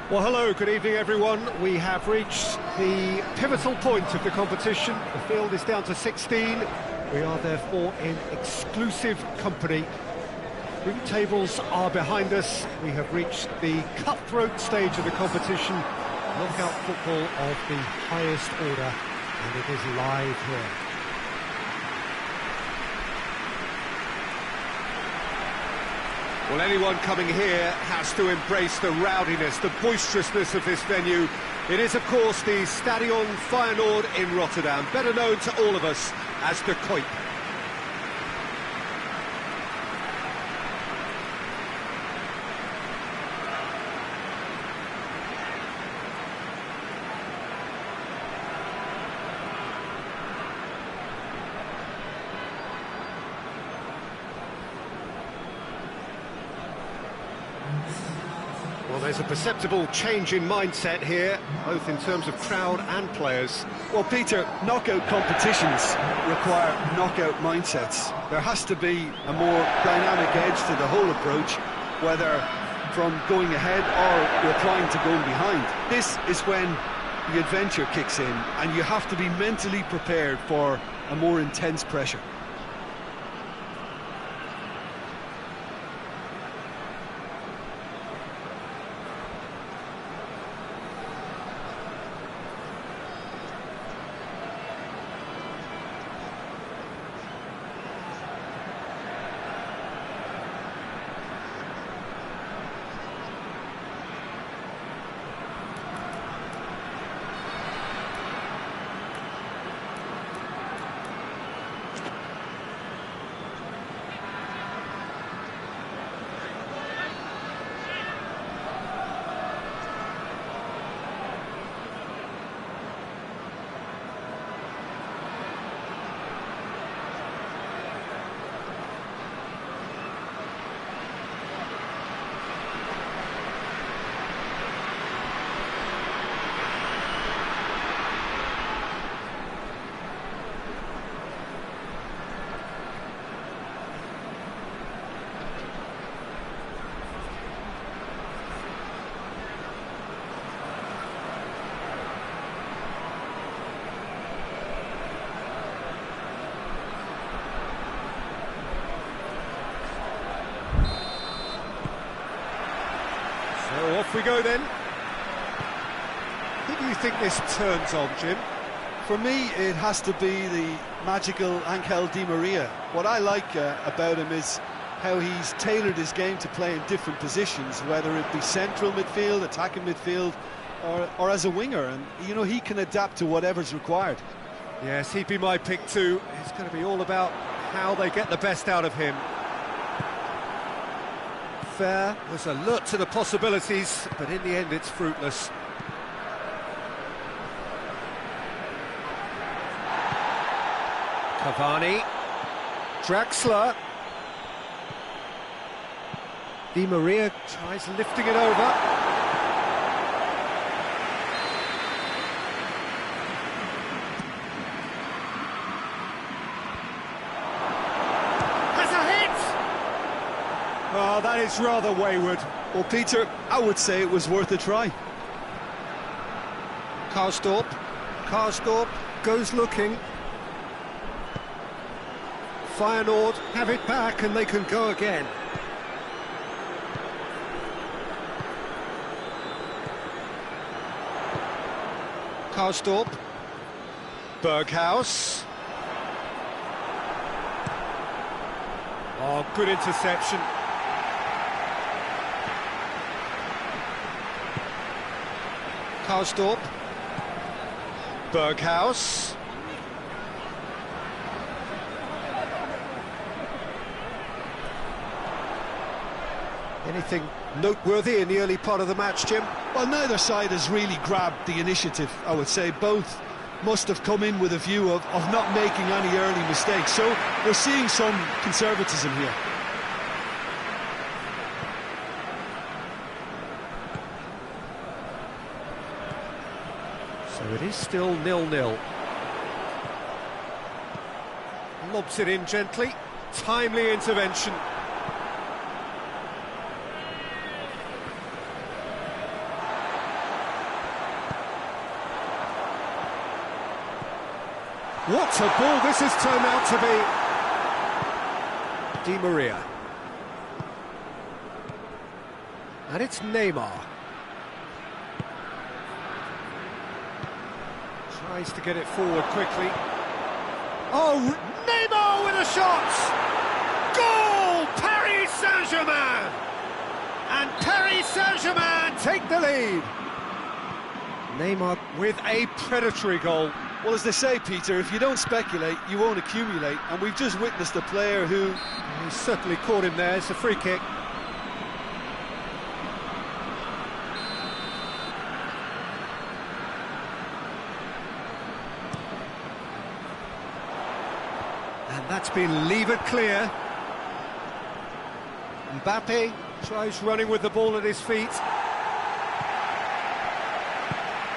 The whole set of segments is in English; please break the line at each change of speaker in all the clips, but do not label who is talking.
Well, hello, good evening everyone. We have reached the pivotal point of the competition. The field is down to 16. We are therefore in exclusive company. Group tables are behind us. We have reached the cutthroat stage of the competition. Knockout football of the highest order, and it is live here. Well, anyone coming here has to embrace the rowdiness, the boisterousness of this venue. It is, of course, the Stadion Feyenoord in Rotterdam, better known to all of us as the Kuip. Well, there's a perceptible change in mindset here, both in terms of crowd and players.
Well, Peter, knockout competitions require knockout mindsets. There has to be a more dynamic edge to the whole approach, whether from going ahead or replying to going behind. This is when the adventure kicks in, and you have to be mentally prepared for a more intense pressure.
So off we go then. Who do you think this turns on, Jim?
For me, it has to be the magical Angel Di Maria. What I like about him is how he's tailored his game to play in different positions, whether it be central midfield, attacking midfield, or as a winger. And, you know, he can adapt to whatever's required.
Yes, he'd be my pick too. It's going to be all about how they get the best out of him. Fair was alert to the possibilities, but in the end it's fruitless. Cavani, Draxler, Di Maria tries lifting it over. Has a hit! Oh, that is rather wayward.
Well, Peter, I would say it was worth a try.
Karsdorp goes looking. Feyenoord have it back and they can go again. Karsdorp, Berghaus. Oh, good interception. Karsdorp, Berghaus. Anything noteworthy in the early part of the match, Jim?
Well, neither side has really grabbed the initiative, I would say. Both must have come in with a view of not making any early mistakes. So we're seeing some conservatism here.
So it is still 0-0. Lobs it in gently. Timely intervention. What a ball this has turned out to be. Di Maria. And it's Neymar. Tries to get it forward quickly. Oh, Neymar with a shot! Goal! Paris Saint-Germain! And Paris Saint-Germain take the lead. Neymar with a predatory goal.
Well, as they say, Peter, if you don't speculate, you won't accumulate. And we've just witnessed a player who...
He's certainly caught him there. It's a free kick. And that's been levered clear. Mbappe tries running with the ball at his feet.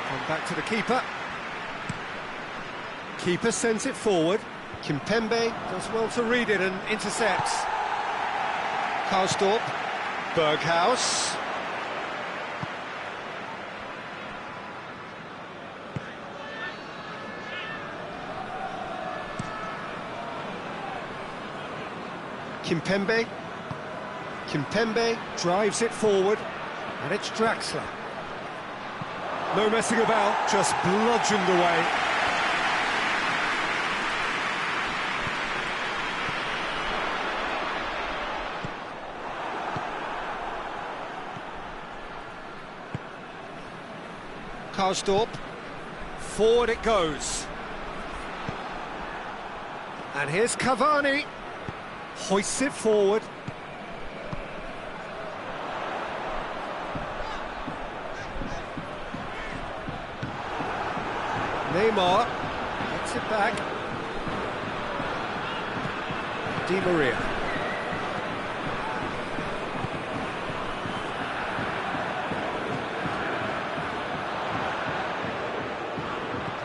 Come back to the keeper. Keeper sends it forward. Kimpembe does well to read it and intercepts. Karsdorp. Berghaus. Kimpembe. Kimpembe drives it forward, and it's Draxler. No messing about, just bludgeoned away. Karsdorp. Forward it goes. And here's Cavani. Hoists it forward. Neymar gets it back. Di Maria.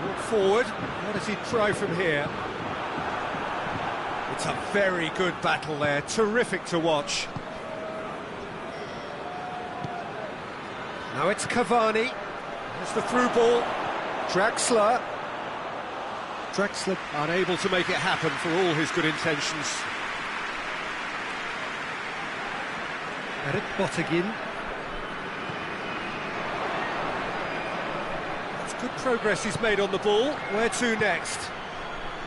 Brought forward. What does he try from here? It's a very good battle there. Terrific to watch. Now it's Cavani. There's the through ball. Draxler. Draxler unable to make it happen for all his good intentions. Eric Bottegin. That's good progress he's made on the ball. Where to next?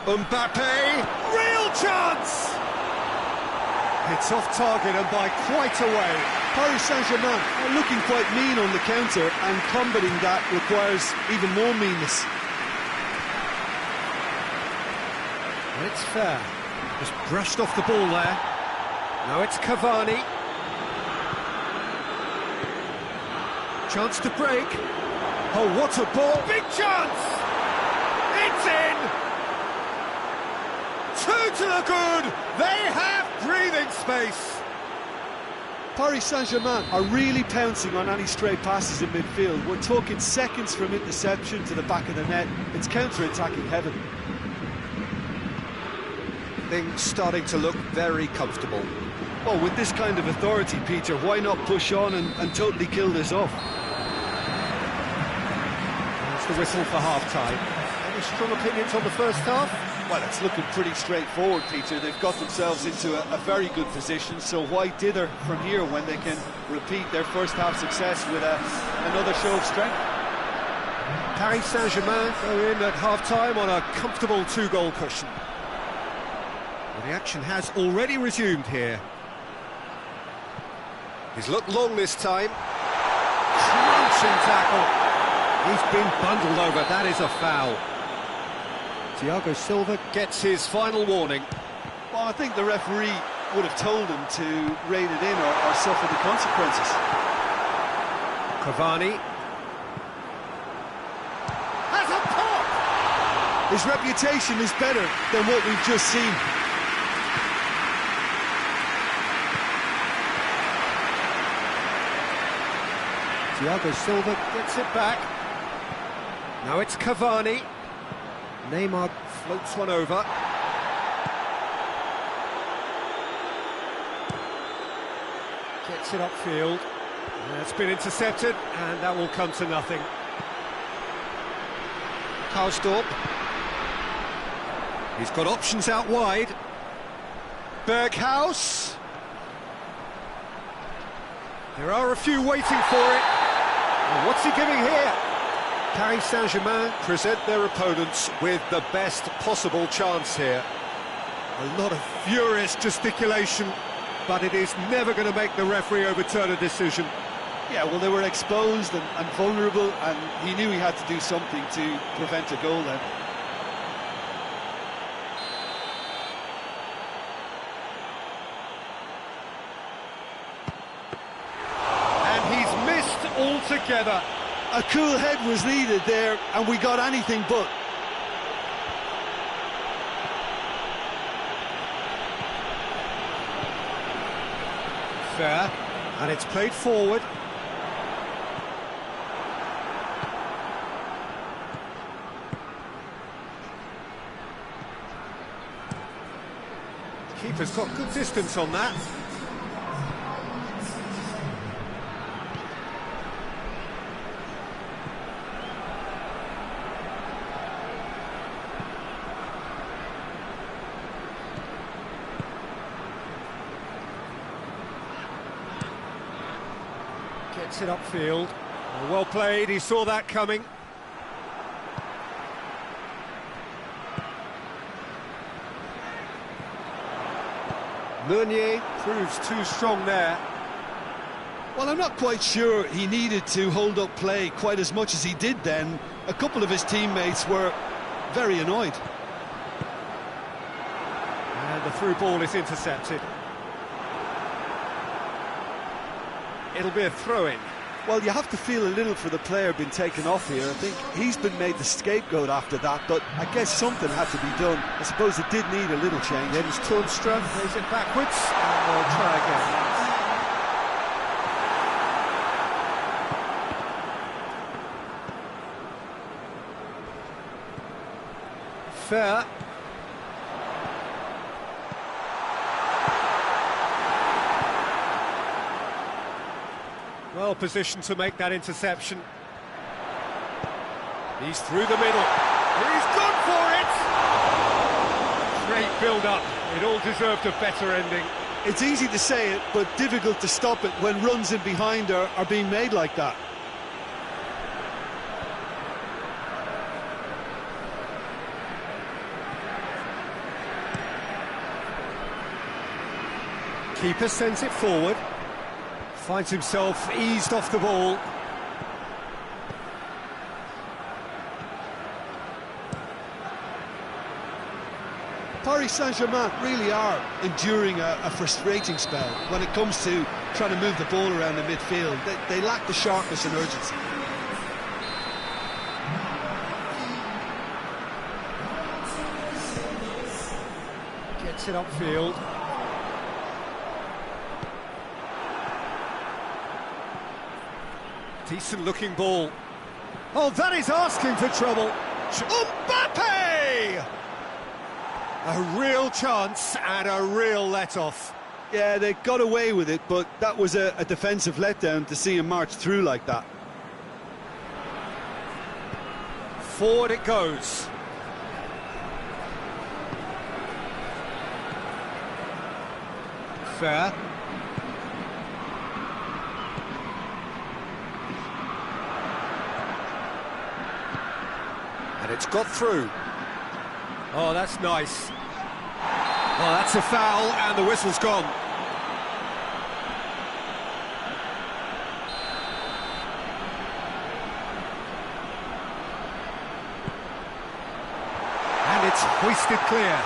Mbappe, real chance! It's off target and by quite a way.
Paris Saint-Germain are looking quite mean on the counter, and combating that requires even more meanness.
And it's fair. Just brushed off the ball there. Now it's Cavani. Chance to break. Oh, what a ball! Big chance! It's in! Two to the good! They have breathing space!
Paris Saint-Germain are really pouncing on any stray passes in midfield. We're talking seconds from interception to the back of the net. It's counter-attacking heaven.
Things starting to look very comfortable.
Well, with this kind of authority, Peter, why not push on and totally kill this off?
That's the whistle for half-time. Any strong opinions on the first half?
Well, it's looking pretty straightforward, Peter. They've got themselves into a very good position, so why dither from here when they can repeat their first half success with another show of strength?
Paris Saint-Germain go in at half-time on a comfortable two-goal cushion. Well, the action has already resumed here. He's looked long this time. Crunching tackle. He's been bundled over. That is a foul. Thiago Silva gets his final warning.
Well, I think the referee would have told him to rein it in or suffer the consequences.
Cavani has a pop!
His reputation is better than what we've just seen.
Thiago Silva gets it back. Now it's Cavani. Neymar floats one over. Gets it upfield. It's been intercepted, and that will come to nothing. Karsdorp. He's got options out wide. Berghaus. There are a few waiting for it. And what's he giving here? Paris Saint-Germain present their opponents with the best possible chance here. A lot of furious gesticulation, but it is never going to make the referee overturn a decision.
Yeah, well, they were exposed and vulnerable, and he knew he had to do something to prevent a goal then.
And he's missed altogether.
A cool head was needed there, and we got anything but.
Fair, and it's played forward. Keeper's got good distance on that. Gets it upfield. Well played, he saw that coming. Meunier proves too strong there.
Well, I'm not quite sure he needed to hold up play quite as much as he did then. A couple of his teammates were very annoyed.
And the through ball is intercepted. It'll be a throw-in.
Well, you have to feel a little for the player being taken off here. I think he's been made the scapegoat after that, but I guess something had to be done. I suppose it did need a little change.
Then Toornstra plays it backwards, and they'll try again. Fair. Well positioned to make that interception. He's through the middle. He's gone for it! Great build-up. It all deserved a better ending.
It's easy to say it, but difficult to stop it when runs in behind are being made like that.
Keeper sends it forward. Finds himself eased off the ball.
Paris Saint-Germain really are enduring a frustrating spell when it comes to trying to move the ball around the midfield. They lack the sharpness and urgency.
Gets it upfield. Decent looking ball. Oh, that is asking for trouble. Mbappe! A real chance and a real let-off.
Yeah, they got away with it, but that was a defensive letdown to see him march through like that.
Forward it goes. Fair. And it's got through. Oh, that's nice. Oh, that's a foul, and the whistle's gone. And it's hoisted clear.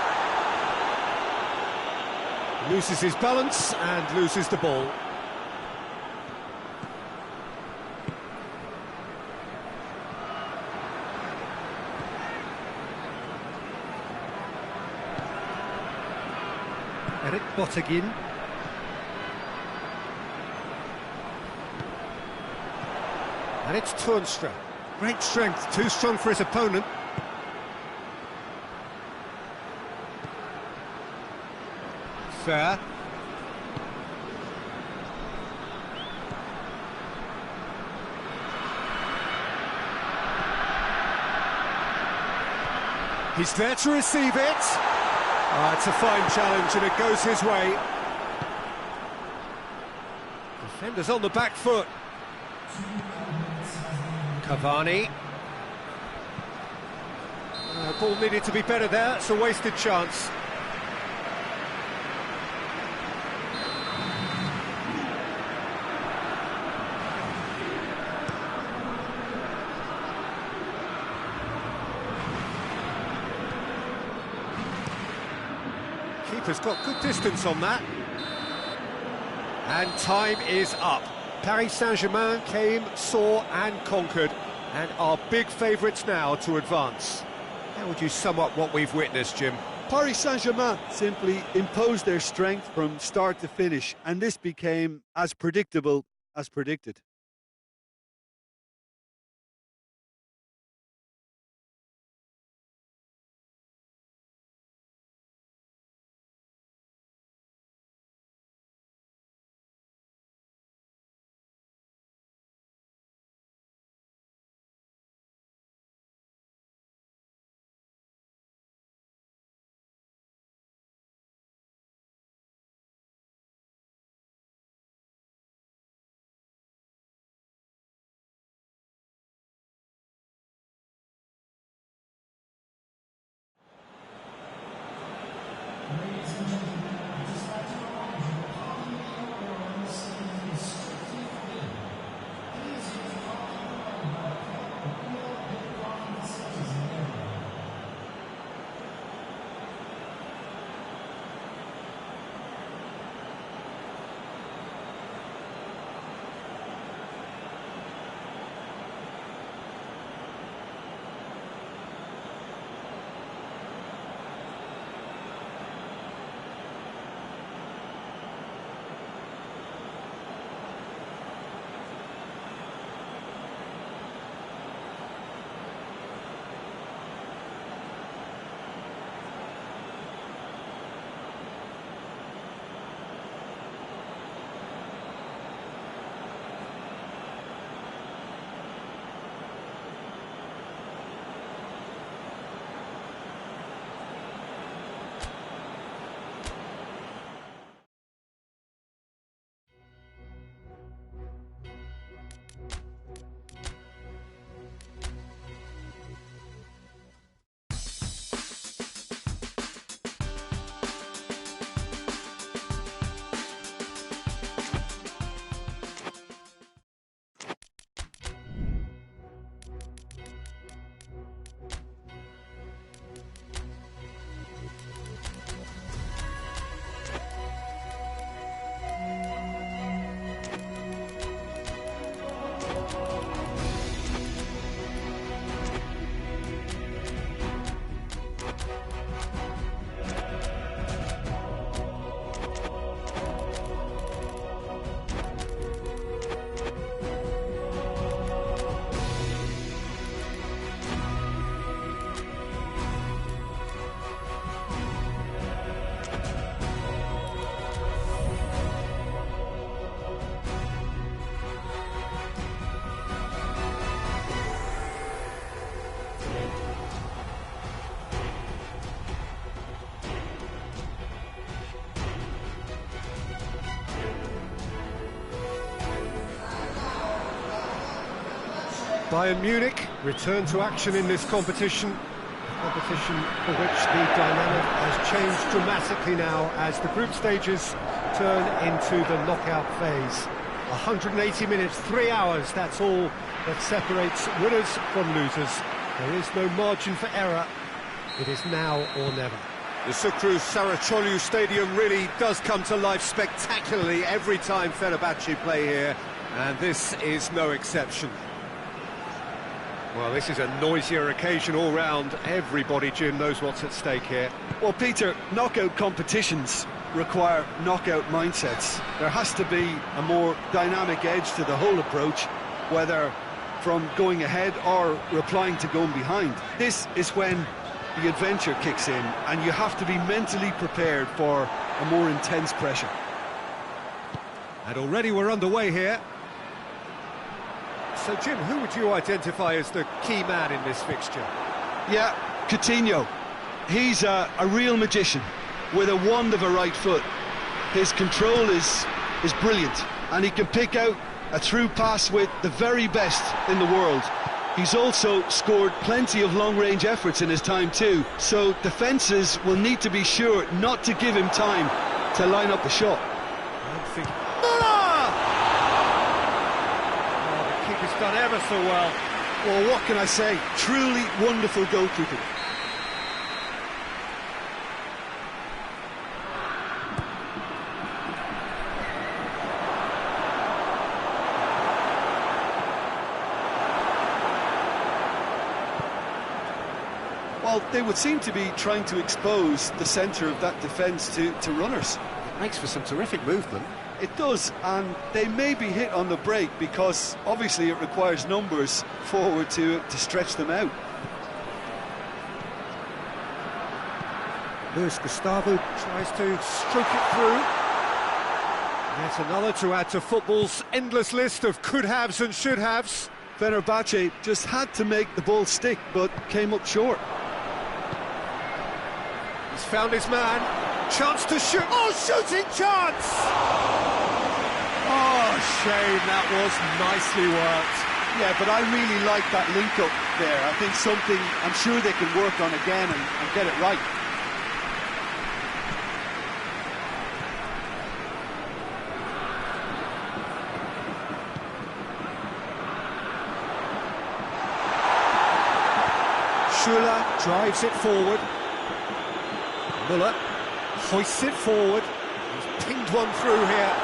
Loses his balance and loses the ball. Eric Bottegin. And it's Toornstra. Great strength, too strong for his opponent. Fair. He's there to receive it. It's a fine challenge and it goes his way. Defenders on the back foot. Cavani. Ball needed to be better there, it's a wasted chance. Keeper's got good distance on that. And time is up. Paris Saint-Germain came, saw and conquered, and are big favourites now to advance. How would you sum up what we've witnessed, Jim?
Paris Saint-Germain simply imposed their strength from start to finish, and this became as predictable as predicted.
Bayern Munich return to action in this competition. A competition for which the dynamic has changed dramatically now as the group stages turn into the knockout phase. 180 minutes, 3 hours, that's all that separates winners from losers. There is no margin for error. It is now or never. The Sucru Saracoğlu Stadium really does come to life spectacularly every time Fenerbahce play here, and this is no exception. Well, this is a noisier occasion all round. Everybody, Jim, knows what's at stake here.
Well, Peter, knockout competitions require knockout mindsets. There has to be a more dynamic edge to the whole approach, whether from going ahead or replying to going behind. This is when the adventure kicks in, and you have to be mentally prepared for a more intense pressure.
And already we're underway here. So, Jim, who would you identify as the key man in this fixture?
Yeah, Coutinho. He's a real magician with a wand of a right foot. His control is brilliant, and he can pick out a through pass with the very best in the world. He's also scored plenty of long-range efforts in his time too, so defences will need to be sure not to give him time to line up the shot.
Muller! Oh, the keeper's done ever so well.
Well, what can I say? Truly wonderful goalkeeping. Well, they would seem to be trying to expose the centre of that defence to runners.
It makes for some terrific movement.
It does, and they may be hit on the break because obviously it requires numbers forward to stretch them out.
Luis Gustavo tries to stroke it through. Yet another to add to football's endless list of could-haves and should-haves.
Fenerbahce just had to make the ball stick, but came up short.
He's found his man. Chance to shoot. Oh, shooting chance! Oh, shame, that was nicely worked.
Yeah, but I really like that link-up there. I think something I'm sure they can work on again and get it right.
Schuller drives it forward. Muller hoists it forward. He's pinged one through here.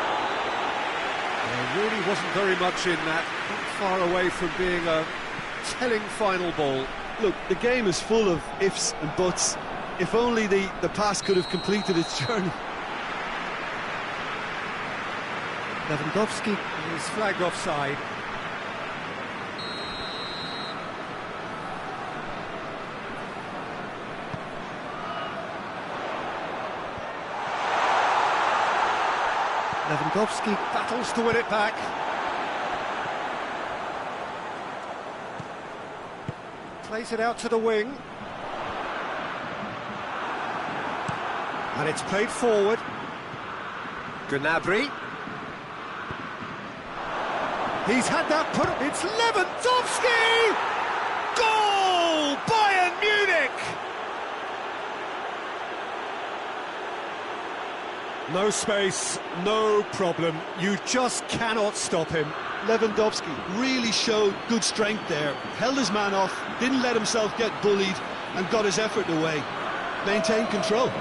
There really wasn't very much in that. Not far away from being a telling final ball.
Look, the game is full of ifs and buts. If only the pass could have completed its journey.
Lewandowski is flagged offside. Lewandowski battles to win it back. Plays it out to the wing. And it's played forward. Gnabry. He's had that put up. It's Lewandowski! Goal! Bayern Munich! No space, no problem. You just cannot stop him.
Lewandowski really showed good strength there. Held his man off, didn't let himself get bullied, and got his effort away. Maintained control.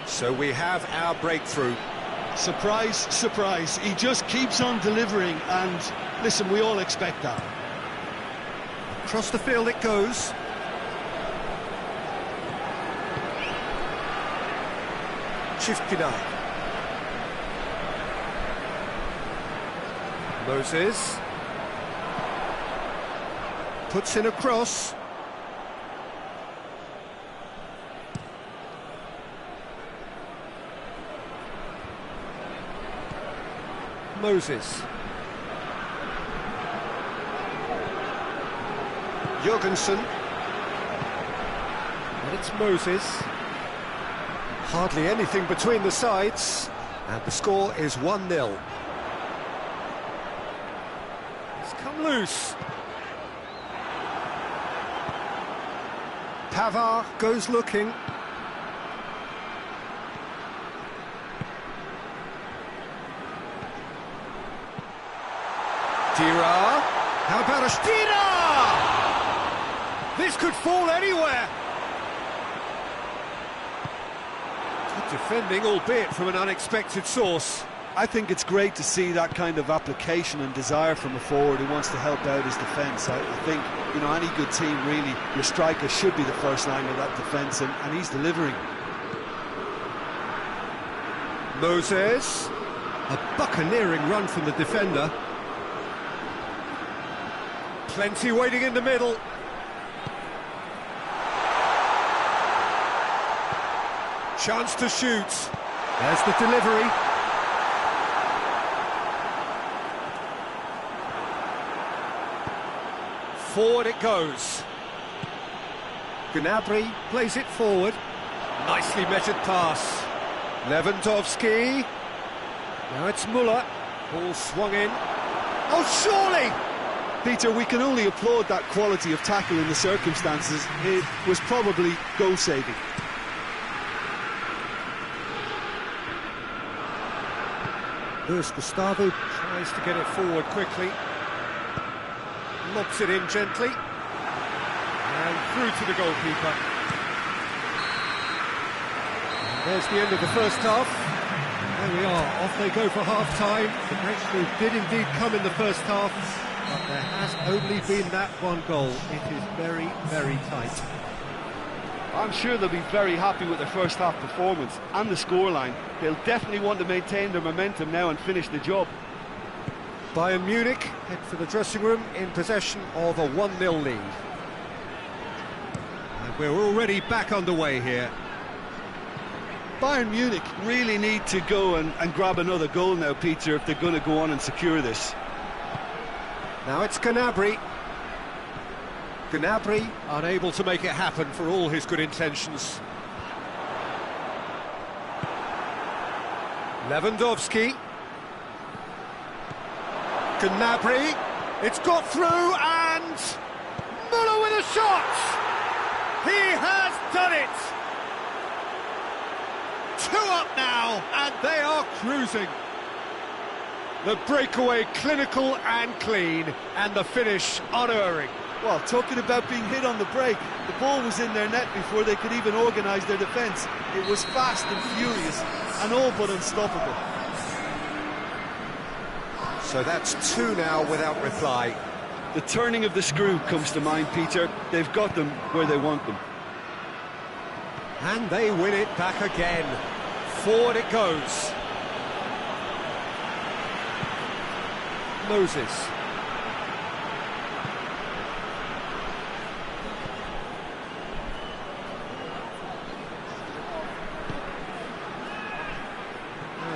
So we have our breakthrough.
Surprise, surprise. He just keeps on delivering, and listen, we all expect that.
Across the field it goes. Chifkina. Moses. Puts in a cross. Moses. Jorgensen. And it's Moses. Hardly anything between the sides. And the score is 1-0. It's come loose. Pavard goes looking. Dira. How about a Dira? This could fall anywhere. Good defending, albeit from an unexpected source.
I think it's great to see that kind of application and desire from a forward who wants to help out his defence. I think, you know, any good team, really, your striker should be the first line of that defence, and he's delivering.
Moses. A buccaneering run from the defender. Plenty waiting in the middle. Chance to shoot. There's the delivery. Forward it goes. Gnabry plays it forward. Nicely measured pass. Lewandowski. Now it's Müller. Ball swung in. Oh, surely!
Peter, we can only applaud that quality of tackle in the circumstances. It was probably goal-saving.
Luis Gustavo tries to get it forward quickly. Lobs it in gently. And through to the goalkeeper. And there's the end of the first half. There we are, off they go for half-time. The breakthrough did indeed come in the first half, but there has only been that one goal. It is very, very tight.
I'm sure they'll be very happy with their first half performance and the scoreline. They'll definitely want to maintain their momentum now and finish the job.
Bayern Munich head for the dressing room in possession of a 1-0 lead. And we're already back underway here.
Bayern Munich really need to go and grab another goal now, Peter, if they're going to go on and secure this.
Now it's Gnabry. Gnabry unable to make it happen for all his good intentions. Lewandowski. Gnabry. It's got through and Müller with a shot. He has done it. 2 up now, and they are cruising. The breakaway clinical and clean, and the finish unerring.
Well, talking about being hit on the break, the ball was in their net before they could even organise their defence. It was fast and furious, and all but unstoppable.
So that's 2 now without reply.
The turning of the screw comes to mind, Peter. They've got them where they want them.
And they win it back again. Forward it goes. Moses.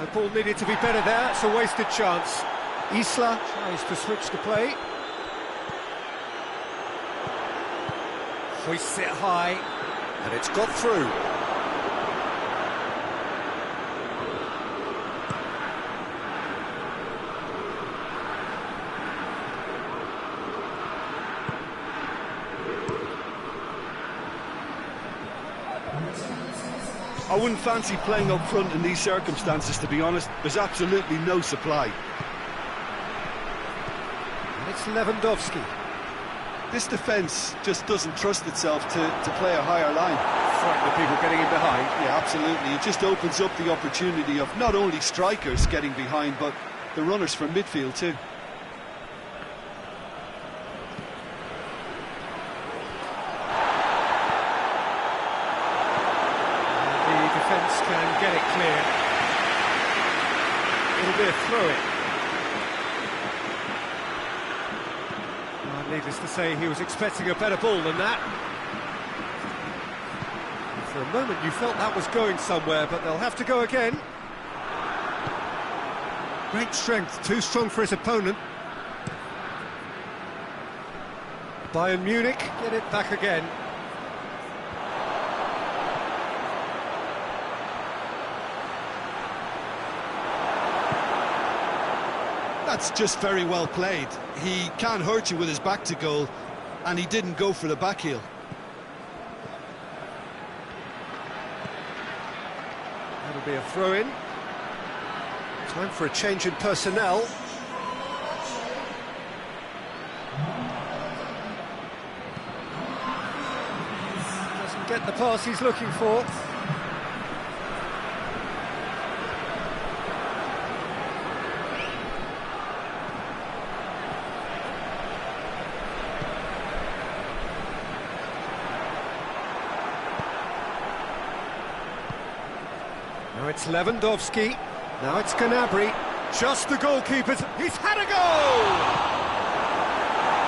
The ball needed to be better there. It's a wasted chance. Isla tries to switch the play. Hoists it high. And it's got through.
I wouldn't fancy playing up front in these circumstances, to be honest. There's absolutely no supply.
And it's Lewandowski.
This defence just doesn't trust itself to play a higher line.
Frightened of people getting in behind.
Yeah, absolutely. It just opens up the opportunity of not only strikers getting behind, but the runners from midfield too.
The defence can get it clear. It'll be a throw-in. Needless to say, he was expecting a better ball than that. For a moment you felt that was going somewhere, but they'll have to go again. Great strength, too strong for his opponent. Bayern Munich get it back again.
That's just very well played. He can't hurt you with his back to goal, and he didn't go for the back heel.
That'll be a throw-in. Time for a change in personnel. Doesn't get the pass he's looking for. Now it's Lewandowski, now it's Gnabry, just the goalkeepers, he's had a goal!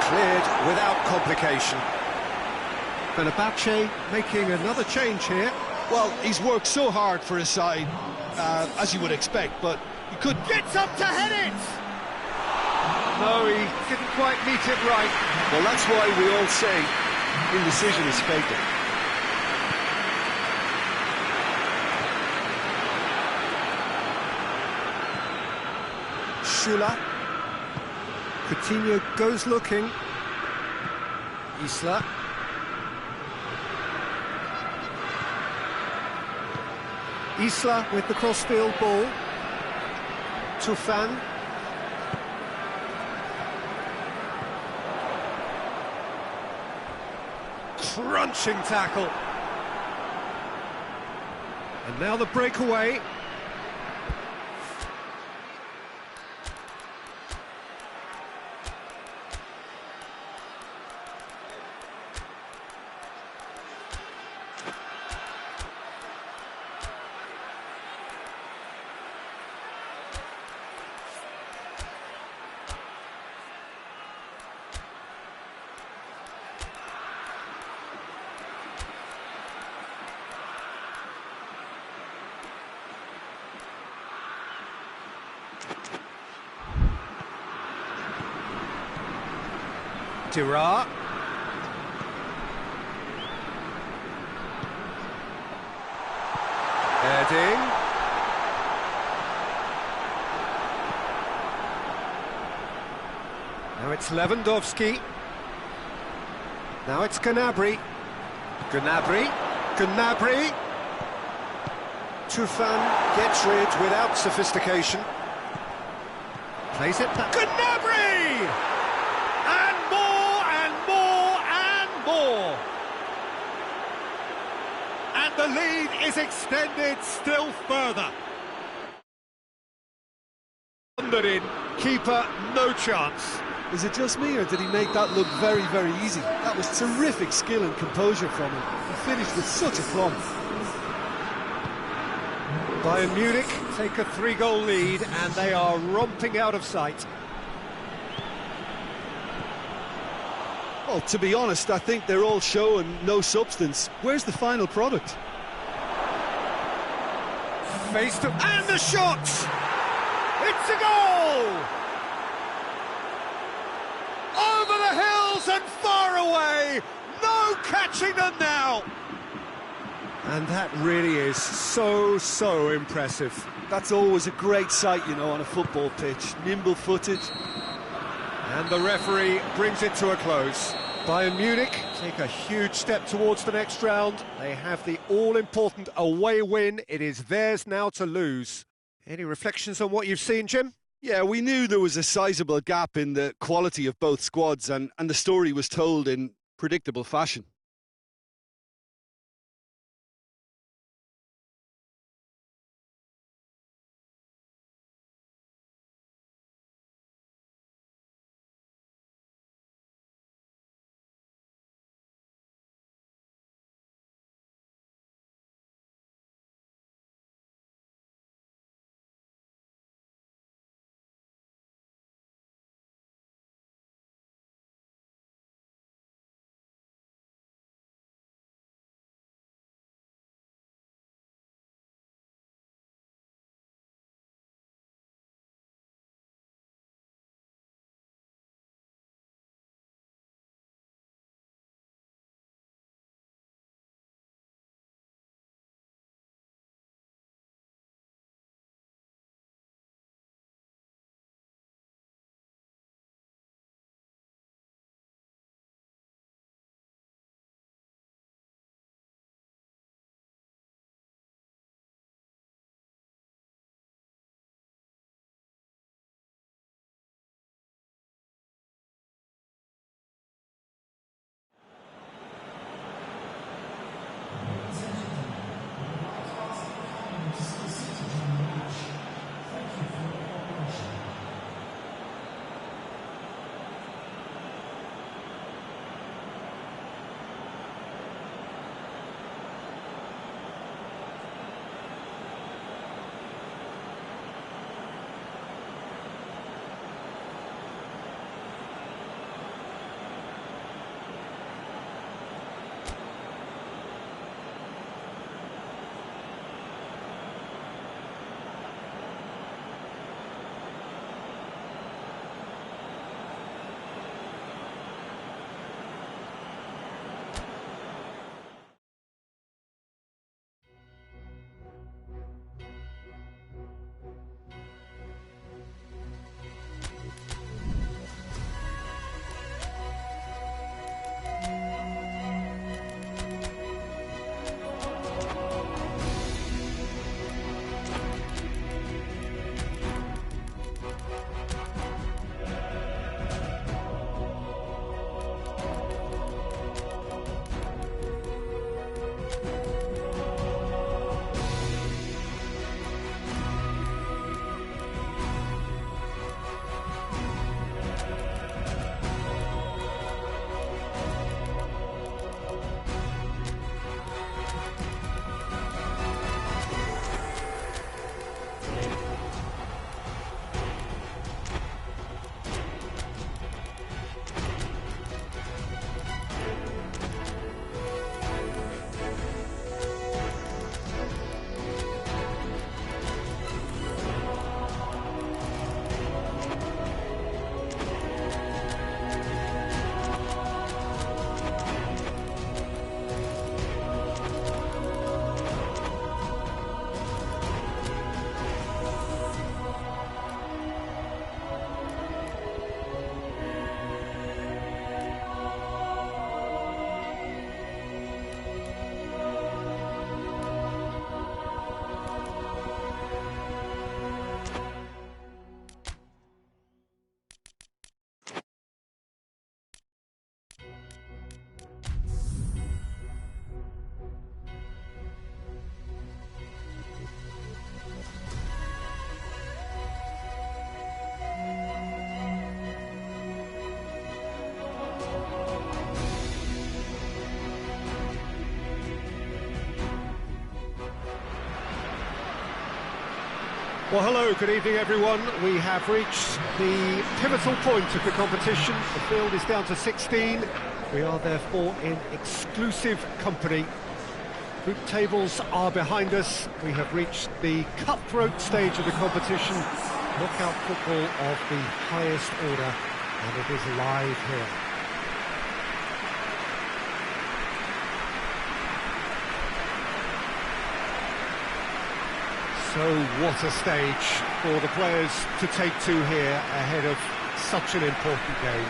Cleared without complication. Fenerbahce making another change here.
Well, he's worked so hard for his side, as you would expect, but he could...
Gets up to head it! No, he didn't quite meet it right.
Well, that's why we all say indecision is fatal.
Schüller. Coutinho goes looking. Isla. Isla with the crossfield ball. Tufan. Crunching tackle. And now the breakaway. Dira. Heading. Now it's Lewandowski. Now it's Gnabry. Gnabry. Gnabry. Tufan gets rid without sophistication. Plays it back. Gnabry! And more, and more, and more! And the lead is extended still further. Under in, keeper, no chance.
Is it just me, or did he make that look very, very easy? That was terrific skill and composure from him. He finished with such a plumb.
Bayern Munich take a 3-goal lead, and they are romping out of sight.
Well, to be honest, I think they're all show and no substance. Where's the final product?
Face to... and the shot! It's a goal! Over the hills and far away! No catching them now! And that really is so impressive.
That's always a great sight, you know, on a football pitch. Nimble-footed.
And the referee brings it to a close. Bayern Munich take a huge step towards the next round. They have the all-important away win. It is theirs now to lose. Any reflections on what you've seen, Jim?
Yeah, we knew there was a sizable gap in the quality of both squads, and the story was told in predictable fashion.
Well, hello, good evening everyone. We have reached the pivotal point of the competition. The field is down to 16. We are therefore in exclusive company. Group tables are behind us. We have reached the cutthroat stage of the competition. Knockout football of the highest order, and it is live here. So what a stage for the players to take to here ahead of such an important game.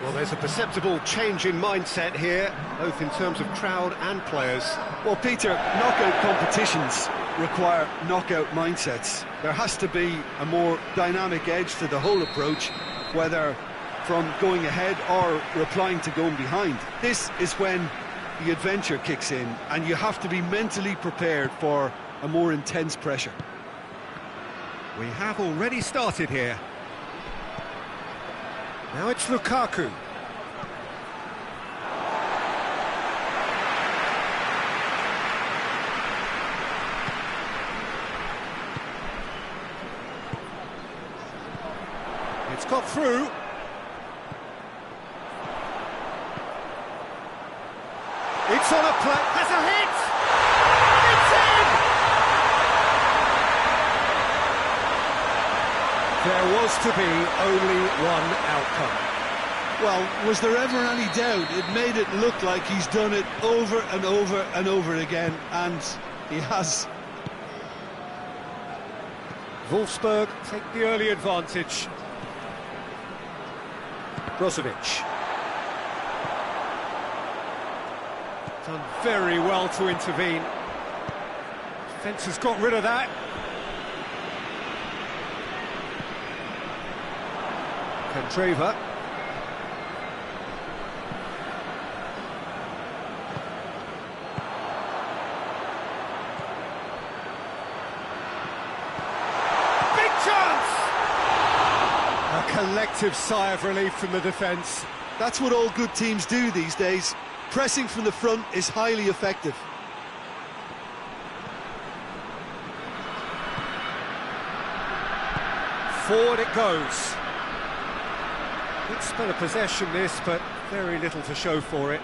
Well, there's a perceptible change in mindset here, both in terms of crowd and players.
Well, Peter, knockout competitions require knockout mindsets. There has to be a more dynamic edge to the whole approach, whether from going ahead or replying to going behind. This is when the adventure kicks in, and you have to be mentally prepared for a more intense pressure.
We have already started here. Now it's Lukaku. It's got through. It's on a play. Has a hit! It's in! There was to be only one outcome.
Well, was there ever any doubt? It made it look like he's done it over and over and over again, and he has.
Wolfsburg take the early advantage. Brozovic. Done very well to intervene. Defence has got rid of that. Candreva. Big chance! A collective sigh of relief from the defence.
That's what all good teams do these days. Pressing from the front is highly effective.
Forward it goes. Good spell of possession this, but very little to show for it.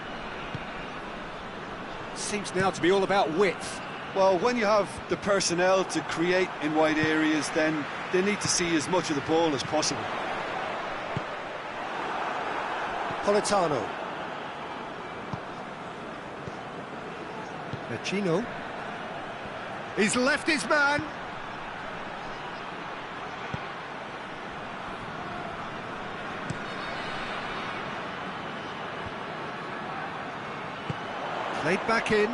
Seems now to be all about width.
Well, when you have the personnel to create in wide areas, then they need to see as much of the ball as possible.
Politano. Vecino. He's left his man. Played back in.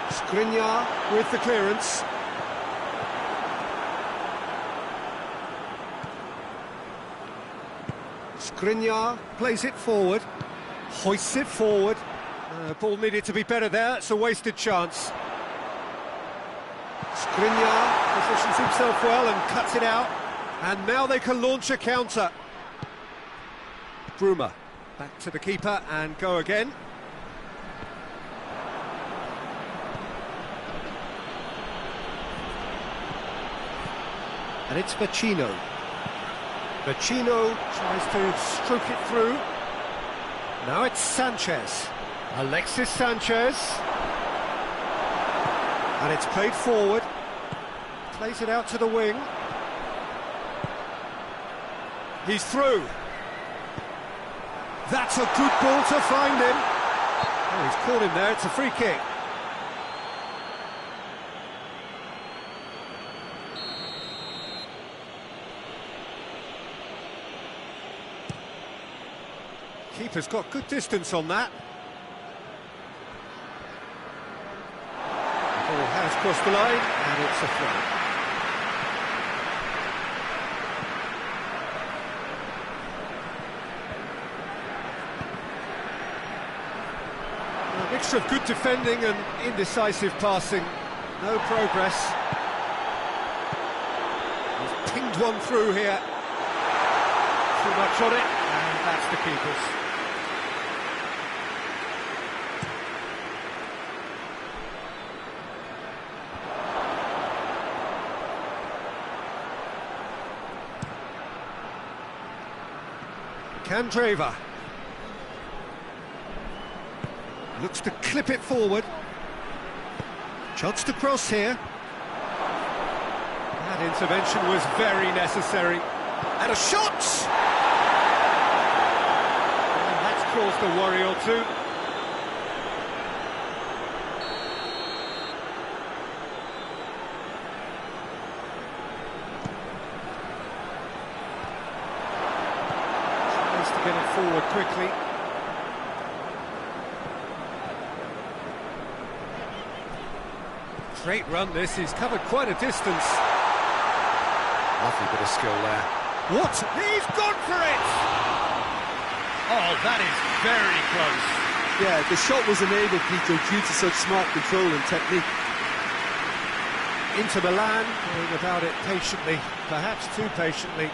Skriniar with the clearance. Skriniar plays it forward. Hoists it forward. Ball needed to be better there. It's a wasted chance. Skriniar positions himself well and cuts it out. And now they can launch a counter. Bruma back to the keeper and go again. And it's Vecino. Vecino tries to stroke it through. Now it's Sanchez. Alexis Sanchez. And it's played forward. Plays it out to the wing. He's through. That's a good ball to find him. Oh, he's caught him there. It's a free kick. Keeper's got good distance on that. The ball has crossed the line, and it's a throw. A mixture of good defending and indecisive passing. No progress. He's pinged one through here. Too much on it, and that's the keeper's. Candreva looks to clip it forward. Chance to cross here. That intervention was very necessary. And a shot! And that's caused a worry or two. Tries to get it forward quickly. Great run this, he's covered quite a distance.
Lovely bit of skill there.
What? He's gone for it! Oh, that is very close.
Yeah, the shot was enabled, Peter, due to such smart control and technique.
Inter Milan going about it patiently, perhaps too patiently.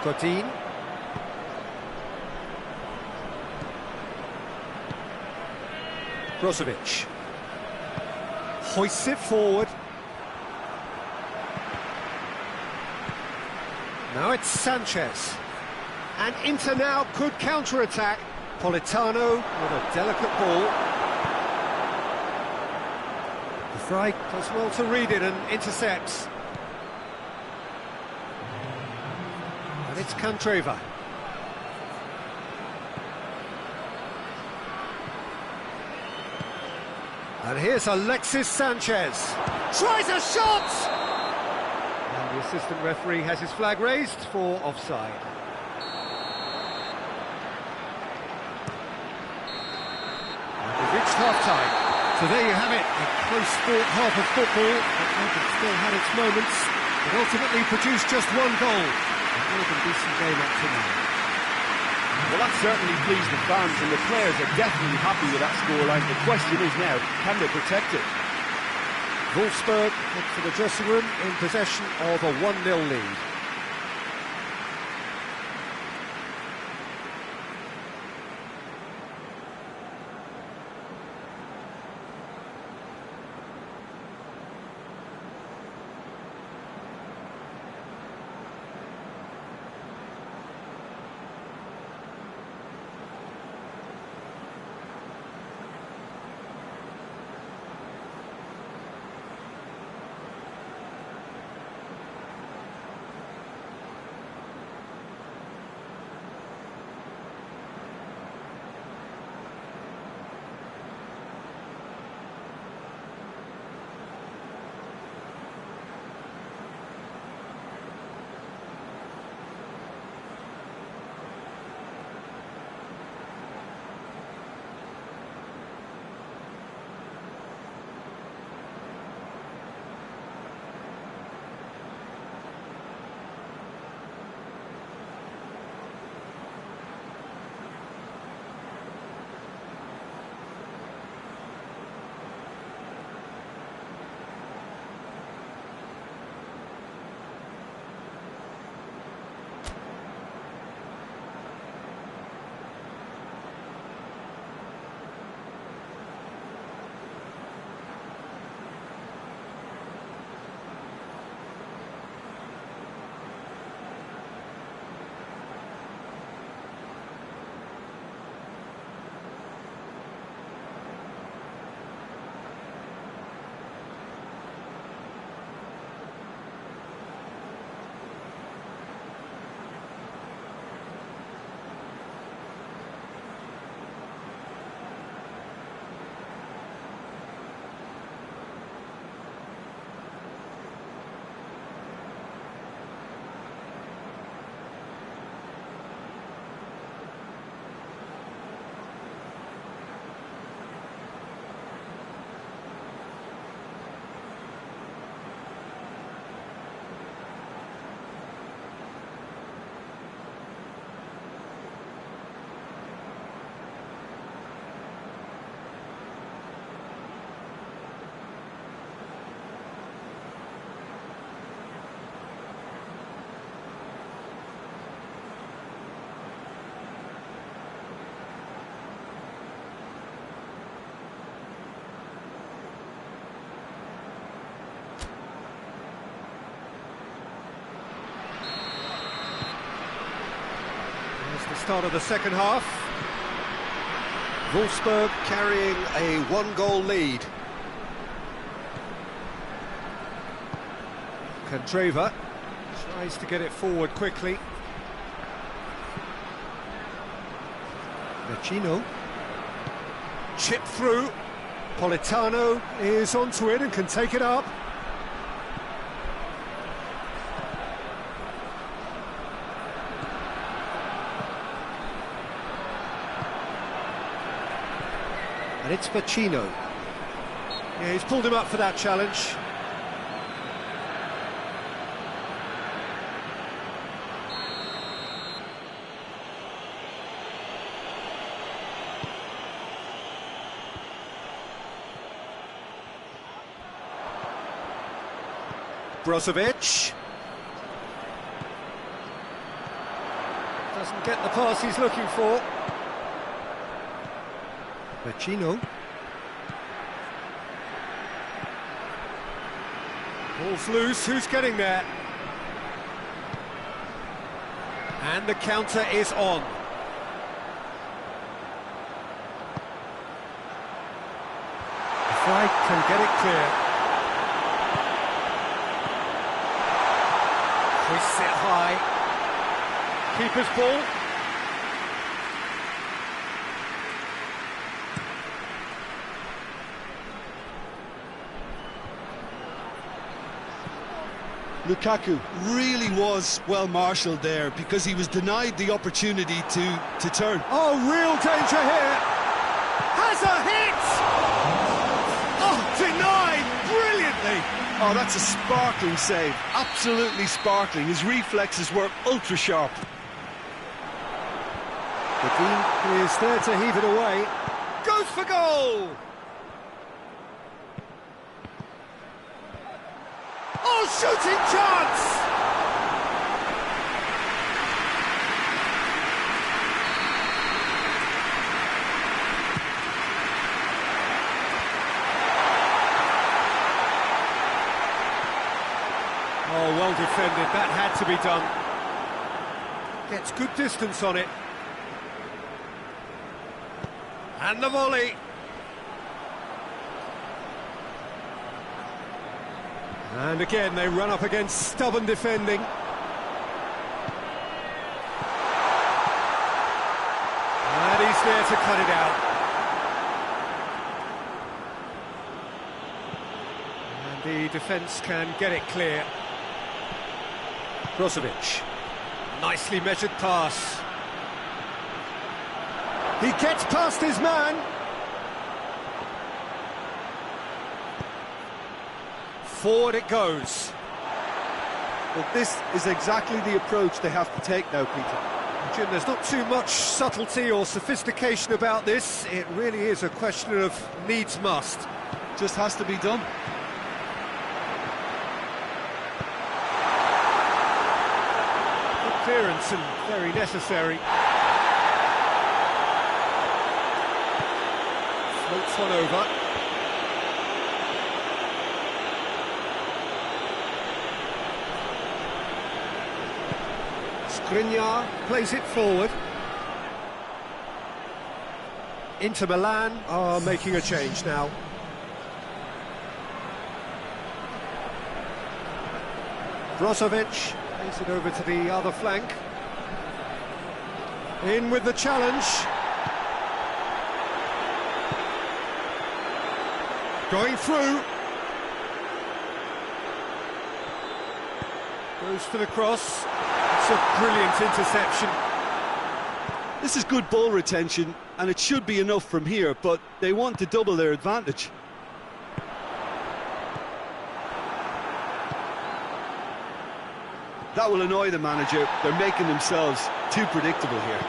Godin. Brozovic hoists it forward. Now it's Sanchez. And Inter now could counter-attack. Politano with a delicate ball. The Fry does well to read it and intercepts. And it's Candreva. And here's Alexis Sanchez. Tries a shot! And the assistant referee has his flag raised for offside. And we've reached half-time. So there you have it, a close-fought half of football. It still had its moments, but ultimately produced just one goal. A more than decent game up to now.
Well, that certainly pleased the fans, and the players are definitely happy with that scoreline. The question is now, can they protect it?
Wolfsburg head for the dressing room in possession of a 1-0 lead. It's the start of the second half. Wolfsburg carrying a one-goal lead. Candreva tries to get it forward quickly. Vecino. Chip through. Politano is onto it and can take it up. And it's Vecino. Yeah, he's pulled him up for that challenge. Brozovic. Doesn't get the pass he's looking for. Vecino. Ball's loose, who's getting there? And the counter is on. The flag can get it clear. Hoists it high. Keeper's ball.
Lukaku really was well marshalled there because he was denied the opportunity to turn.
Oh, real danger here. Has a hit! Oh, denied brilliantly.
Oh, that's a sparkling save. Absolutely sparkling. His reflexes were ultra sharp.
The team is there to heave it away. Goes for goal! Oh, shooting chance! Oh, well defended, that had to be done. Gets good distance on it. And the volley. And again, they run up against stubborn defending. And he's there to cut it out. And the defence can get it clear. Brozovic. Nicely measured pass. He gets past his man. Forward it goes.
Well, this is exactly the approach they have to take now, Peter.
Jim, there's not too much subtlety or sophistication about this. It really is a question of needs must.
Just has to be done.
Good clearance and very necessary. Floats one over. Skriniar plays it forward. Inter Milan are making a change now. Brozovic plays it over to the other flank. In with the challenge. Going through. Goes for the cross. It's a brilliant interception.
This is good ball retention, and it should be enough from here, but they want to double their advantage. That will annoy the manager. They're making themselves too predictable here.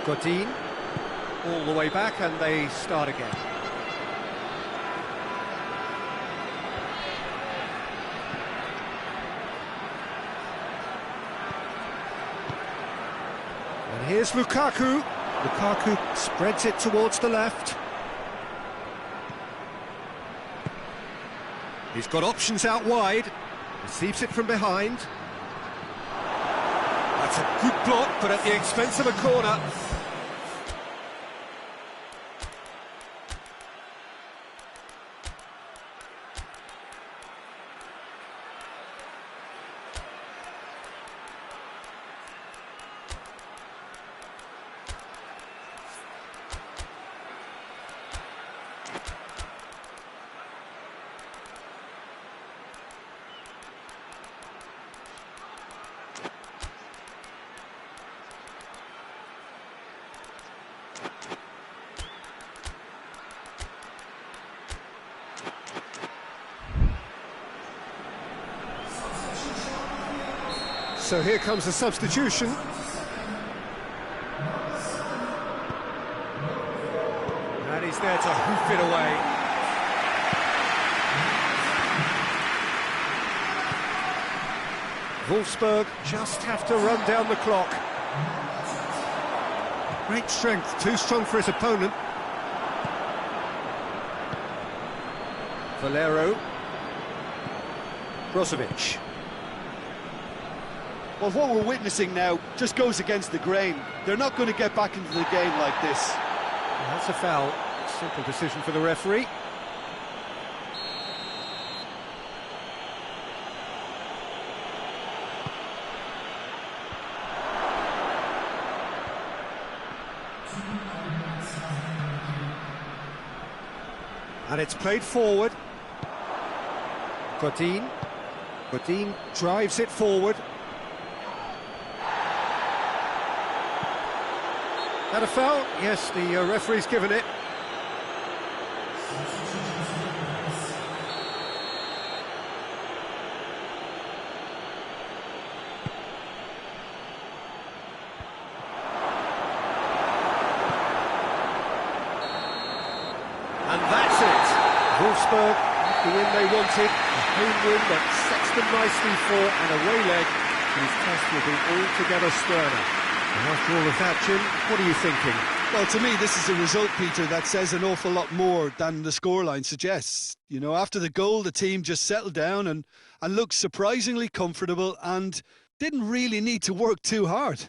Godin, all the way back, and they start again. And here's Lukaku. Lukaku spreads it towards the left. He's got options out wide. Receives it from behind. That's a good block, but at the expense of a corner. So here comes the substitution. And he's there to hoof it away. Wolfsburg just have to run down the clock. Great strength, too strong for his opponent. Valero. Brozovic.
Well, what we're witnessing now just goes against the grain. They're not going to get back into the game like this.
Well, that's a foul. Simple decision for the referee. And it's played forward. Godin drives it forward. That a foul? Yes, the referee's given it. And that's it. Wolfsburg, the win they wanted, a home win that sets them nicely for an away leg whose test will be altogether sterner. And after all of that, Jim, what are you thinking?
Well, to me, this is a result, Peter, that says an awful lot more than the scoreline suggests. You know, after the goal, the team just settled down and looked surprisingly comfortable and didn't really need to work too hard.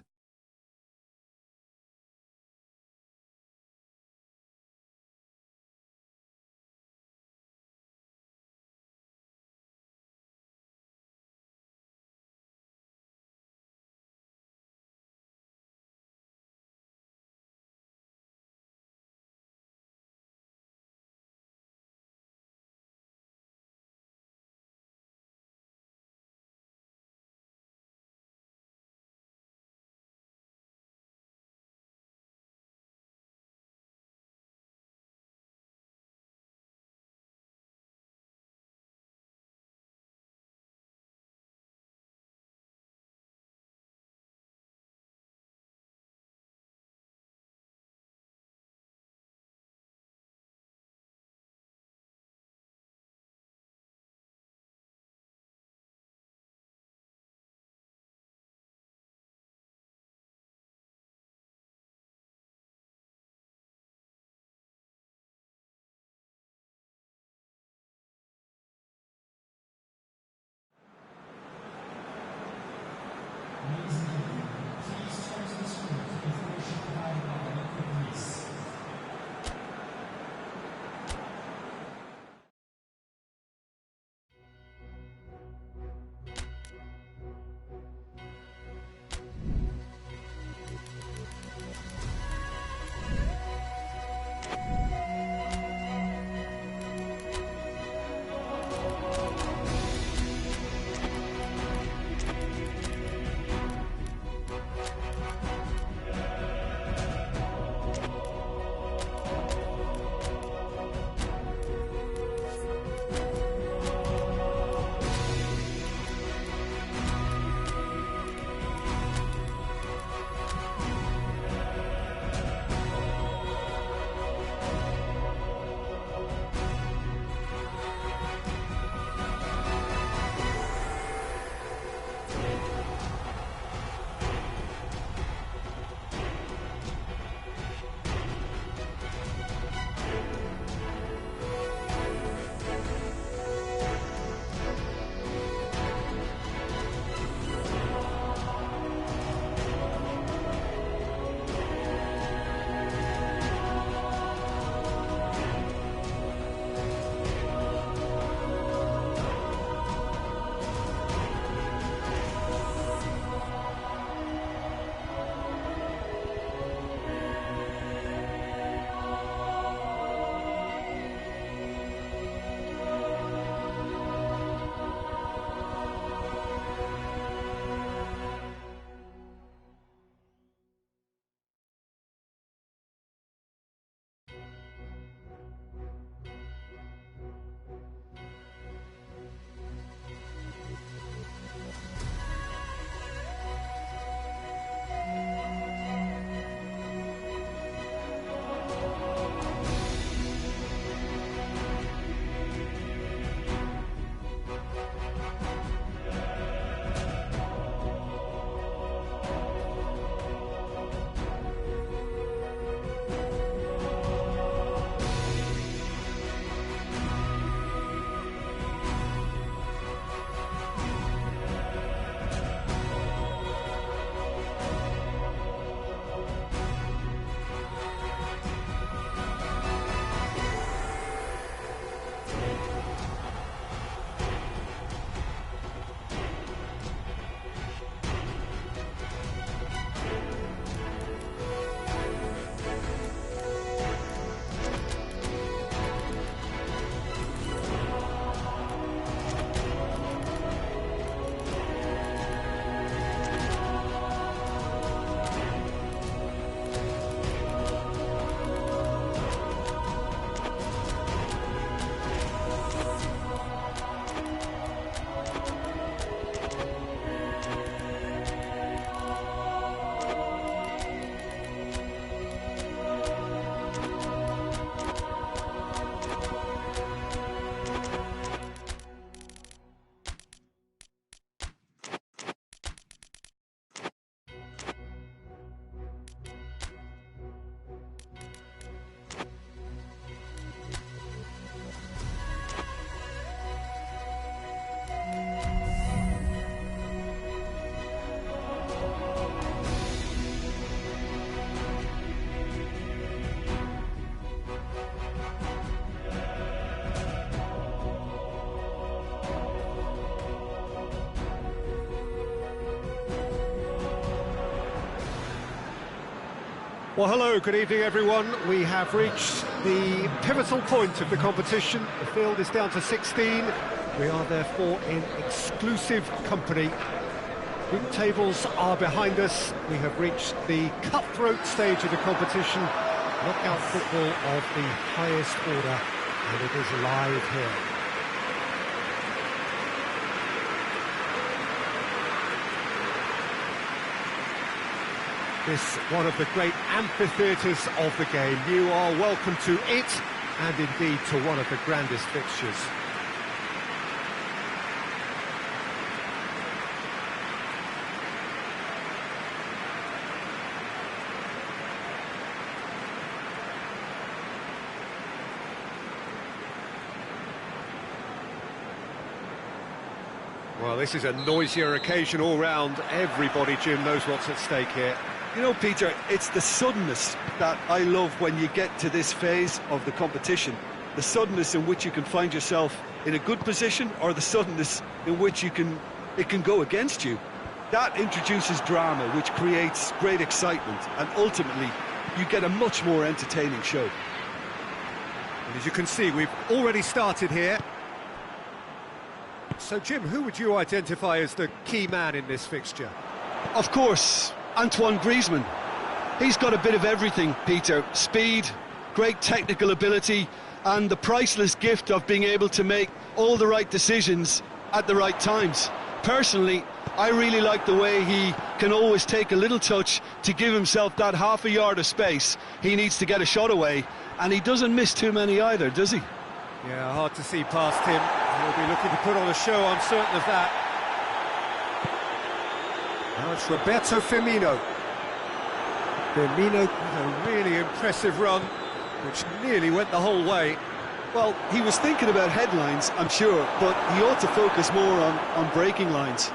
Well, hello, good evening, everyone. We have reached the pivotal point of the competition. The field is down to 16. We are therefore in exclusive company. Group tables are behind us. We have reached the cutthroat stage of the competition. Knockout football of the highest order, and it is live here. This one of the great amphitheatres of the game. You are welcome to it, and indeed to one of the grandest fixtures. Well, this is a noisier occasion all round. Everybody, Jim, knows what's at stake here.
You know, Peter, it's the suddenness that I love when you get to this phase of the competition. The suddenness in which you can find yourself in a good position, or the suddenness in which it can go against you. That introduces drama, which creates great excitement, and ultimately you get a much more entertaining show.
And as you can see, we've already started here. So, Jim, who would you identify as the key man in this fixture?
Of course, Antoine Griezmann. He's got a bit of everything, Peter. Speed, great technical ability, and the priceless gift of being able to make all the right decisions at the right times. Personally, I really like the way he can always take a little touch to give himself that half a yard of space. He needs to get a shot away, and he doesn't miss too many either, does he?
Yeah, hard to see past him. He'll be looking to put on a show, I'm certain of that. Now it's Roberto Firmino. Firmino with a really impressive run, which nearly went the whole way.
Well, he was thinking about headlines, I'm sure, but he ought to focus more on breaking lines.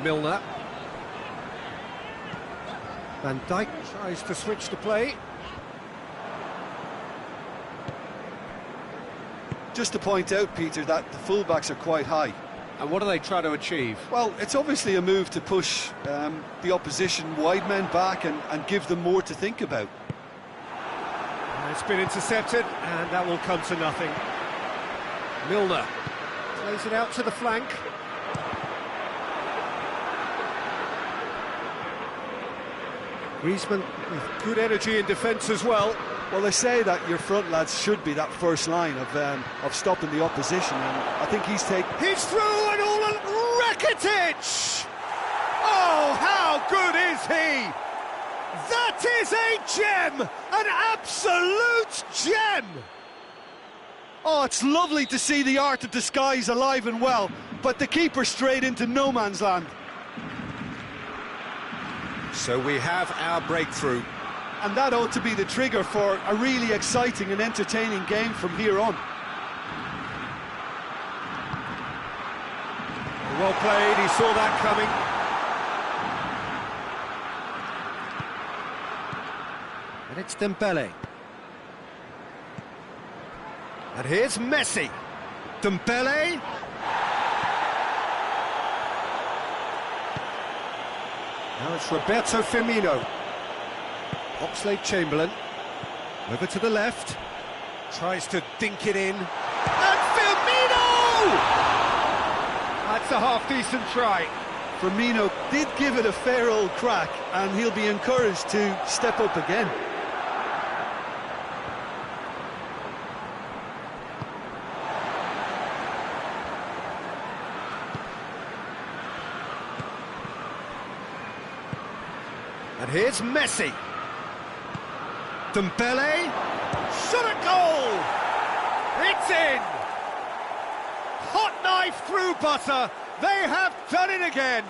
Milner. Van Dijk tries to switch the play.
Just to point out, Peter, that the fullbacks are quite high.
And what do they try to achieve?
Well, it's obviously a move to push the opposition wide men back and give them more to think about.
It's been intercepted, and that will come to nothing. Milner plays it out to the flank. Griezmann with good energy in defence as well.
Well, they say that your front lads should be that first line of stopping the opposition, and I think he's
He's through, and all Rakitic! Oh, how good is he? That is a gem! An absolute gem!
Oh, it's lovely to see the art of disguise alive and well, but the keeper straight into no man's land.
So we have our breakthrough.
And that ought to be the trigger for a really exciting and entertaining game from here on.
Well played, he saw that coming. And it's Dembele. And here's Messi. Dembele. Now it's Roberto Firmino. Oxlade-Chamberlain, over to the left, tries to dink it in, and Firmino! That's a half-decent try.
Firmino did give it a fair old crack, and he'll be encouraged to step up again.
And here's Messi. Dembele, shot at goal! It's in! Hot knife through butter, they have done it again!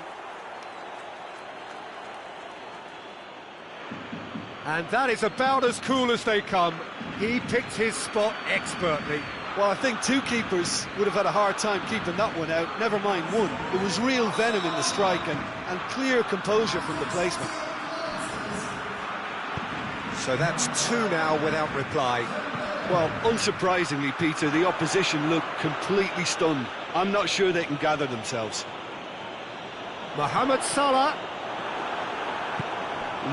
And that is about as cool as they come. He picked his spot expertly.
Well, I think two keepers would have had a hard time keeping that one out, never mind one. It was real venom in the strike and clear composure from the placement.
So that's two now without reply.
Well, unsurprisingly, Peter, the opposition look completely stunned. I'm not sure they can gather themselves.
Mohamed Salah.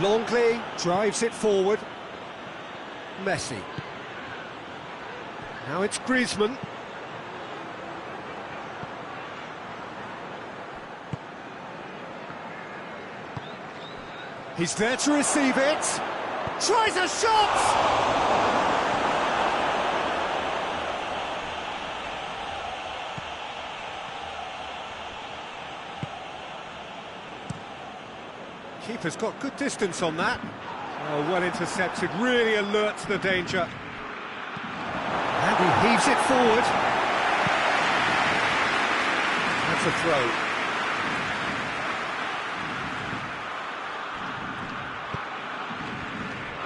Longley drives it forward. Messi. Now it's Griezmann. He's there to receive it. Tries a shot! Keeper's got good distance on that. Oh, well intercepted, really alerts the danger. And he heaves it forward. That's a throw.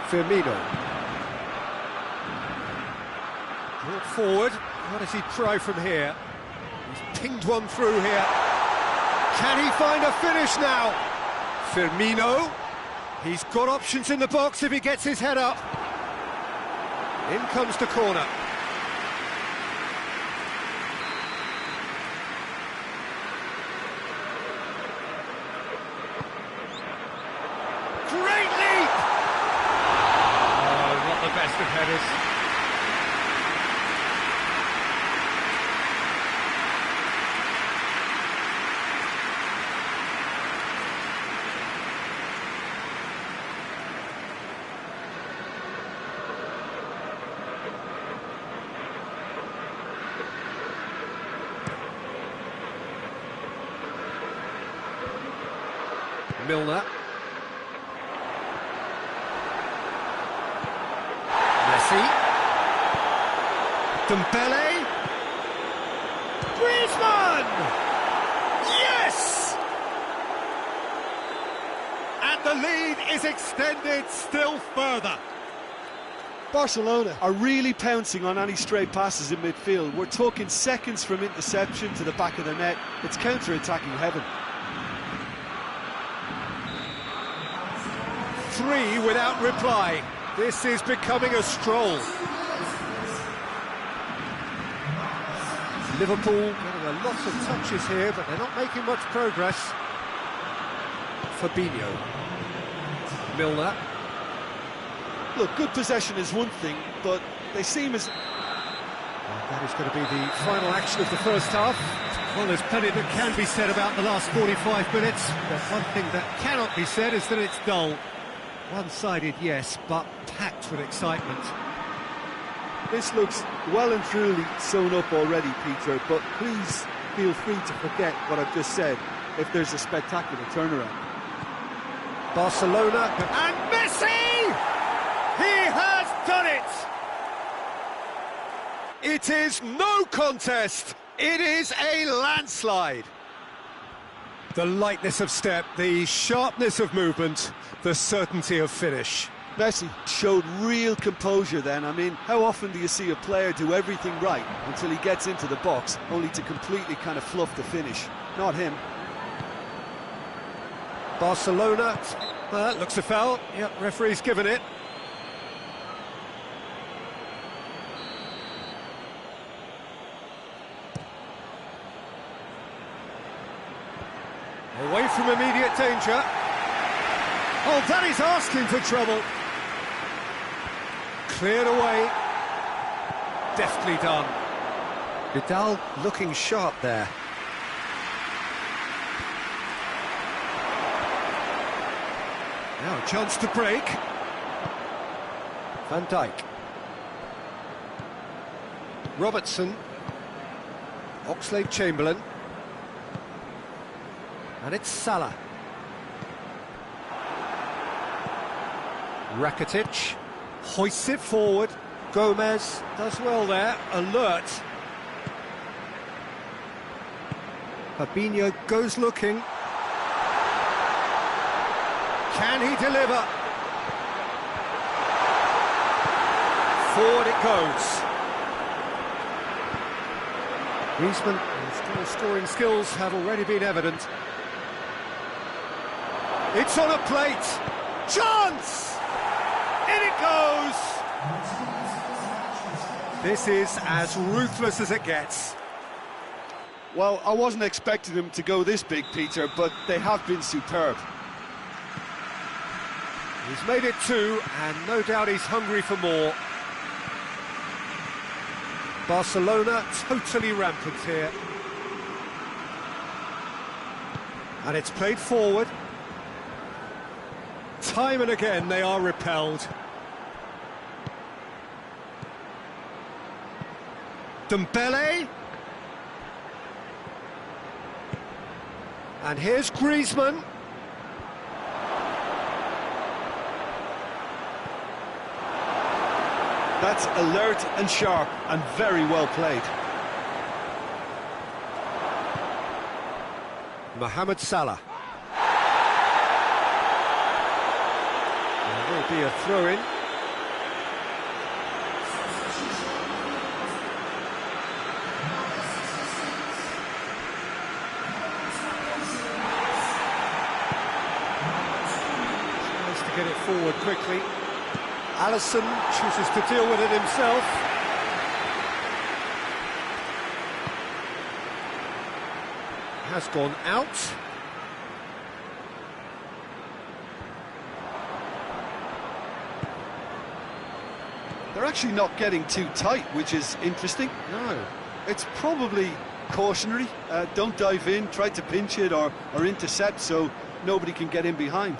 Firmino. Brought forward. What does he try from here? He's pinged one through here. Can he find a finish now? Firmino. He's got options in the box if he gets his head up. In comes the corner. Great leap! Oh, not the best of headers. Milner. Messi. Dembele. Griezmann! Yes! And the lead is extended still further.
Barcelona are really pouncing on any stray passes in midfield. We're talking seconds from interception to the back of the net. It's counter-attacking heaven.
3 without reply. This is becoming a stroll. Liverpool getting a lot of touches here, but they're not making much progress. Fabinho. Milner.
Look, good possession is one thing, but they seem as...
That is going to be the final action of the first half. Well, there's plenty that can be said about the last 45 minutes, but one thing that cannot be said is that it's dull. One-sided, yes, but packed with excitement.
This looks well and truly sewn up already, Peter, but please feel free to forget what I've just said if there's a spectacular turnaround.
Barcelona, and Messi! He has done it! It is no contest, it is a landslide. The lightness of step, the sharpness of movement, the certainty of finish.
Messi showed real composure then. I mean, how often do you see a player do everything right until he gets into the box, only to completely kind of fluff the finish? Not him.
Barcelona, looks a foul. Yep, referee's given it. Away from immediate danger. Oh, that is asking for trouble. Cleared away. Deftly done. Vidal looking sharp there. Now a chance to break. Van Dijk. Robertson. Oxlade-Chamberlain. And it's Salah. Rakitic hoists it forward. Gomez does well there, alert. Fabinho goes looking. Can he deliver? Forward it goes. Griezmann's scoring skills have already been evident. It's on a plate. Chance! In it goes! This is as ruthless as it gets.
Well, I wasn't expecting them to go this big, Peter, but they have been superb.
He's made it 2, and no doubt he's hungry for more. Barcelona totally rampant here. And it's played forward. Time and again they are repelled. Dembele. And here's Griezmann.
That's alert and sharp and very well played.
Mohamed Salah. There will be a throw-in. Tries to get it forward quickly. Alisson chooses to deal with it himself. Has gone out.
They're actually not getting too tight, which is interesting.
No.
It's probably cautionary. Don't dive in, try to pinch it or intercept so nobody can get in behind.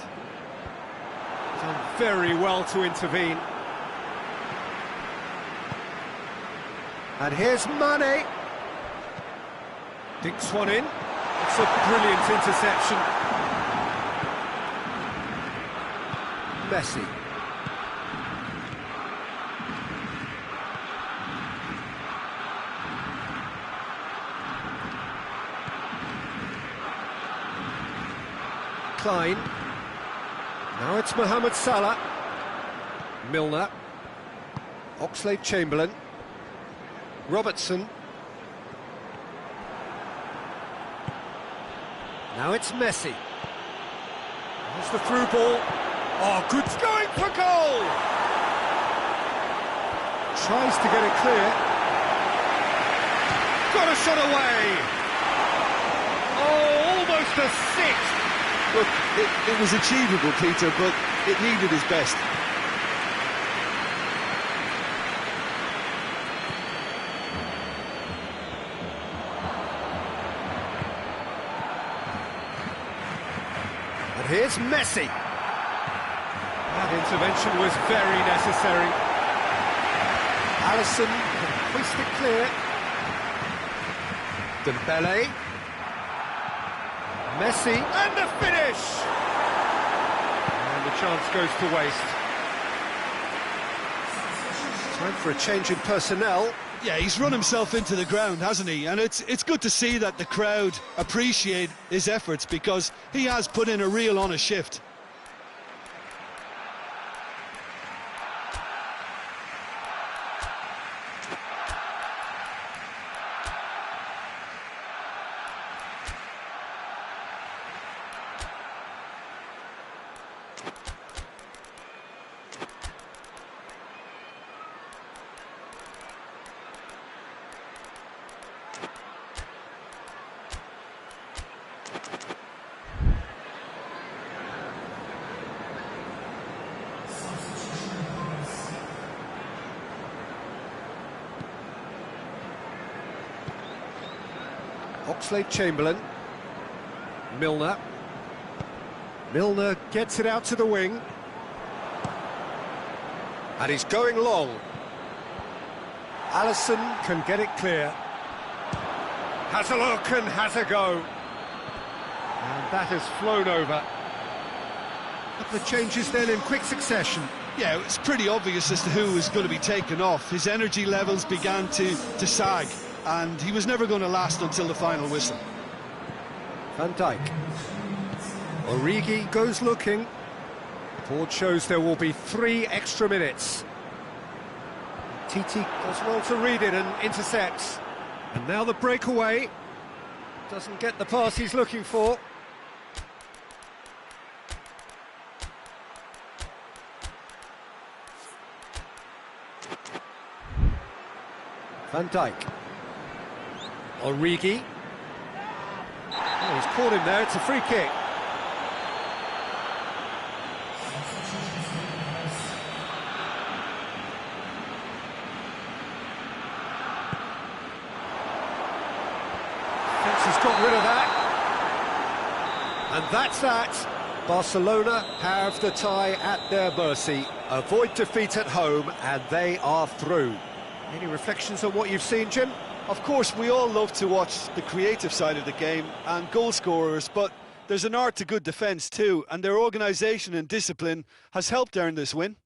Done very well to intervene. And here's Mane. Dinks one in. It's a brilliant interception. Messi. Klein. Now it's Mohamed Salah. Milner. Oxlade-Chamberlain. Robertson. Now it's Messi. There's the through ball. Oh, good, going for goal! Tries to get it clear. Got a shot away! Oh, almost a sixth!
Look, it was achievable, Peter, but it needed his best.
And here's Messi. That intervention was very necessary. Alisson can hoist it clear. Dembele. Messi, and the finish! And the chance goes to waste. Time for a change in personnel.
Yeah, he's run himself into the ground, hasn't he? And it's good to see that the crowd appreciate his efforts because he has put in a real honest shift.
Oxlade-Chamberlain. Milner. Milner gets it out to the wing. And he's going long. Alisson can get it clear. Has a look and has a go. And that has flown over. A couple of changes then in quick succession.
Yeah, it's pretty obvious as to who was going to be taken off. His energy levels began to sag, and he was never going to last until the final whistle.
Van Dijk. Origi goes looking. Board shows there will be 3 extra minutes. Titi does well to read it and intercepts. And now the breakaway. Doesn't get the pass he's looking for. Van Dijk. Origi. Well, he's caught him there, it's a free kick. He's got rid of that. And that's that. Barcelona have the tie at their mercy. Avoid defeat at home, and they are through. Any reflections on what you've seen, Jim?
Of course, we all love to watch the creative side of the game and goal scorers, but there's an art to good defence too, and their organisation and discipline has helped earn this win.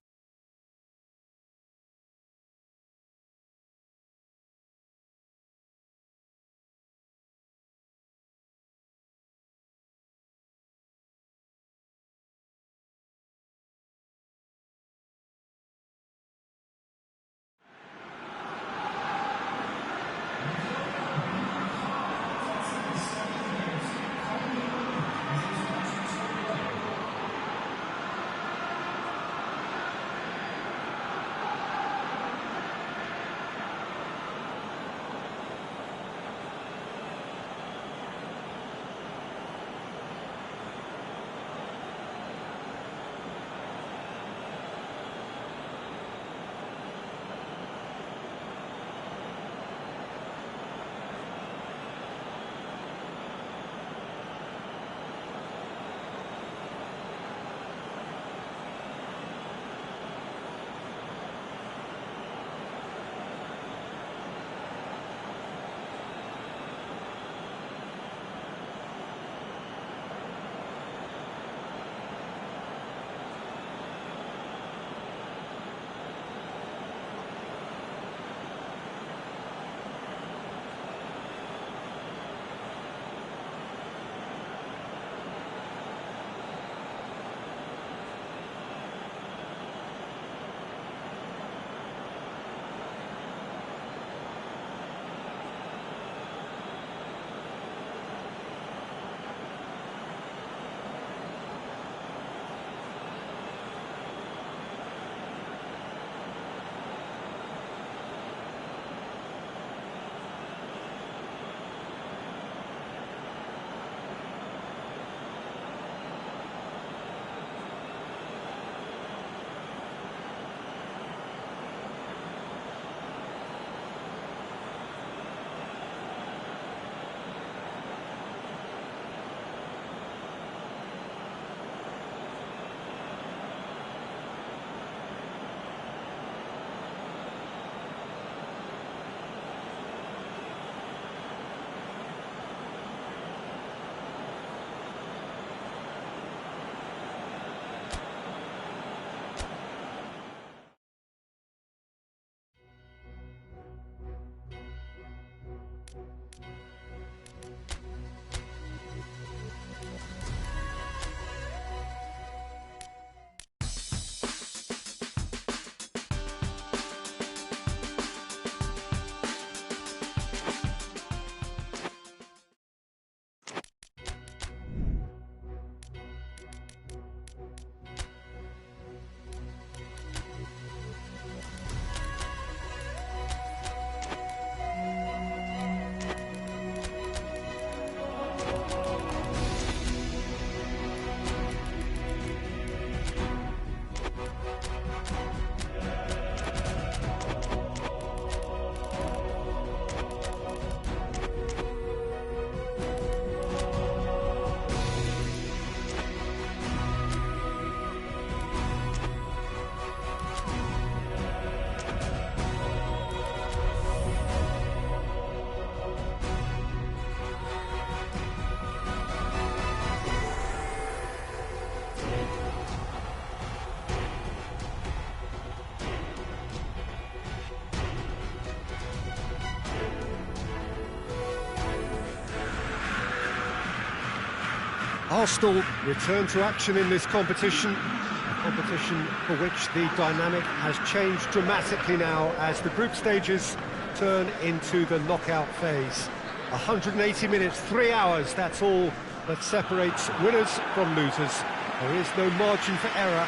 Arsenal return to action in this competition, a competition for which the dynamic has changed dramatically now as the group stages turn into the knockout phase. 180 minutes, 3 hours, that's all that separates winners from losers. There is no margin for error.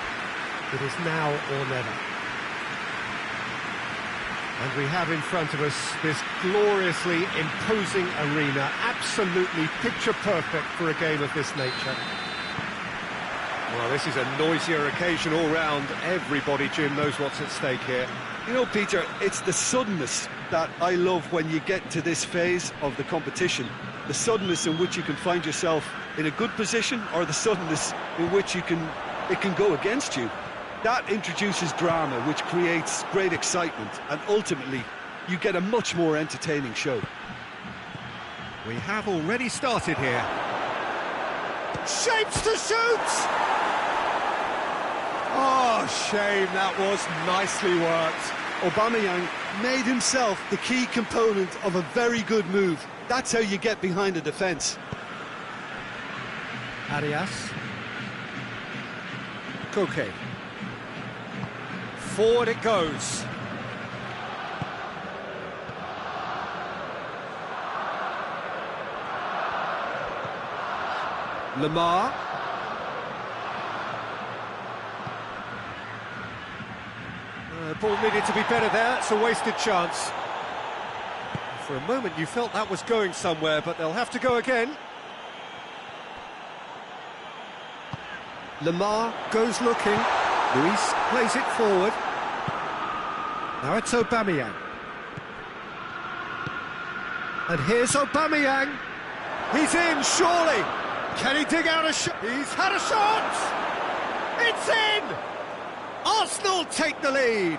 It is now or never. And we have in front of us this gloriously imposing arena, absolutely picture-perfect for a game of this nature. Well, this is a noisier occasion all round. Everybody, Jim, knows what's at stake here.
You know, Peter, it's the suddenness that I love when you get to this phase of the competition. The suddenness in which you can find yourself in a good position, or the suddenness in which it can go against you. That introduces drama, which creates great excitement, and ultimately you get a much more entertaining show.
We have already started here. Shapes to shoot! Oh, shame, that was nicely worked.
Aubameyang made himself the key component of a very good move. That's how you get behind a defence.
Arias. Koke. Forward it goes. Lamar. The ball needed to be better there. It's a wasted chance. For a moment you felt that was going somewhere, but they'll have to go again. Lamar goes looking. Luis plays it forward. Now it's Aubameyang. And here's Aubameyang. He's in, surely. Can he dig out a shot? He's had a shot! It's in! Arsenal take the lead.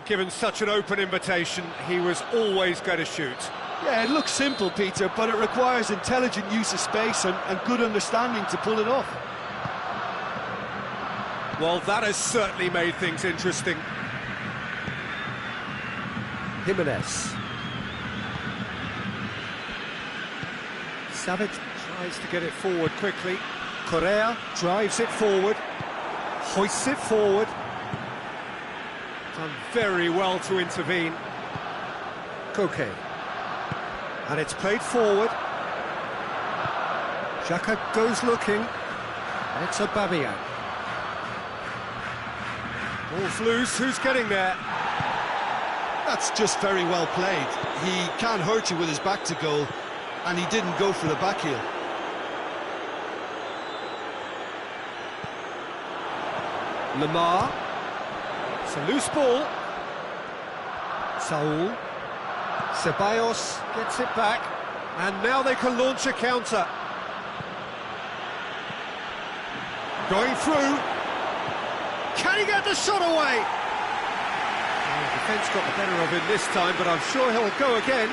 Given such an open invitation, he was always going to shoot.
Yeah, it looks simple, Peter, but it requires intelligent use of space and good understanding to pull it off.
Well, that has certainly made things interesting. Jimenez. Savic tries to get it forward quickly. Correa drives it forward, hoists it forward. Done very well to intervene. Koke. And it's played forward. Xhaka goes looking. And it's Aubameyang. Ball's loose, who's getting there?
That's just very well played. He can't hurt you with his back to goal, and he didn't go for the back heel.
Lamar. It's a loose ball. Saul. Ceballos gets it back, and now they can launch a counter. Going through. Can he get the shot away? The defence got the better of him this time, but I'm sure he'll go again.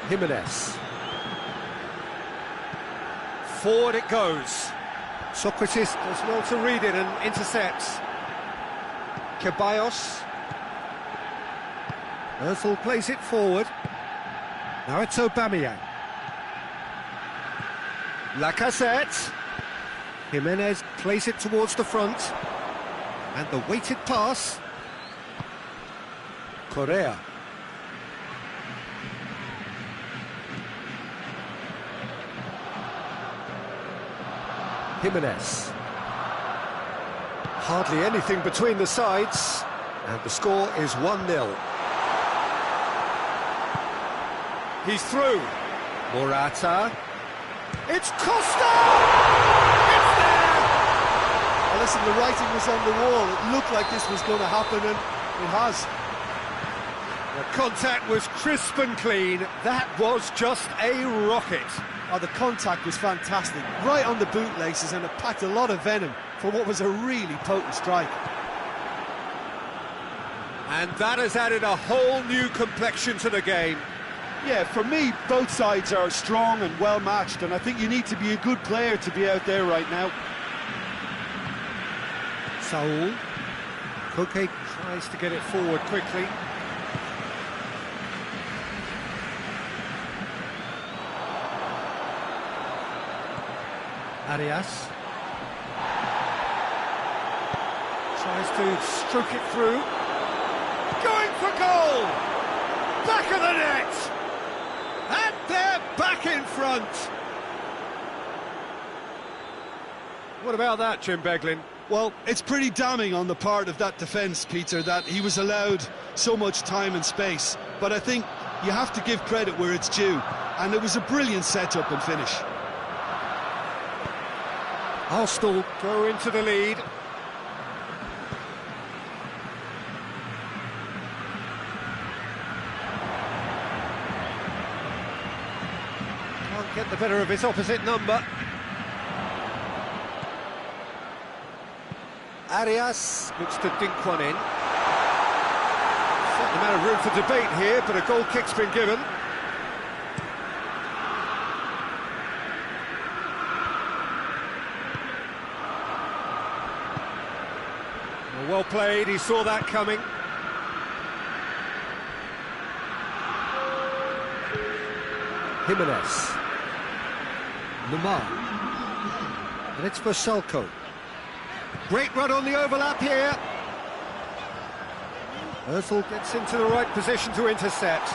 Jimenez. Forward it goes. Socrates does well to read it and intercepts. Ceballos. Özil plays it forward. Now it's Aubameyang. Lacazette. Jimenez plays it towards the front. And the weighted pass. Correa. Jimenez. Hardly anything between the sides, and the score is 1-0. He's through. Morata. It's Costa! It's there!
Well, listen, the writing was on the wall. It looked like this was going to happen, and it has.
The contact was crisp and clean. That was just a rocket.
Oh, the contact was fantastic, right on the bootlaces, and it packed a lot of venom for what was a really potent strike.
And that has added a whole new complexion to the game.
Yeah, for me, both sides are strong and well-matched, and I think you need to be a good player to be out there right now.
Saul. Koke tries to get it forward quickly. Arias. Tries to stroke it through. Going for goal! Back of the net! And they're back in front! What about that, Jim Beglin?
Well, it's pretty damning on the part of that defence, Peter, that he was allowed so much time and space. But I think you have to give credit where it's due, and it was a brilliant setup and finish.
Arsenal go into the lead. Can't get the better of his opposite number. Arias looks to dink one in. Certain amount of room for debate here, but a goal kick's been given. Well played, he saw that coming. Jimenez. Lamar. And it's for Selko. Great run on the overlap here. Ozil gets into the right position to intercept.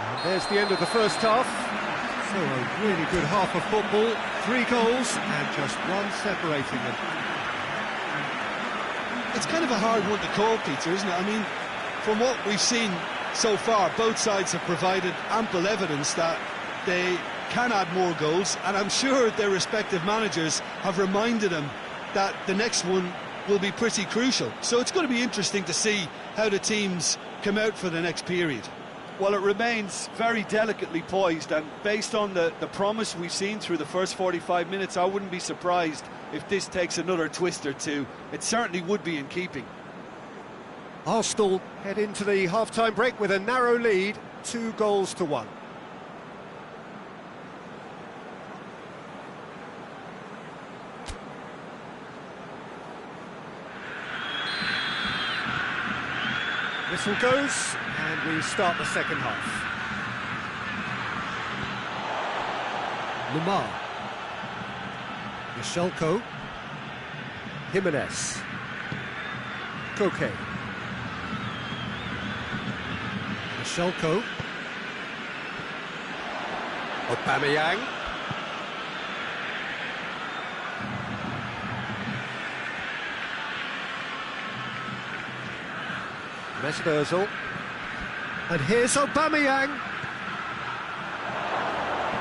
And there's the end of the first half. So a really good half of football. 3 goals and just one separating them.
It's kind of a hard one to call, Peter, isn't it? I mean, from what we've seen so far, both sides have provided ample evidence that they can add more goals, and I'm sure their respective managers have reminded them that the next one will be pretty crucial. So it's going to be interesting to see how the teams come out for the next period.
Well, it remains very delicately poised, and based on the promise we've seen through the first 45 minutes, I wouldn't be surprised if this takes another twist or two. It certainly would be in keeping.
Arsenal head into the half-time break with a narrow lead, 2-1. Whistle goes, and we start the second half. Lamar. Michelko. Jimenez. Koke. Michelko. Aubameyang. Mesut Ozil. And here's Aubameyang.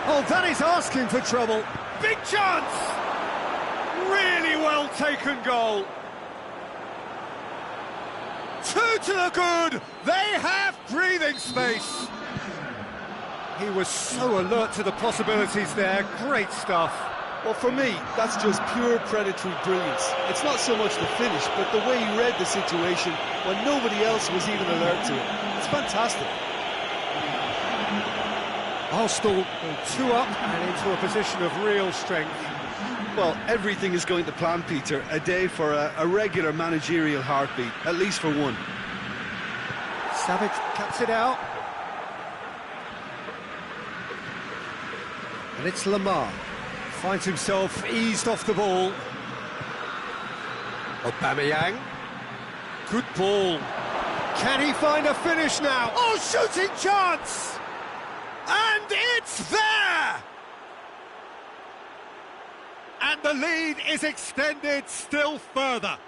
Oh, that is asking for trouble. Big chance! Really well taken goal. 2 to the good. They have breathing space. He was so alert to the possibilities there. Great stuff.
Well, for me, that's just pure predatory brilliance. It's not so much the finish, but the way he read the situation when nobody else was even alert to it. It's fantastic.
Arsenal go 2 up and into a position of real strength.
Well, everything is going to plan, Peter. A day for a regular managerial heartbeat, at least for one.
Savage cuts it out. And it's Lamar. Finds himself eased off the ball. Aubameyang. Good ball. Can he find a finish now? Oh, shooting chance! And it's there! And the lead is extended still further.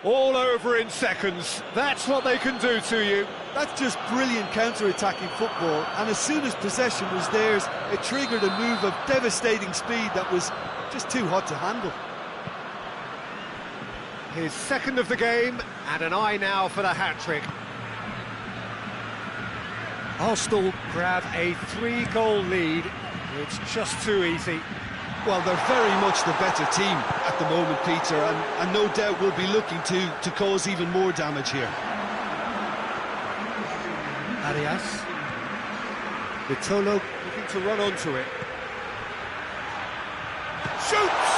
All over in seconds. That's what they can do to you.
That's just brilliant counter-attacking football, and as soon as possession was theirs, it triggered a move of devastating speed that was just too hot to handle.
His second of the game, and an eye now for the hat-trick. Arsenal grab a 3-goal lead. It's just too easy.
Well, they're very much the better team at the moment, Peter, and no doubt will be looking to cause even more damage here.
Arias. Vitolo looking to run onto it. Shoots!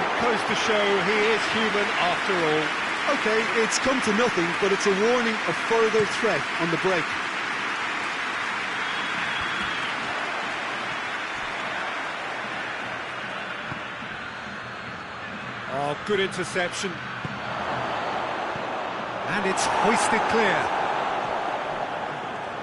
It goes to show he is human after all.
OK, it's come to nothing, but it's a warning of further threat on the break.
Oh, good interception. And it's hoisted clear.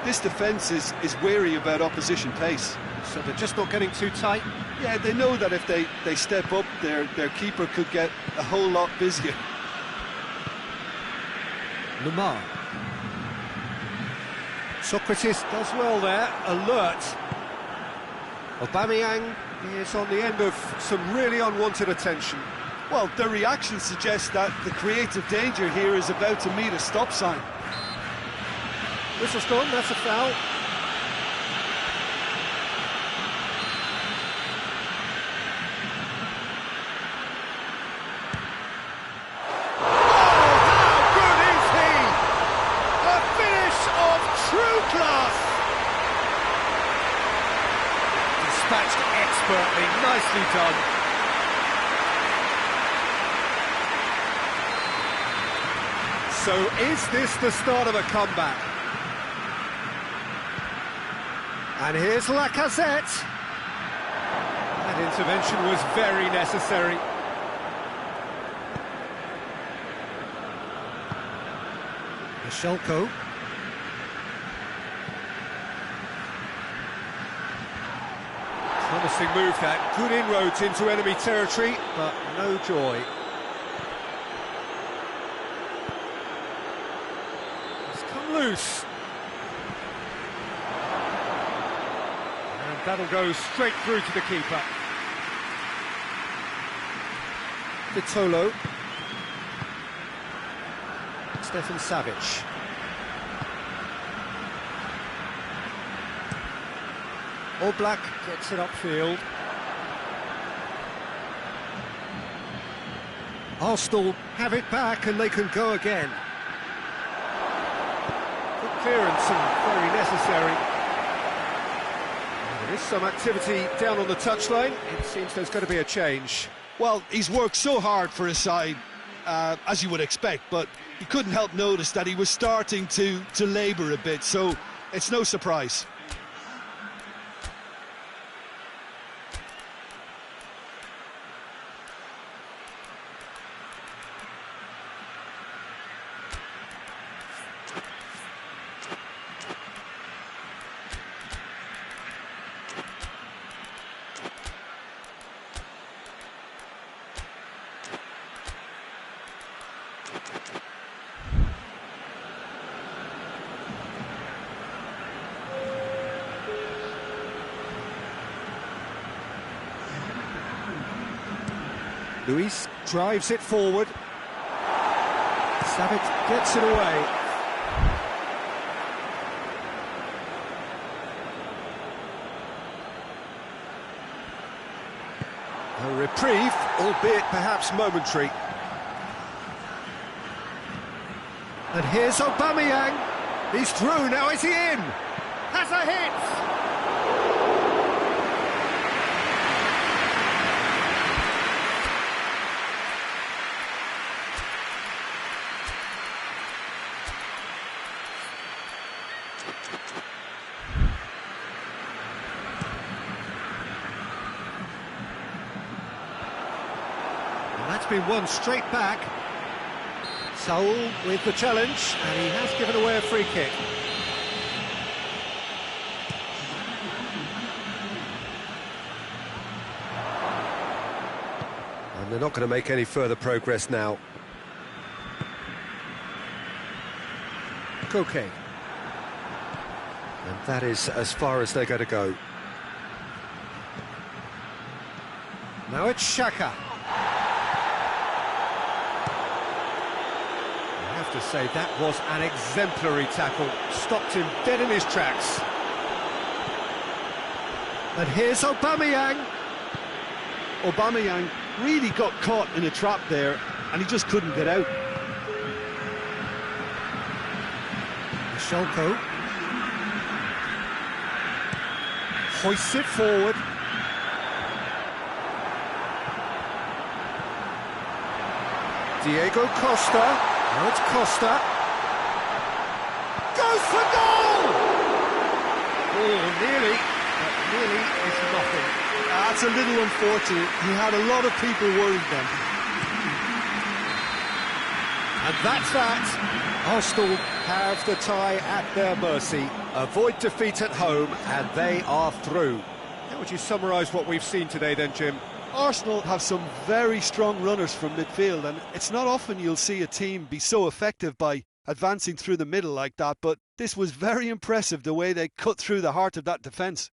This defence is wary about opposition pace.
So they're just not getting too tight.
Yeah, they know that if they step up, their keeper could get a whole lot busier.
Lamar. Socrates does well there, alert. Aubameyang is on the end of some really unwanted attention.
Well, the reaction suggests that the creative danger here is about to meet a stop sign.
Whistle's gone, that's a foul. Dispatched expertly, nicely done. So is this the start of a comeback? And here's Lacazette. That intervention was very necessary. Michelko. Promising move that, good inroads into enemy territory, but no joy. It's come loose. And that'll go straight through to the keeper. Vitolo. Stefan Savic. Oblak gets it upfield. Arsenal have it back and they can go again. Good clearance and very necessary. There is some activity down on the touchline. It seems there's going to be a change.
Well, he's worked so hard for his side, as you would expect, but you couldn't help notice that he was starting to labour a bit, so it's no surprise.
Luis drives it forward. Savic gets it away. A reprieve, albeit perhaps momentary. And here's Aubameyang. He's through, now is he in? Has a hit! That's been won straight back. Saul with the challenge, and he has given away a free kick. And they're not going to make any further progress now. Koke. And that is as far as they're going to go. Now it's Xhaka. To say that was an exemplary tackle, stopped him dead in his tracks. And here's Aubameyang.
Aubameyang really got caught in a trap there and he just couldn't get out.
Michelko hoists it forward. Diego Costa. Now it's Costa. Goes for goal! Oh, nearly, but nearly is nothing.
That's a little unfortunate. He had a lot of people worried then.
And that's that. Arsenal have the tie at their mercy. Avoid defeat at home, and they are through. How would you summarise what we've seen today then, Jim?
Arsenal have some very strong runners from midfield, and it's not often you'll see a team be so effective by advancing through the middle like that, but this was very impressive the way they cut through the heart of that defence.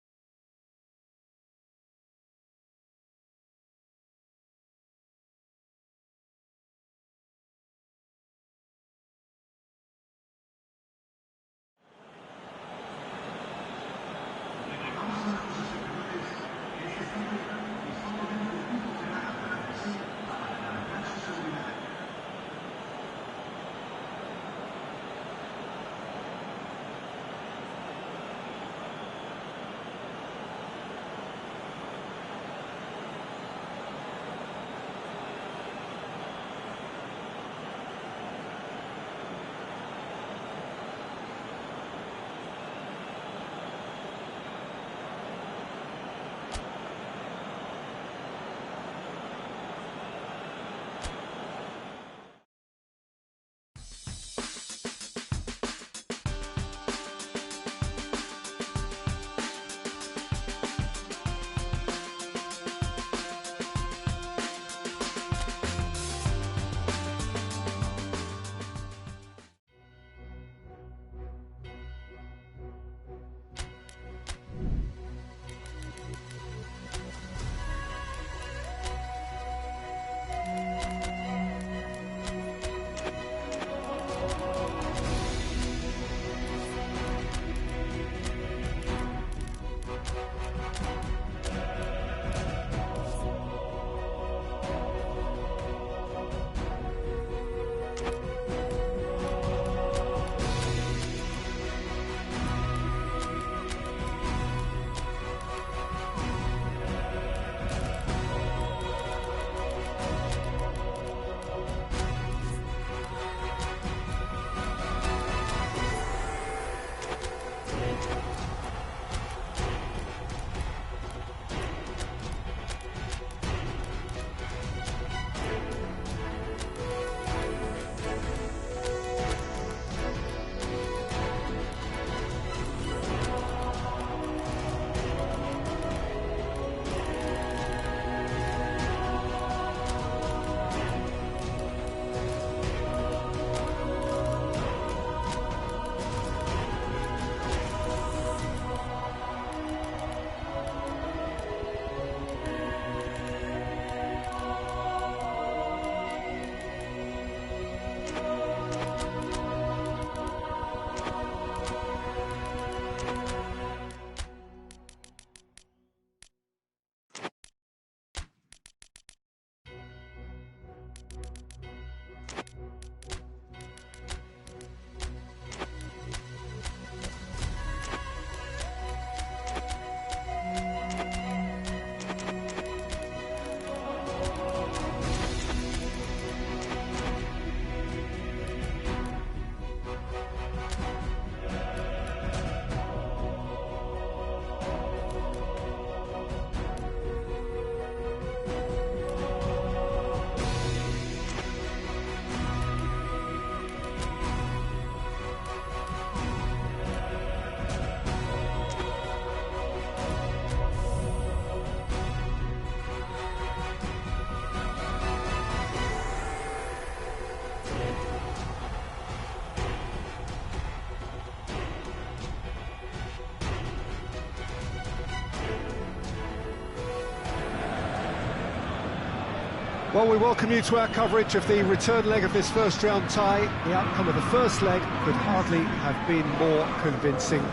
Well, we welcome you to our coverage of the return leg of this first round tie. The outcome of the first leg could hardly have been more convincing.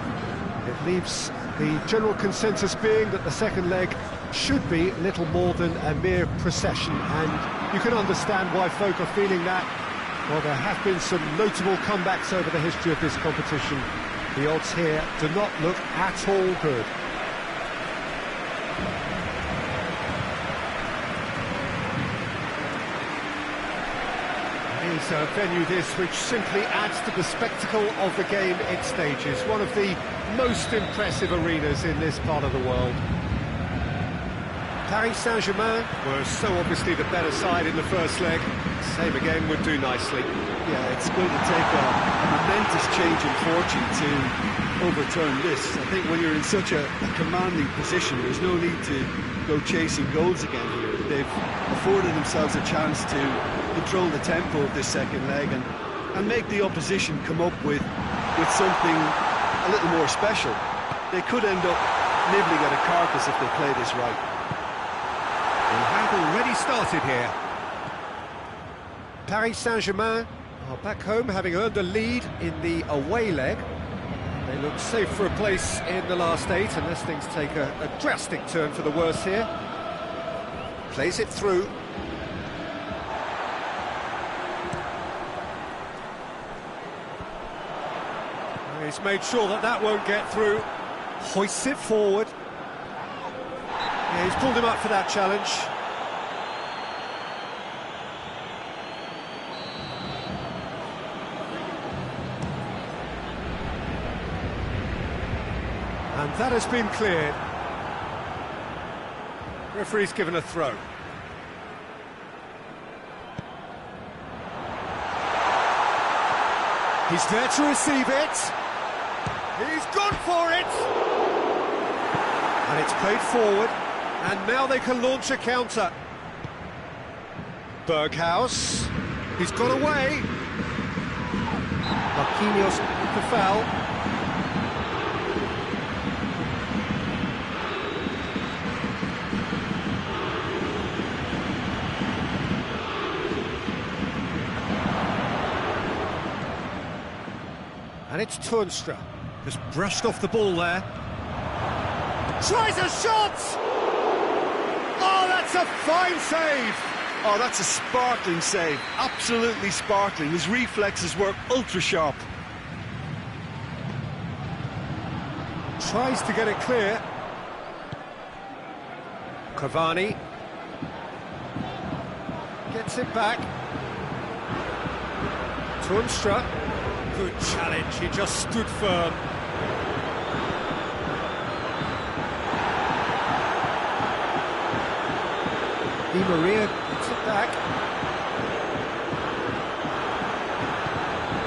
It leaves the general consensus being that the second leg should be little more than a mere procession, and you can understand why folk are feeling that. Well, there have been some notable comebacks over the history of this competition. The odds here do not look at all good. It's a venue this which simply adds to the spectacle of the game it stages. One of the most impressive arenas in this part of the world. Paris Saint-Germain were so obviously the better side in the first leg. Same again would do nicely.
Yeah, it's going to take a momentous change in fortune to overturn this. I think when you're in such a commanding position, there's no need to go chasing goals again here. They've afforded themselves a chance to control the tempo of this second leg and make the opposition come up with something a little more special. They could end up nibbling at a carcass if they play this right.
We have already started here. Paris Saint-Germain are back home, having earned a lead in the away leg. They look safe for a place in the last 8, unless things take a drastic turn for the worse here. Plays it through. He's made sure that won't get through. Hoists it forward. Yeah, he's pulled him up for that challenge. And that has been cleared. Referee's given a throw. He's there to receive it. He's gone for it! And it's played forward, and now they can launch a counter. Berghaus, he's got away. Marquinhos with the foul. And it's Toornstra. Just brushed off the ball there. Tries a shot! Oh, that's a fine save!
Oh, that's a sparkling save. Absolutely sparkling. His reflexes were ultra sharp.
Tries to get it clear. Cavani. Gets it back. Toornstra. Good challenge, he just stood firm. Di Maria gets it back.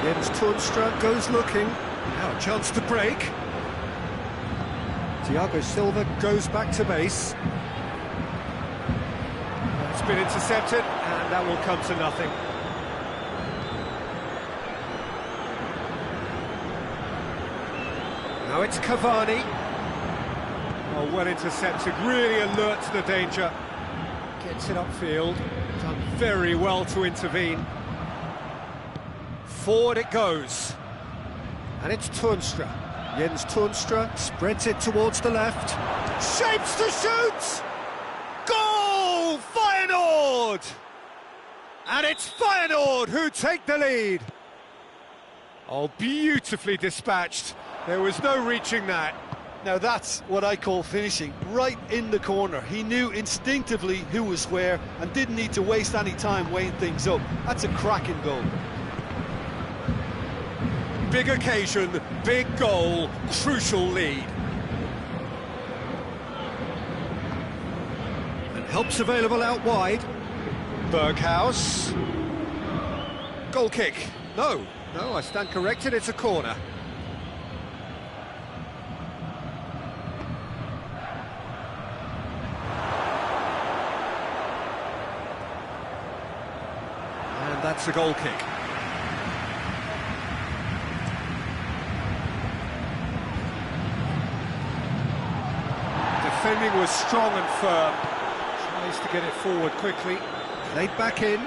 Jens Toornstra goes looking. Now a chance to break. Thiago Silva goes back to base. It's been intercepted, and that will come to nothing. Now it's Cavani. Oh, well intercepted, really alert to the danger. Gets it upfield, done very well to intervene. Forward it goes. And it's Toornstra. Jens Toornstra spreads it towards the left. Shapes to shoot! Goal! Feyenoord! And it's Feyenoord who take the lead. Oh, beautifully dispatched. There was no reaching that.
Now that's what I call finishing, right in the corner. He knew instinctively who was where and didn't need to waste any time weighing things up. That's a cracking goal.
Big occasion, big goal, crucial lead. And help's available out wide. Berghaus. Goal kick. No, I stand corrected, it's a corner. That's a goal kick. Defending was strong and firm. Tries to get it forward quickly. Played back in.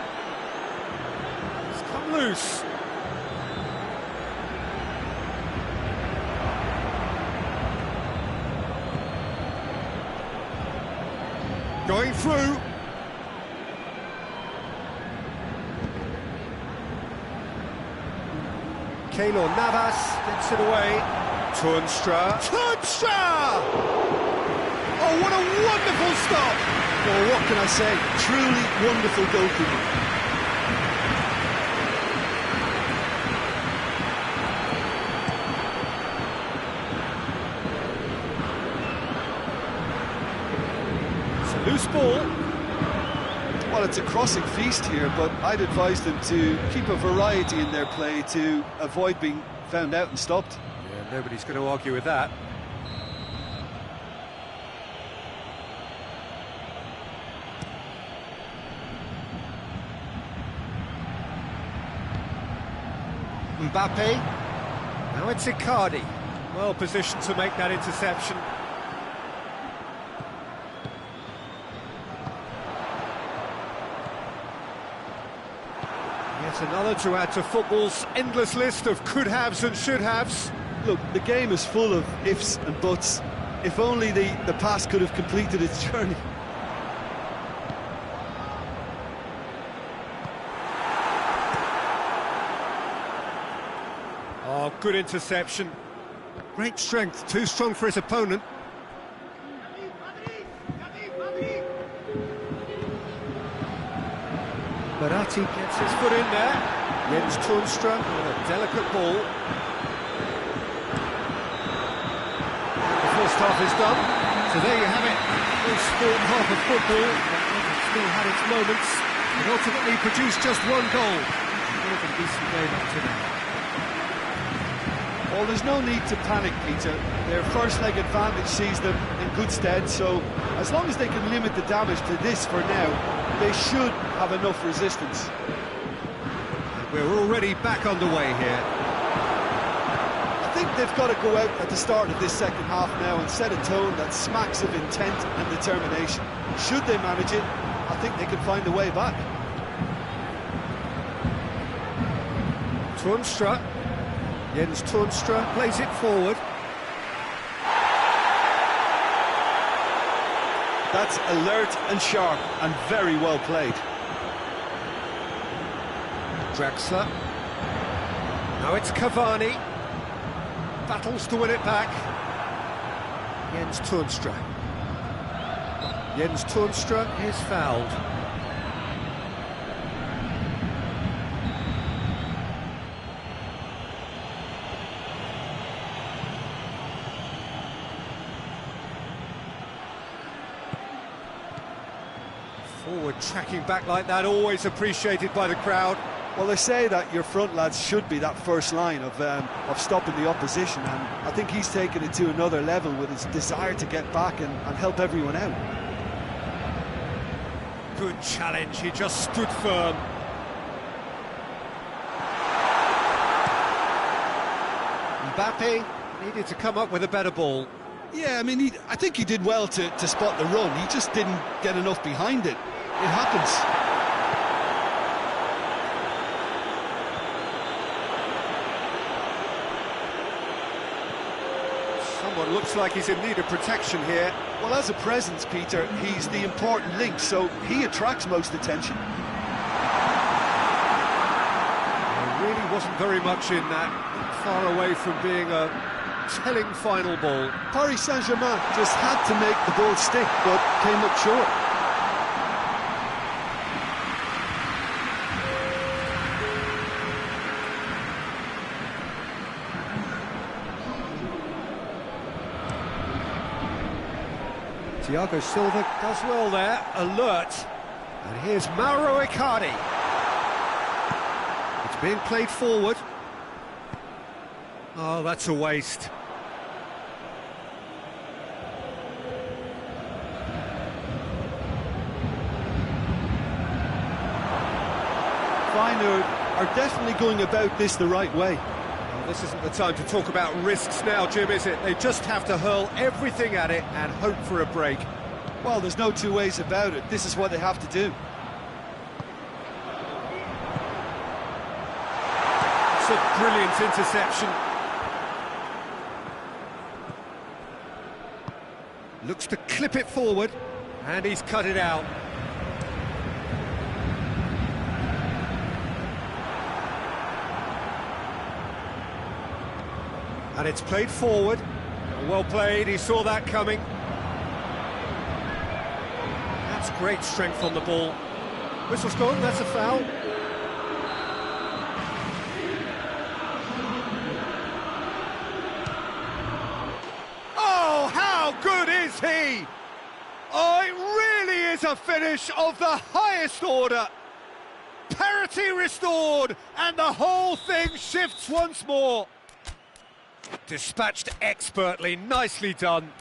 It's come loose. Going through. Keylor Navas gets it away. Toornstra.
Oh, what a wonderful stop! Well, what can I say? Truly wonderful goalkeeping.
It's a loose ball.
Well, it's a crossing feast here, but I'd advise them to keep a variety in their play to avoid being found out and stopped.
Yeah,
Nobody's going to argue with that. Mbappe. Now it's Icardi. Well positioned to make that interception. Yet another to add to football's endless list of could-haves and should-haves.
Look, the game is full of ifs and buts. If only the pass could have completed its journey.
Oh, good interception. Great strength, too strong for his opponent. Baratti gets his foot in there. Jens Toornstra with a delicate ball. The first half is done. So there you have it. Full sport half of football. It still had its moments. It ultimately produced just one goal. More than decent game up to now.
Well, there's no need to panic, Peter. Their first leg advantage sees them in good stead, so as long as they can limit the damage to this for now, they should have enough resistance.
We're already back underway here.
I think they've got to go out at the start of this second half now and set a tone that smacks of intent and determination. Should they manage it, I think they can find a way back.
Toornstra. Jens Toornstra plays it forward.
That's alert and sharp and very well played.
Draxler. Now it's Cavani. Battles to win it back. Jens Toornstra. Jens Toornstra is fouled. Forward tracking back like that, always appreciated by the crowd.
Well, they say that your front lads should be that first line of stopping the opposition, and I think he's taken it to another level with his desire to get back and help everyone out.
Good challenge, he just stood firm. Mbappe needed to come up with a better ball.
Yeah, I mean, I think he did well to spot the run. He just didn't get enough behind it. It happens.
Someone looks like he's in need of protection here.
Well, as a presence, Peter, he's the important link, so he attracts most attention.
There really wasn't very much in that, far away from being a telling final ball.
Paris Saint-Germain just had to make the ball stick, but came up short.
Thiago Silva does well there, alert. And here's Mauro Icardi. It's being played forward. Oh, that's a waste.
Feyenoord are definitely going about this the right way.
Well, this isn't the time to talk about risks now, Jim, is it? They just have to hurl everything at it and hope for a break.
Well, there's no two ways about it. This is what they have to do.
It's a brilliant interception. Looks to clip it forward, and he's cut it out. And it's played forward. Well played, he saw that coming. That's great strength on the ball. Whistle's gone, that's a foul. Oh, how good is he? Oh, it really is a finish of the highest order. Parity restored, and the whole thing shifts once more. Dispatched expertly, nicely done.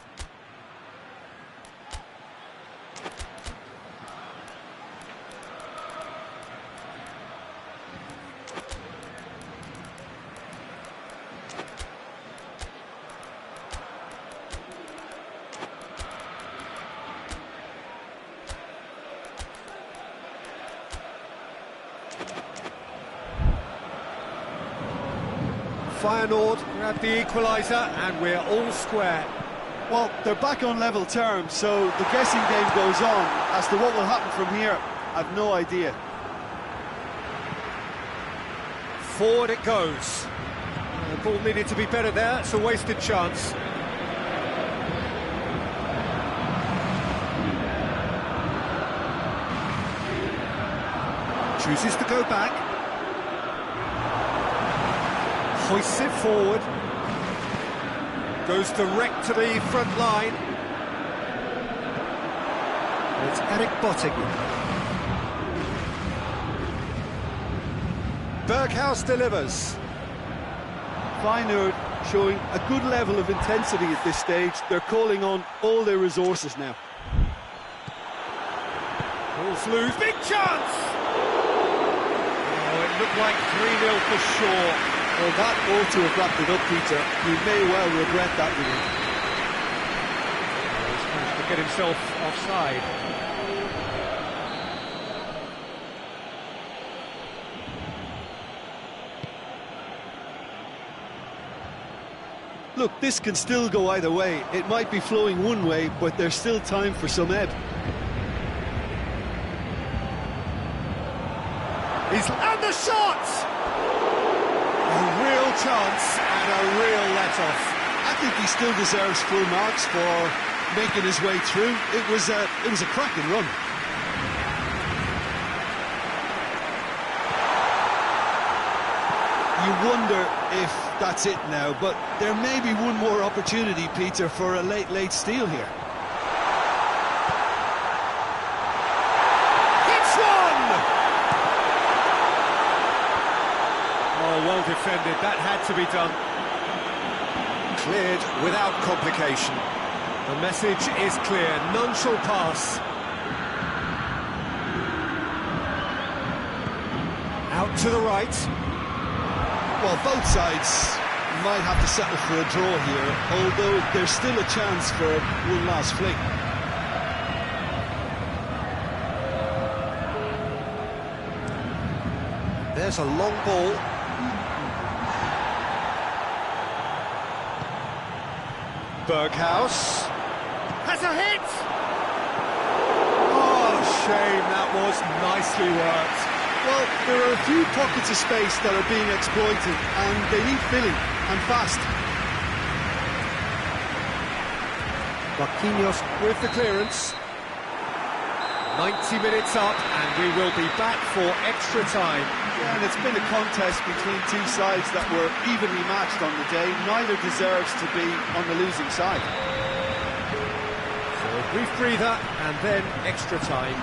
Feyenoord grab the equaliser and we're all square.
Well, they're back on level terms, so the guessing game goes on. As to what will happen from here, I've no idea.
Forward it goes. The ball needed to be better there, it's a wasted chance. Chooses to go back. Hoists it forward. Goes direct to the front line. It's Eric Bottegui. Berghaus delivers.
Feyenoord showing a good level of intensity at this stage. They're calling on all their resources now.
Ball's loose. Big chance! Oh, it looked like 3-0 for sure.
Well, that ought to have wrapped it up, Peter. He may well regret that move.
He's managed to get himself offside.
Look, this can still go either way. It might be flowing one way, but there's still time for some ebb.
And the shot! A real chance and a real let-off.
I think he still deserves full marks for making his way through. It was a cracking run. You wonder if that's it now, but there may be one more opportunity, Peter, for a late steal here.
It's one! Oh, well defended, that had to be done.
Cleared without complication.
The message is clear, none shall pass. Out to the right.
Well, both sides might have to settle for a draw here, although there's still a chance for one last fling.
There's a long ball. Berghaus has a hit! Oh, shame, that was nicely worked.
Well, there are a few pockets of space that are being exploited, and they need filling, and fast.
Marquinhos with the clearance. 90 minutes up, and we will be back for extra time.
Yeah, and it's been a contest between two sides that were evenly matched on the day. Neither deserves to be on the losing side.
So a brief breather, and then extra time.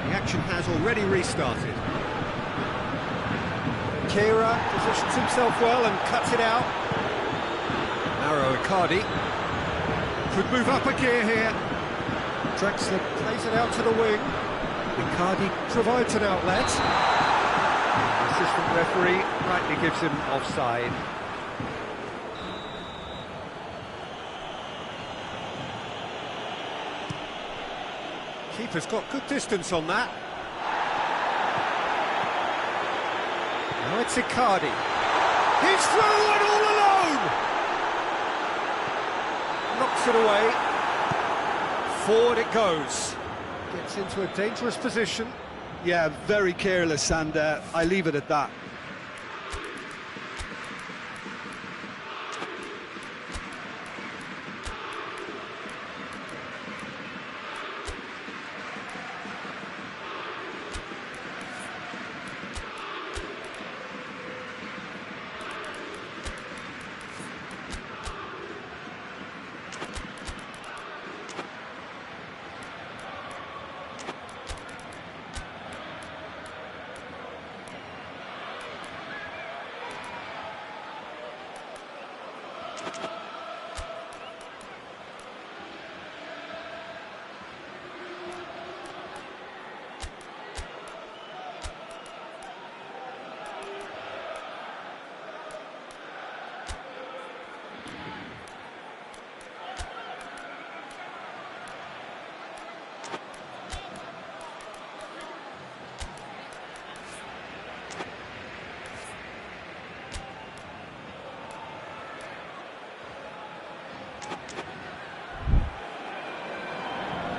The action has already restarted. Kira positions himself well and cuts it out. Mauro Icardi could move up a gear here. Drexler plays it out to the wing. Icardi provides an outlet. The assistant referee rightly gives him offside. Keeper's got good distance on that. Now it's Icardi. He's through and all alone! Knocks it away. Forward it goes. Gets into a dangerous position.
Yeah, very careless, and I leave it at that.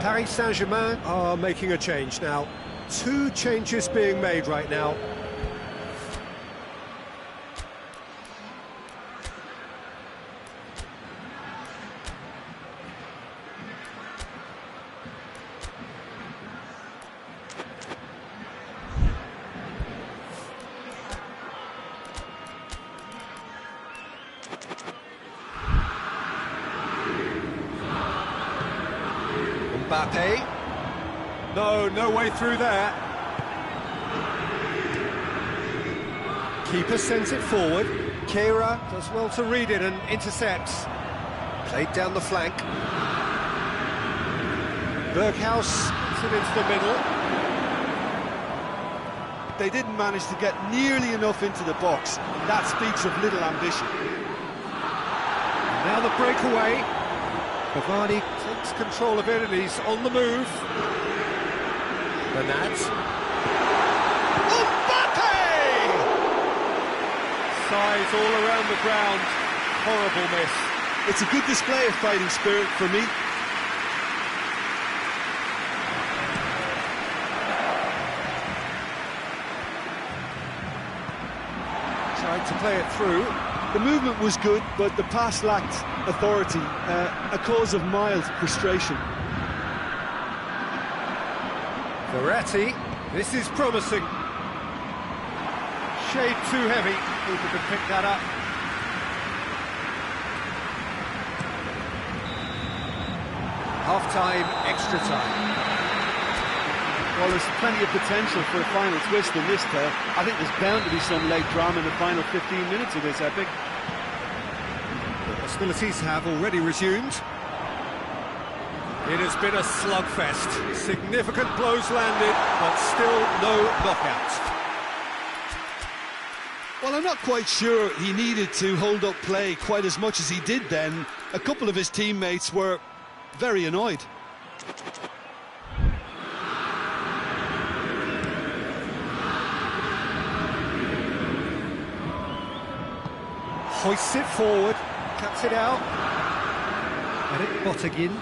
Paris Saint-Germain are making a change now. 2 changes being made right now. Mbappe. No way through there. Keeper sends it forward. Kehrer does well to read it and intercepts. Played down the flank. Berghaus puts it into the middle.
They didn't manage to get nearly enough into the box. That speaks of little ambition.
And now the breakaway. Cavani takes control of it and he's on the move. Bernat. Mbappe! Size all around the ground. Horrible miss.
It's a good display of fighting spirit for me.
Tried to play it through.
The movement was good, but the pass lacked authority, a cause of mild frustration.
Verratti, this is promising. Shade too heavy, Cooper could pick that up. Half-time, extra time.
Well, there's plenty of potential for a final twist in this tale. I think there's bound to be some late drama in the final 15 minutes of this epic.
The hostilities have already resumed. It has been a slugfest. Significant blows landed, but still no knockout.
Well, I'm not quite sure he needed to hold up play quite as much as he did then. A couple of his teammates were very annoyed.
Hoists it forward, cuts it out. Eric Bottegin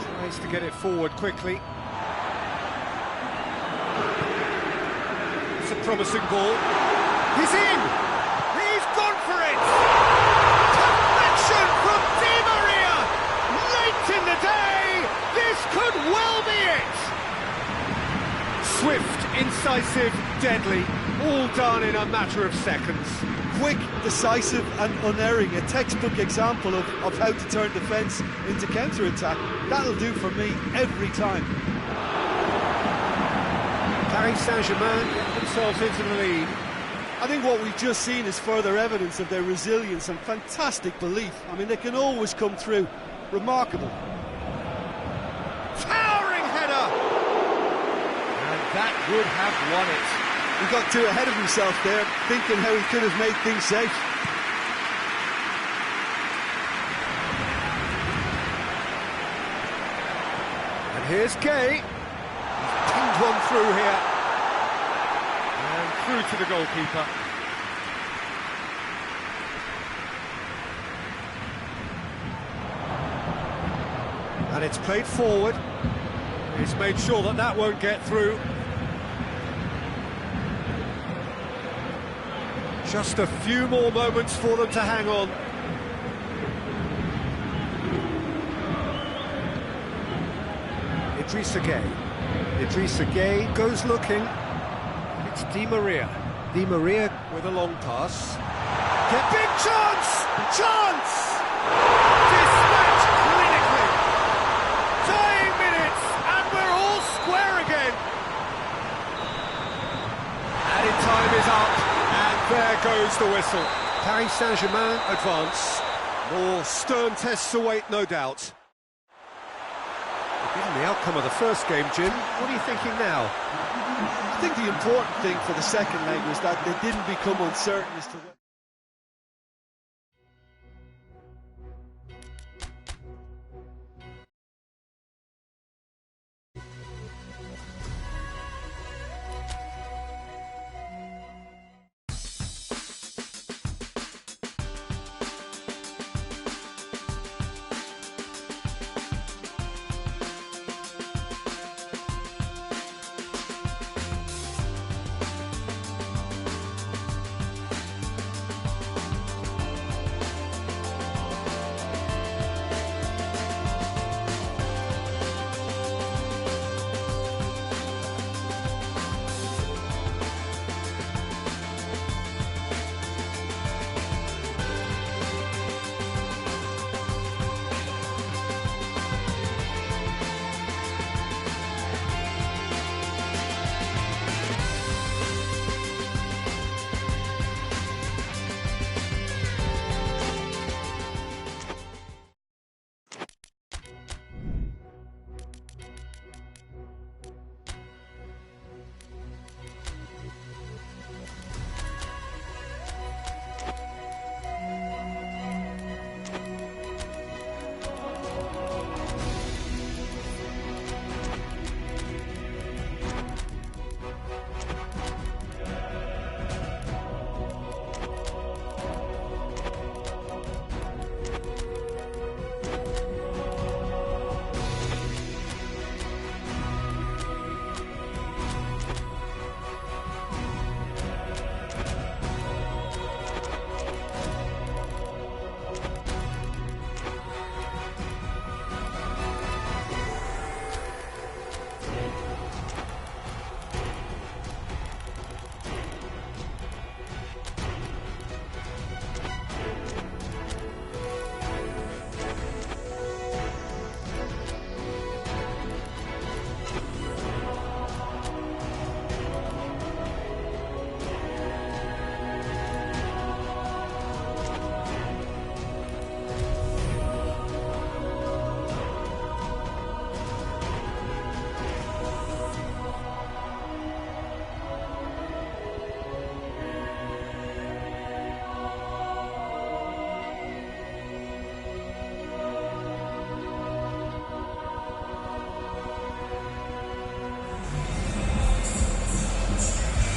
tries to get it forward quickly. It's a promising ball. He's in! He's gone for it! Perfection from Di Maria! Late in the day! This could well be it! Swift, incisive, deadly, all done in a matter of seconds.
Quick, decisive and unerring, a textbook example of how to turn defence into counter-attack. That'll do for me every time.
Paris Saint-Germain get themselves into the lead.
I think what we've just seen is further evidence of their resilience and fantastic belief. I mean, they can always come through. Remarkable.
Towering header! And that would have won it.
He got too ahead of himself there, thinking how he could have made things safe.
And here's Gay. He's pinged one through here. And through to the goalkeeper. And it's played forward. He's made sure that that won't get through. Just a few more moments for them to hang on. Idrissa Gueye goes looking. It's Di Maria. Di Maria with a long pass. Big chance! Chance! Dispatched clinically. Dying minutes, and we're all square again. Added time is up. There goes the whistle. Paris Saint-Germain advance. More stern tests await, no doubt. Given the outcome of the first game, Jim, what are you thinking now?
I think the important thing for the second leg was that they didn't become uncertain as to whether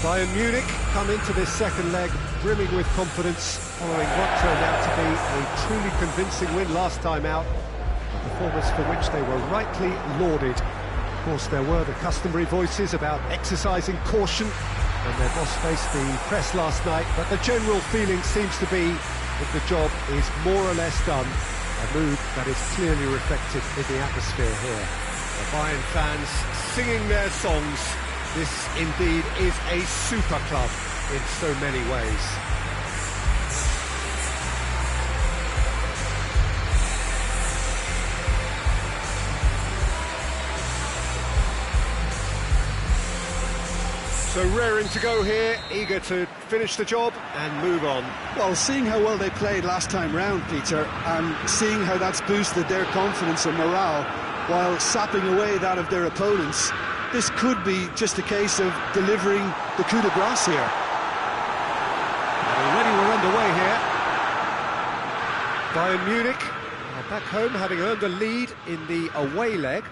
Bayern Munich come into this second leg brimming with confidence, following what turned out to be a truly convincing win last time out, a performance for which they were rightly lauded. Of course, there were the customary voices about exercising caution when their boss faced the press last night, but the general feeling seems to be that the job is more or less done, a mood that is clearly reflected in the atmosphere here. The Bayern fans singing their songs. This indeed is a super club in so many ways. So raring to go here, eager to finish the job and move on.
Well, seeing how well they played last time round, Peter, and seeing how that's boosted their confidence and morale while sapping away that of their opponents, this could be just a case of delivering the coup de grace here.
Already we're underway here. Bayern Munich are back home, having earned a lead in the away leg.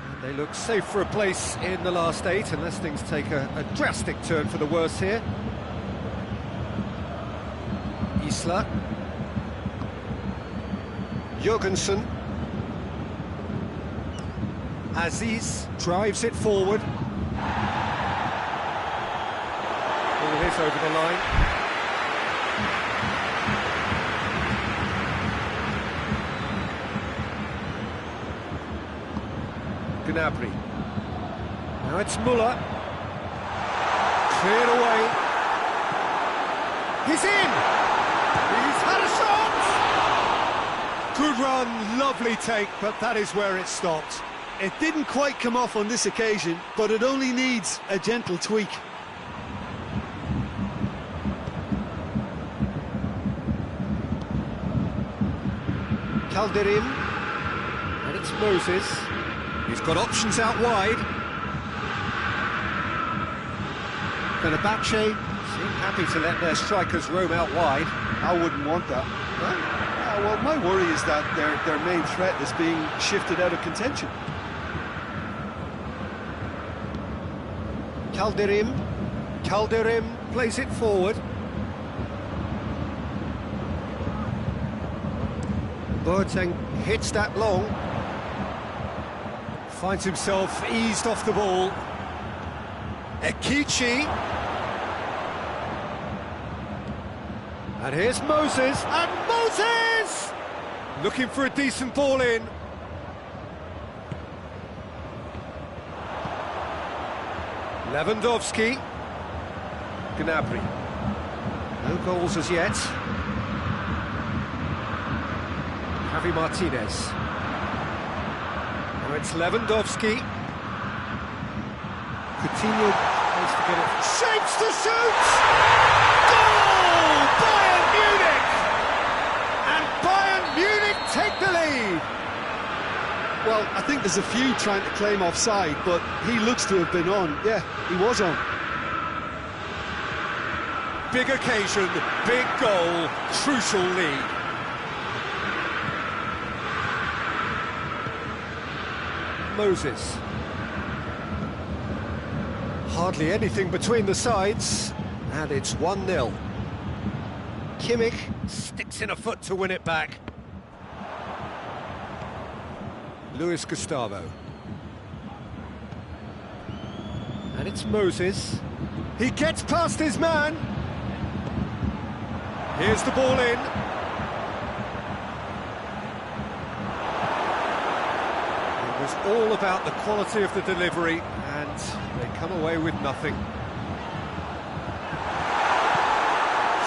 And they look safe for a place in the last 8, unless things take a drastic turn for the worse here. Isla. Jurgensen. Aziz drives it forward. All this over the line. Gnabry. Now it's Müller. Cleared away. He's in! He's had a shot! Good run, lovely take, but that is where it stopped.
It didn't quite come off on this occasion, but it only needs a gentle tweak.
Calderim. And it's Moses. He's got options out wide. Fenerbahce seem happy to let their strikers roam out wide.
I wouldn't want that. Well, my worry is that their main threat is being shifted out of contention.
Calderim plays it forward. Boateng hits that long. Finds himself eased off the ball. Ekichi. And here's Moses. And Moses! Looking for a decent ball in. Lewandowski. Gnabry. No goals as yet. Javi Martinez. Now it's Lewandowski. Coutinho tries to get it. Shapes to shoot! Goal! Bayern Munich! And Bayern Munich take the lead!
Well, I think there's a few trying to claim offside, but he looks to have been on. Yeah, he was on.
Big occasion, big goal, crucial lead. Moses. Hardly anything between the sides, and it's 1-0. Kimmich sticks in a foot to win it back. Luis Gustavo. And it's Moses. He gets past his man. Here's the ball in. It was all about the quality of the delivery, and they come away with nothing.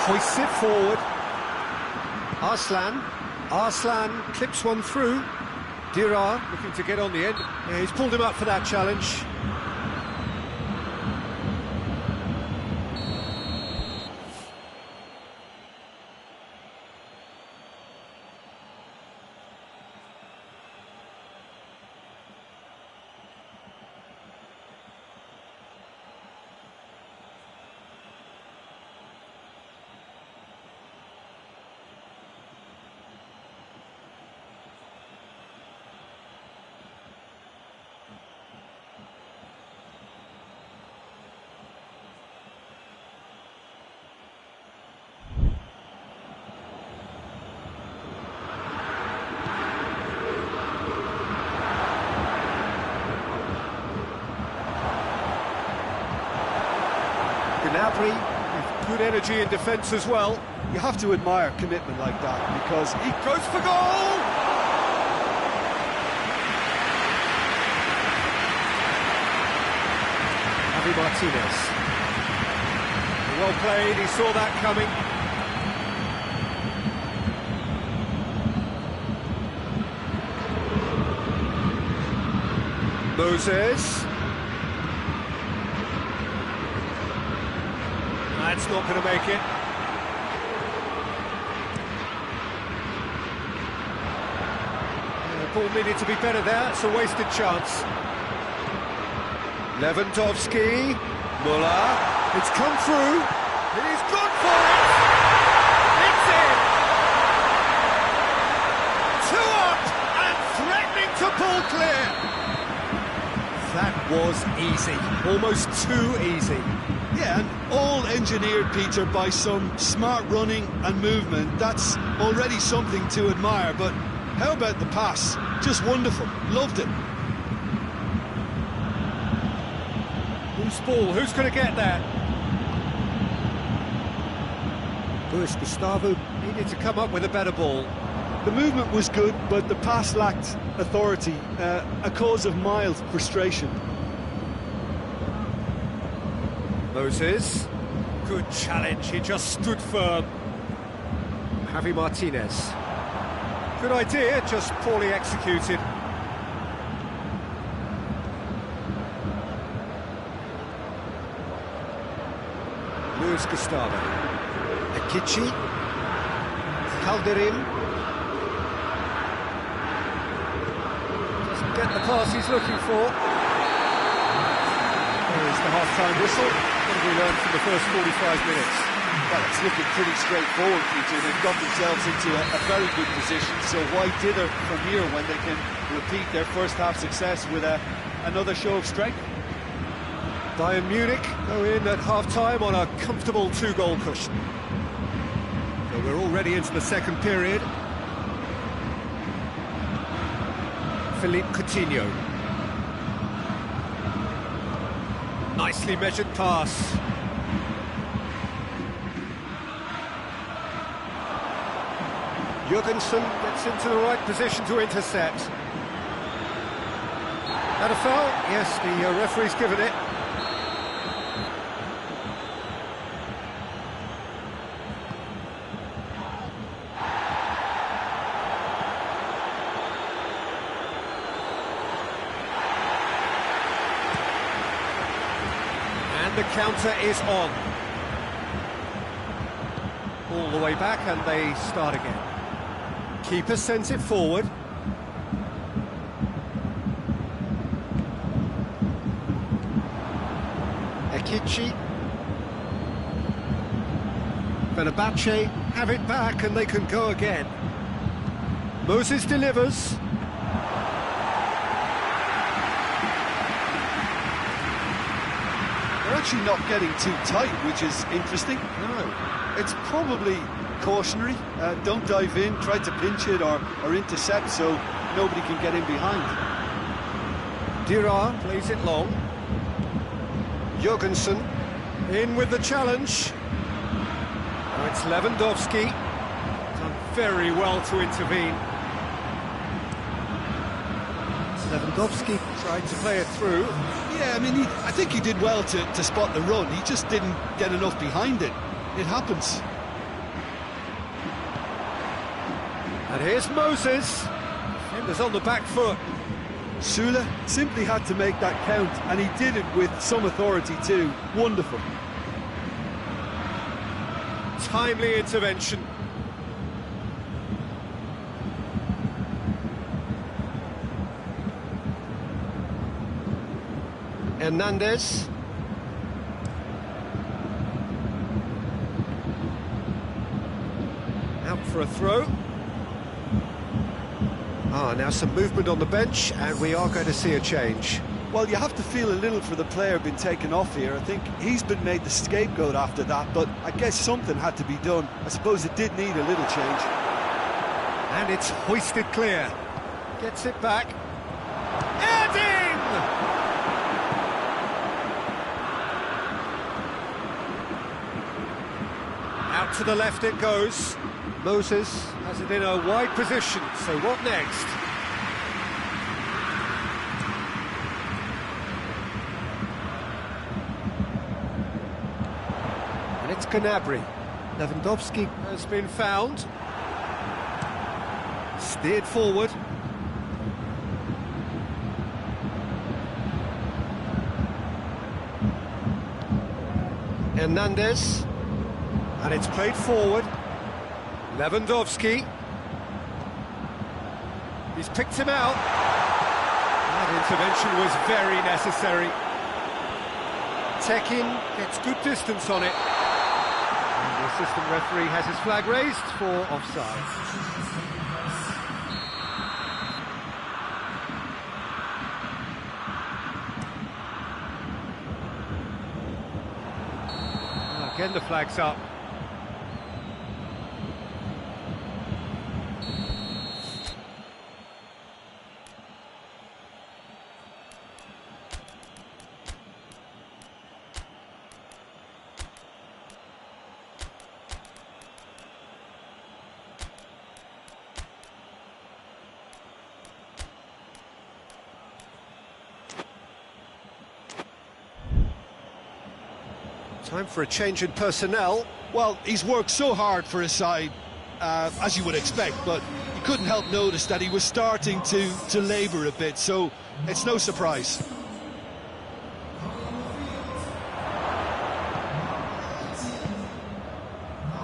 Hoists it forward. Arslan clips one through. Dirar looking to get on the end. Yeah, he's pulled him up for that challenge. Gnabry with good energy in defence as well.
You have to admire commitment like that, because he
Goes for goal! Javi Martinez. Well played, he saw that coming. Moses. That's not going to make it. The ball needed to be better there, it's a wasted chance. Lewandowski, Muller, it's come through, he's gone for it! It's in! 2 up and threatening to pull clear! That was easy, almost too easy.
Yeah, and all engineered, Peter, by some smart running and movement. That's already something to admire, but how about the pass? Just wonderful, loved it.
Whose ball? Who's going to get that? Luis Gustavo needed to come up with a better ball.
The movement was good, but the pass lacked authority, a cause of mild frustration.
Moses, good challenge, he just stood firm. Javi Martinez. Good idea, just poorly executed. Luis Gustavo. Akichi. Calderin. Doesn't get the pass he's looking for. There's the half-time whistle. What have we learned from the first 45 minutes?
Well, it's looking pretty straightforward, Peter. They've got themselves into a very good position, so why dither from here when they can repeat their first half success with another show of strength?
Bayern Munich go in at half-time on a comfortable 2-goal cushion. So we're already into the second period. Philippe Coutinho. Nicely measured pass. Jurgensen gets into the right position to intercept. That a foul? Yes, the referee's given it. And the counter is on. All the way back and they start again. Keeper sends it forward. Akichi. Fenerbahce have it back and they can go again. Moses delivers.
They're actually not getting too tight, which is interesting.
No.
It's probably cautionary. Don't dive in, try to pinch it or intercept so nobody can get in behind.
Dira plays it long. Jurgensen in with the challenge. Now it's Lewandowski. Done very well to intervene. Lewandowski tried to play it through.
Yeah, I mean, I think he did well to spot the run. He just didn't get enough behind it. It happens.
And here's Moses. Defenders on the back foot.
Sula simply had to make that count, and he did it with some authority too. Wonderful.
Timely intervention. Hernandez. Out for a throw. Now some movement on the bench, and we are going to see a change.
Well, you have to feel a little for the player being taken off here. I think he's been made the scapegoat after that, but I guess something had to be done. I suppose it did need a little change.
And it's hoisted clear. Gets it back. Out to the left it goes. Moses has it in a wide position, so what next? And it's Gnabry. Lewandowski has been found. Steered forward. Hernandez. And it's played forward. Lewandowski. He's picked him out. That intervention was very necessary. Tekin gets good distance on it. And the assistant referee has his flag raised for offside. Again the flag's up. Time for a change in personnel.
Well, he's worked so hard for his side, as you would expect, but you couldn't help notice that he was starting to labour a bit, so it's no surprise.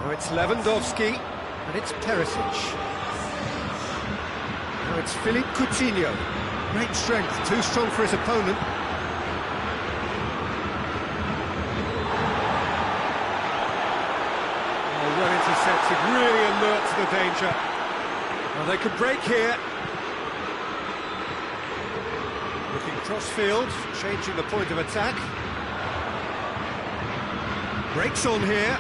Now it's Lewandowski, and it's Perisic. Now it's Philippe Coutinho. Great strength, too strong for his opponent. Well intercepted, really alert to the danger. Well, they could break here. Looking cross-field, changing the point of attack. Breaks on here.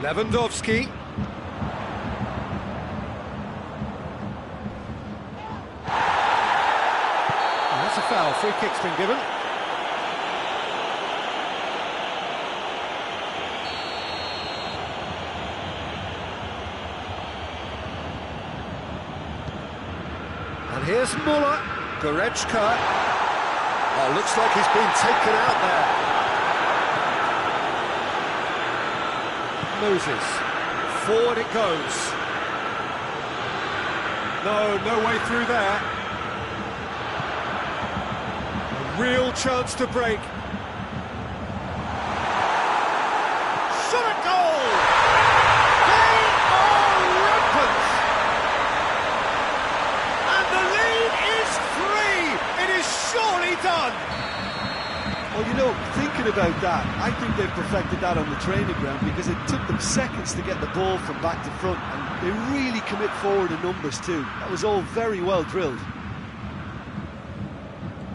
Lewandowski. Oh, that's a foul, free kick's been given. And here's Muller, Goretzka. Oh, looks like he's been taken out there. Moses, forward it goes. No way through there. A real chance to break. Shot at goal! They are rampant! And the lead is 3! It is surely done!
Well, you know, thinking about that, I think they've perfected that on the training ground because it took them seconds to get the ball from back to front, and they really commit forward in numbers too. That was all very well drilled.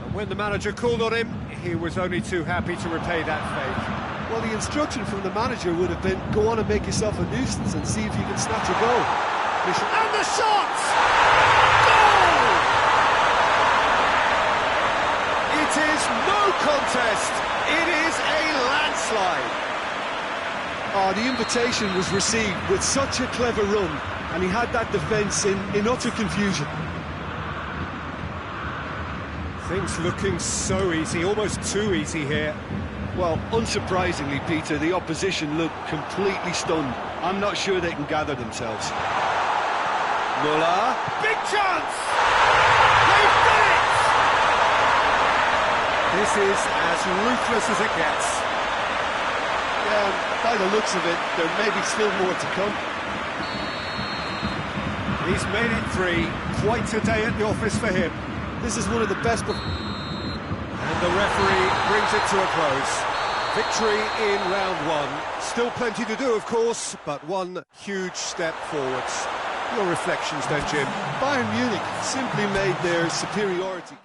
And when the manager called on him, he was only too happy to repay that favour.
Well, the instruction from the manager would have been, go on and make yourself a nuisance and see if you can snatch a goal.
And the shot! Goal! It is no contest. It is a landslide.
Oh, the invitation was received with such a clever run, and he had that defence in utter confusion.
Things looking so easy, almost too easy here.
Well, unsurprisingly, Peter, the opposition look completely stunned. I'm not sure they can gather themselves.
Muller, big chance! They've done it! This is as ruthless as it gets.
Yeah, by the looks of it, there may be still more to come.
He's made it 3. Quite a day at the office for him.
This is one of the best...
And the referee brings it to a close. Victory in round 1. Still plenty to do, of course, but one huge step forwards. Your reflections then, Jim?
Bayern Munich simply made their superiority.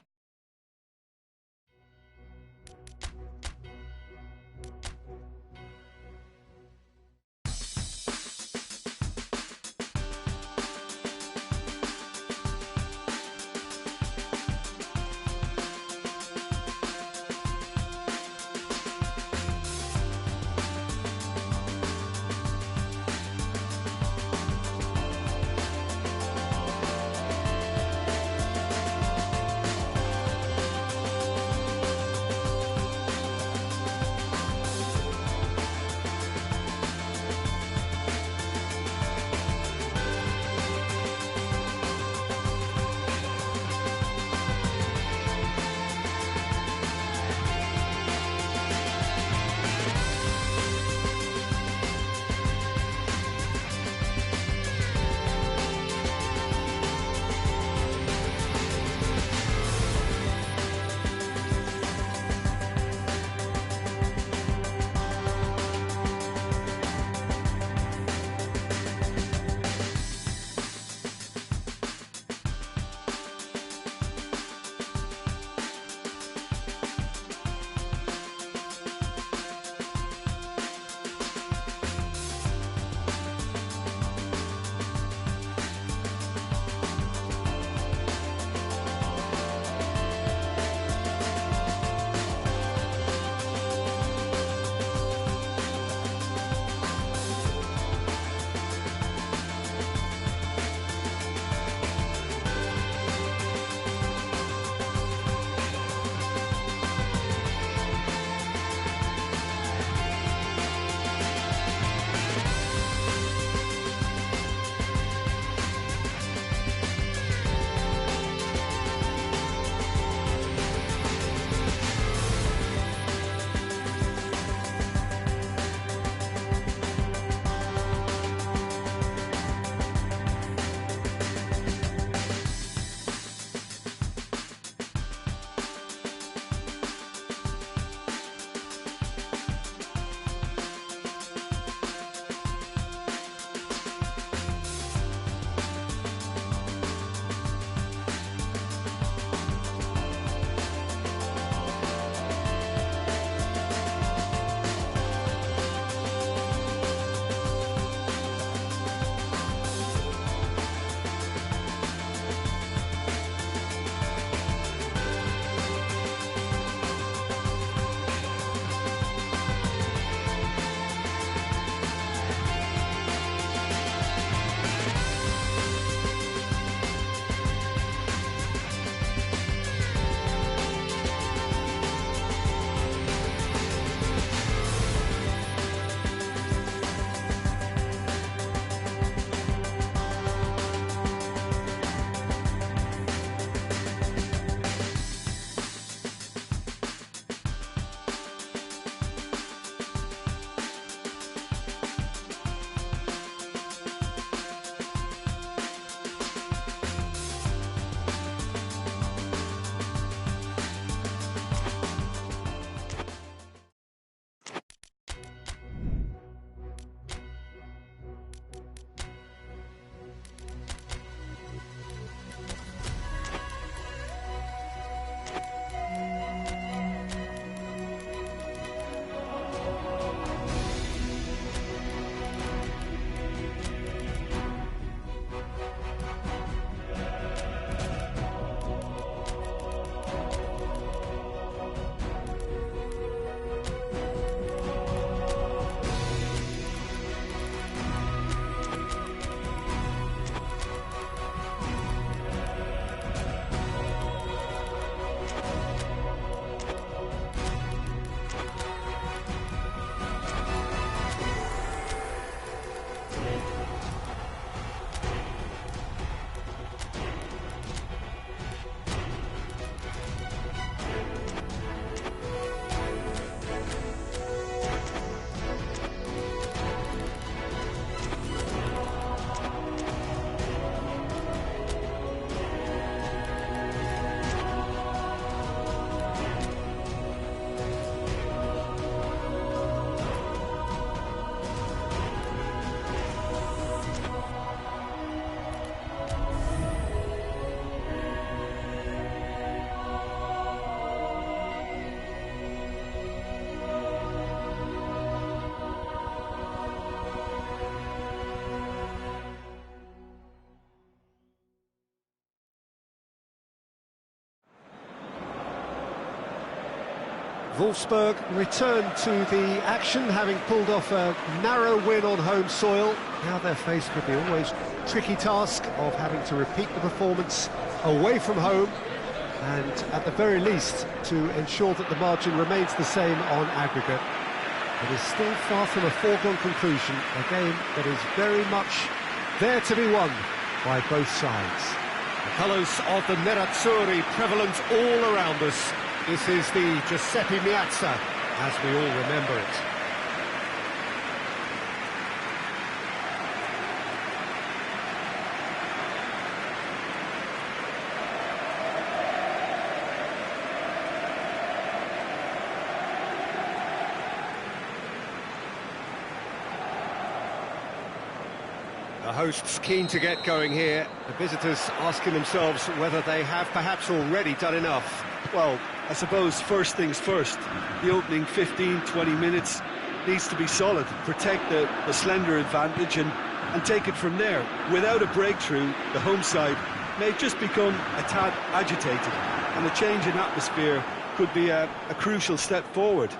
Wolfsburg return to the action, having pulled off a narrow win on home soil. Now they're faced with the always tricky task of having to repeat the performance away from home, and at the very least to ensure that the margin remains the same on aggregate. It is still far from a foregone conclusion, a game that is very much there to be won by both sides. The colours of the Nerazzurri prevalent all around us. This is the Giuseppe Meazza, as we all remember it. The hosts keen to get going here. The visitors asking themselves whether they have perhaps already done enough.
Well, I suppose first things first. The opening 15-20 minutes needs to be solid, protect the slender advantage and take it from there. Without a breakthrough, the home side may just become a tad agitated, and a change in atmosphere could be a crucial step forward.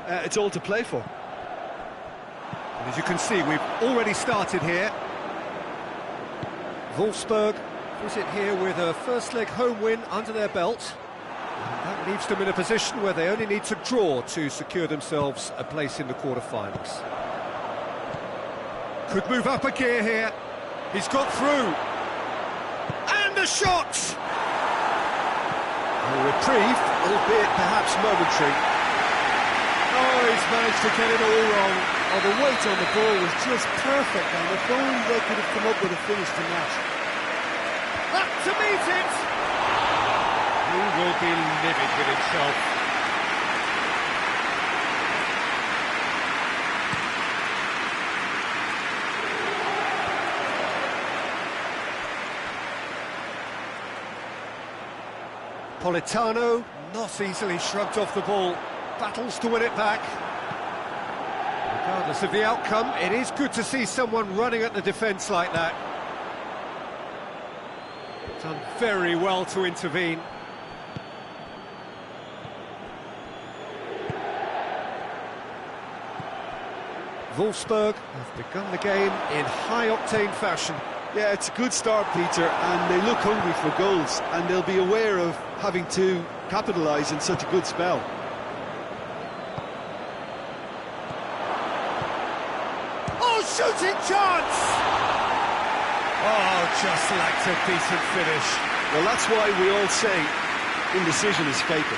It's all to play for.
And as you can see, we've already started here. Wolfsburg visit here with a first leg home win under their belt. And that leaves them in a position where they only need to draw to secure themselves a place in the quarter-finals. Could move up a gear here. He's got through. And a shot! A reprieve, albeit perhaps momentary.
Oh, he's managed to get it all wrong. Oh, the weight on the ball was just perfect, and if only they could have come up with a finish to match.
Up to meet it! He will be livid with himself. Politano, not easily shrugged off the ball. Battles to win it back. Regardless of the outcome, it is good to see someone running at the defence like that. Done very well to intervene. Wolfsburg have begun the game in high-octane fashion.
Yeah, it's a good start, Peter, and they look hungry for goals, and they'll be aware of having to capitalise in such a good spell.
Shooting chance! Oh, just lacked a decent finish.
Well, that's why we all say indecision is fatal.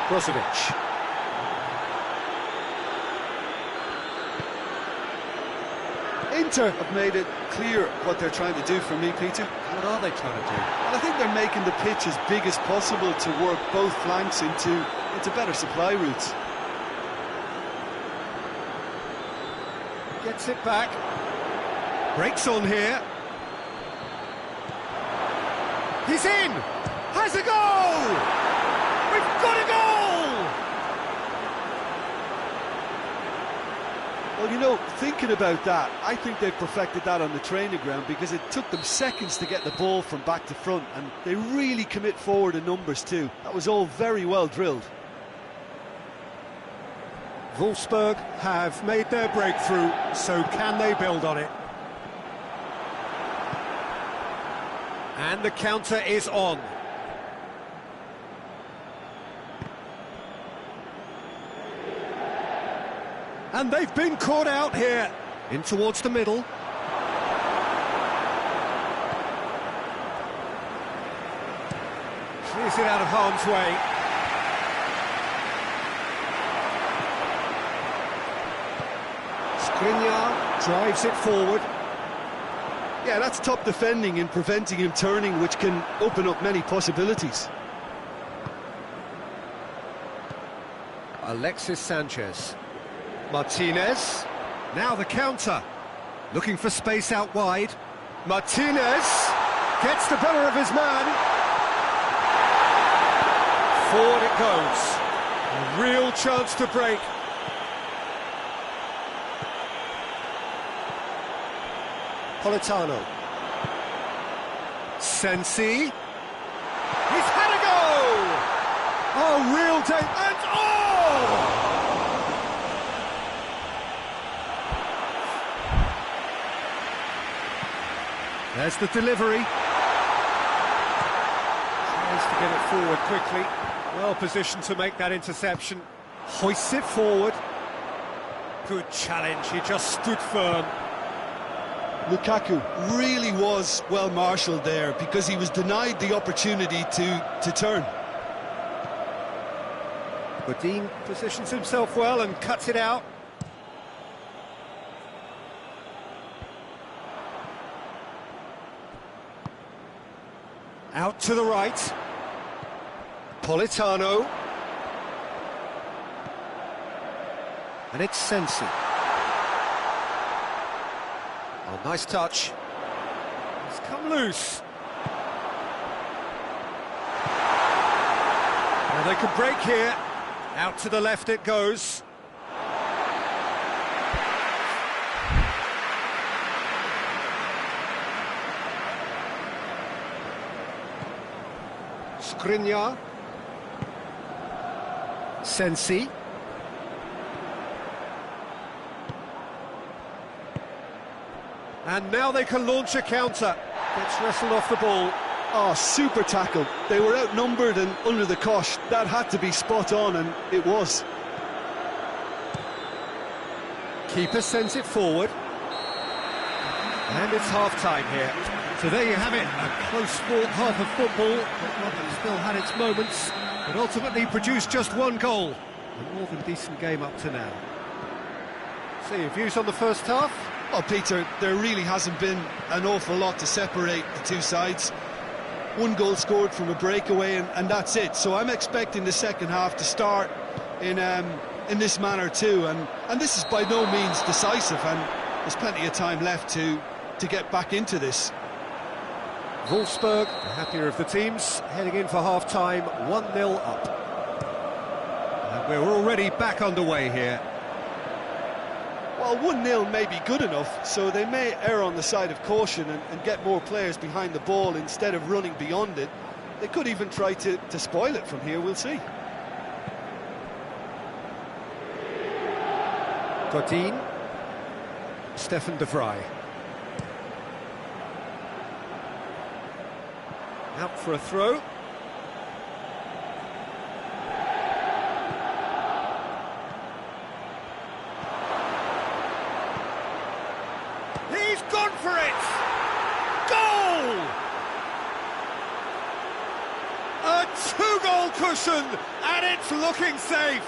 Brozovic.
Inter have made it clear what they're trying to do for me, Peter.
What are they trying to do?
I think they're making the pitch as big as possible to work both flanks into better supply routes.
Gets it back. Breaks on here. He's in! Has a goal! We've got a goal!
Well, you know, thinking about that, I think they've perfected that on the training ground because it took them seconds to get the ball from back to front, and they really commit forward in numbers too. That was all very well drilled.
Wolfsburg have made their breakthrough, so can they build on it? And the counter is on. And they've been caught out here. In towards the middle. Clears it out of harm's way. Skriniar drives it forward.
Yeah, that's top defending and preventing him turning, which can open up many possibilities.
Alexis Sanchez. Martinez. Now the counter. Looking for space out wide. Martinez gets the better of his man. Forward it goes. A real chance to break. Politano. Sensi. He's had a go! Oh, real danger. And oh! There's the delivery. Tries to get it forward quickly. Well positioned to make that interception. Hoists it forward. Good challenge, he just stood firm.
Lukaku really was well marshalled there because he was denied the opportunity to turn.
Godin positions himself well and cuts it out. Out to the right. Politano. And it's Sensi. Oh, nice touch. It's come loose. Now they can break here. Out to the left it goes. Skriniar. Sensi. And now they can launch a counter. Gets wrestled off the ball.
Oh, super tackle. They were outnumbered and under the cosh. That had to be spot on, and it was.
Keeper sends it forward. And it's half-time here. So there you have it, a close fought half of football, but one that still had its moments, but ultimately produced just one goal. A more than decent game up to now. So your views on the first half?
Well, Peter, there really hasn't been an awful lot to separate the two sides. One goal scored from a breakaway, and that's it. So I'm expecting the second half to start in this manner too, and this is by no means decisive, and there's plenty of time left to get back into this.
Wolfsburg, the happier of the teams, heading in for half-time, 1-0 up. And we're already back underway here.
Well, 1-0 may be good enough, so they may err on the side of caution and get more players behind the ball instead of running beyond it. They could even try to spoil it from here, we'll see.
Godin. Stefan de Vrij. Out for a throw. He's gone for it! Goal! A two-goal cushion, and it's looking safe.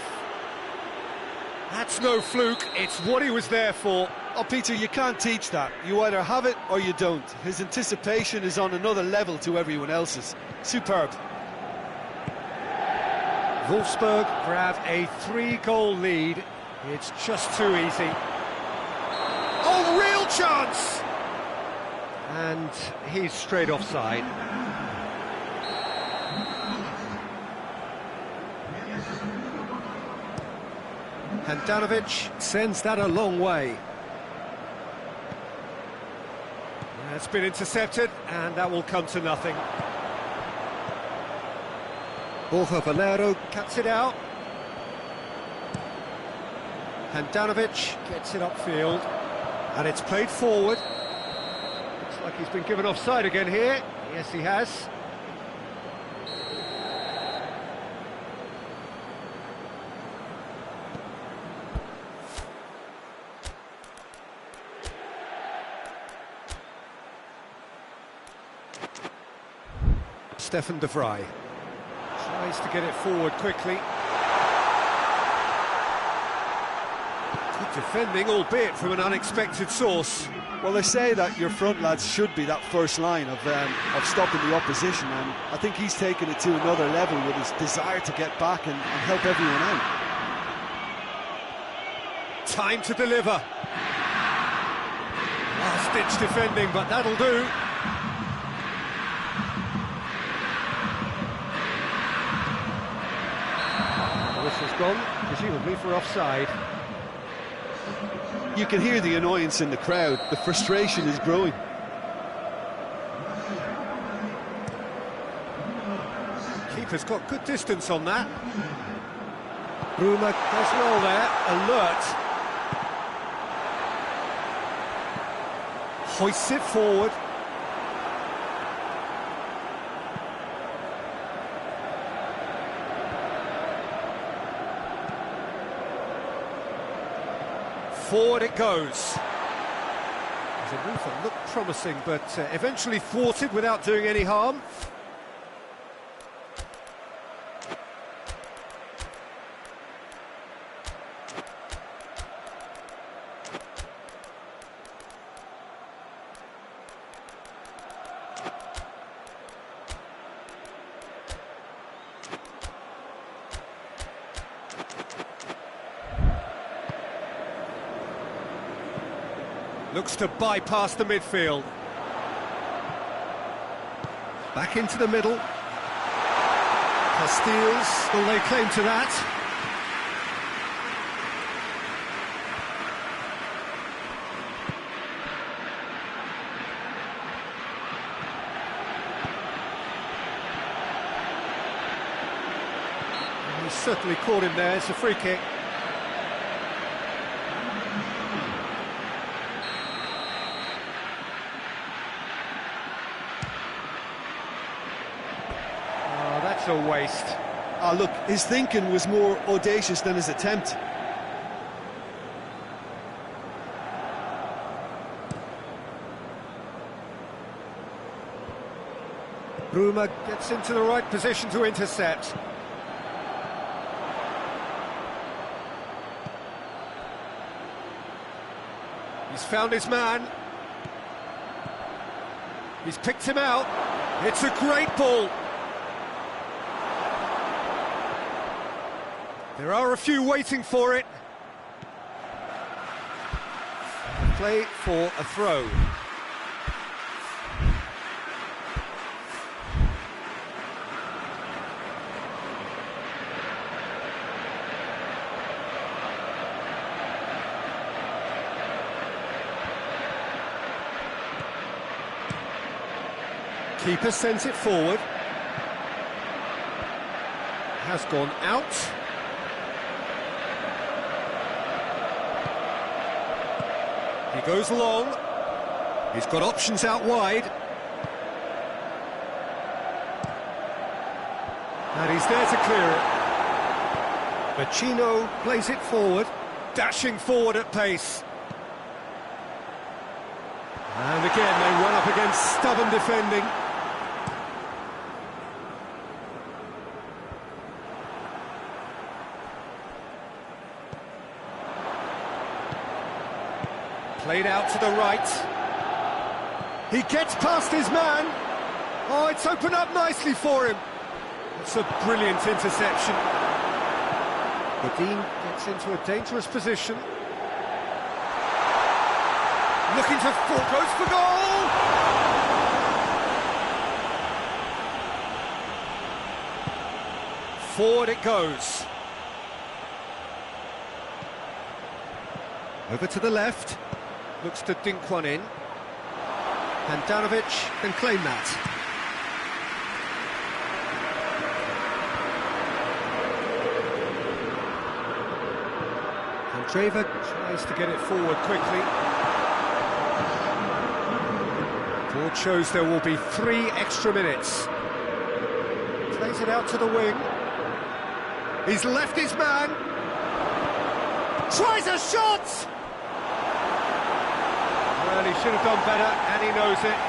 That's no fluke, it's what he was there for.
Oh, Peter, you can't teach that. You either have it or you don't. His anticipation is on another level to everyone else's. Superb.
Wolfsburg grab a 3-goal lead. It's just too easy. Oh, real chance! And he's straight offside. Handanovic sends that a long way. That's been intercepted, and that will come to nothing. Borja Valero cuts it out. Handanovic gets it upfield, and it's played forward. Looks like he's been given offside again here. Yes, he has. Stefan de Vrij tries to get it forward quickly. Good defending, albeit from an unexpected source.
Well, they say that your front lads should be that first line of stopping the opposition, and I think he's taken it to another level with his desire to get back and help everyone out.
Time to deliver. Last-ditch defending, but that'll do. This has gone, presumably for offside.
You can hear the annoyance in the crowd. The frustration is growing.
Keeper's got good distance on that. Bruma does well there, alert. Hoists it forward. Forward it goes. There's a move that looked promising, but eventually thwarted without doing any harm. Looks to bypass the midfield. Back into the middle. Castiles will lay claim to that. He's certainly caught him there. It's a free kick. A waste.
Ah, look, his thinking was more audacious than his attempt.
Bruma gets into the right position to intercept. He's found his man. He's picked him out. It's a great ball. There are a few waiting for it. Play for a throw. Keeper sends it forward. Has gone out. He goes long. He's got options out wide. And he's there to clear it. Vecino plays it forward, dashing forward at pace. And again, they run up against stubborn defending. Played out to the right. He gets past his man. Oh, it's opened up nicely for him. It's a brilliant interception. Godin gets into a dangerous position. Looking to goes for goal! Forward it goes. Over to the left. Looks to dink one in. Handanovic can claim that. Andreva tries to get it forward quickly. Board shows there will be 3 extra minutes. Plays it out to the wing. He's left his man. Tries a shot! Well, he should have done better, and he knows it.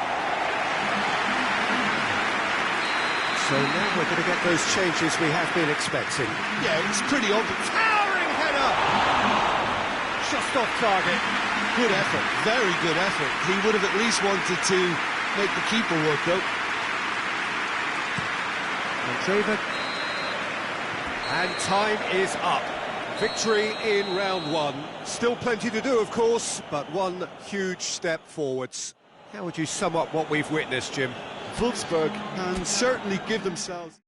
So now we're going to get those changes we have been expecting.
Yeah, it's pretty obvious.
Towering header! Just off target.
Good effort, very good effort. He would have at least wanted to make the keeper work, though.
Andreva. And time is up. Victory in round 1. Still plenty to do, of course, but one huge step forwards. How would you sum up what we've witnessed, Jim?
Wolfsburg can certainly give themselves...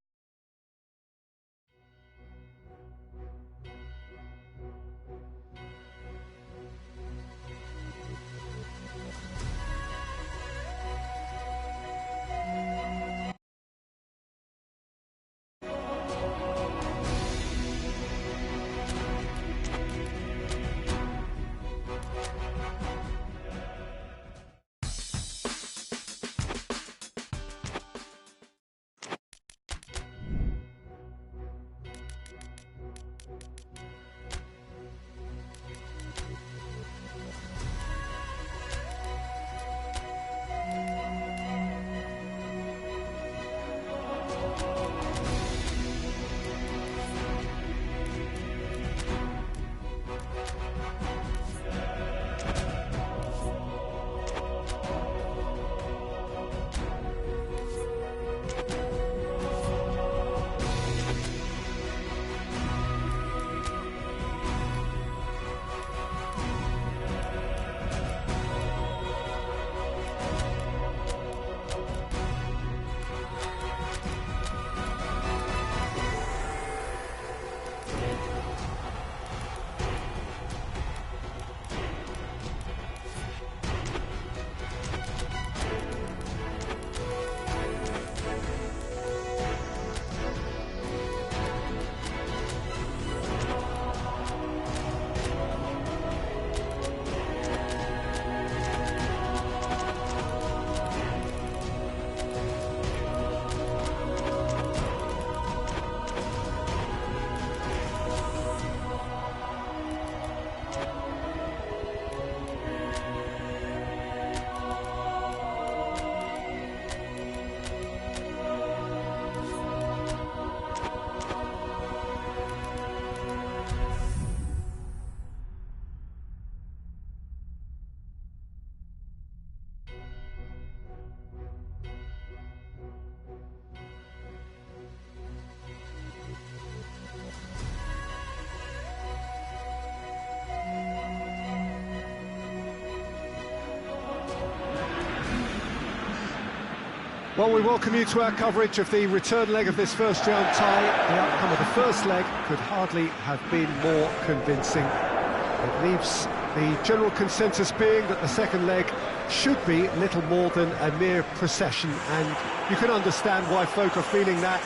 Well, we welcome you to our coverage of the return leg of this first round tie. The outcome of the first leg could hardly have been more convincing. It leaves the general consensus being that the second leg should be little more than a mere procession, and you can understand why folk are feeling that.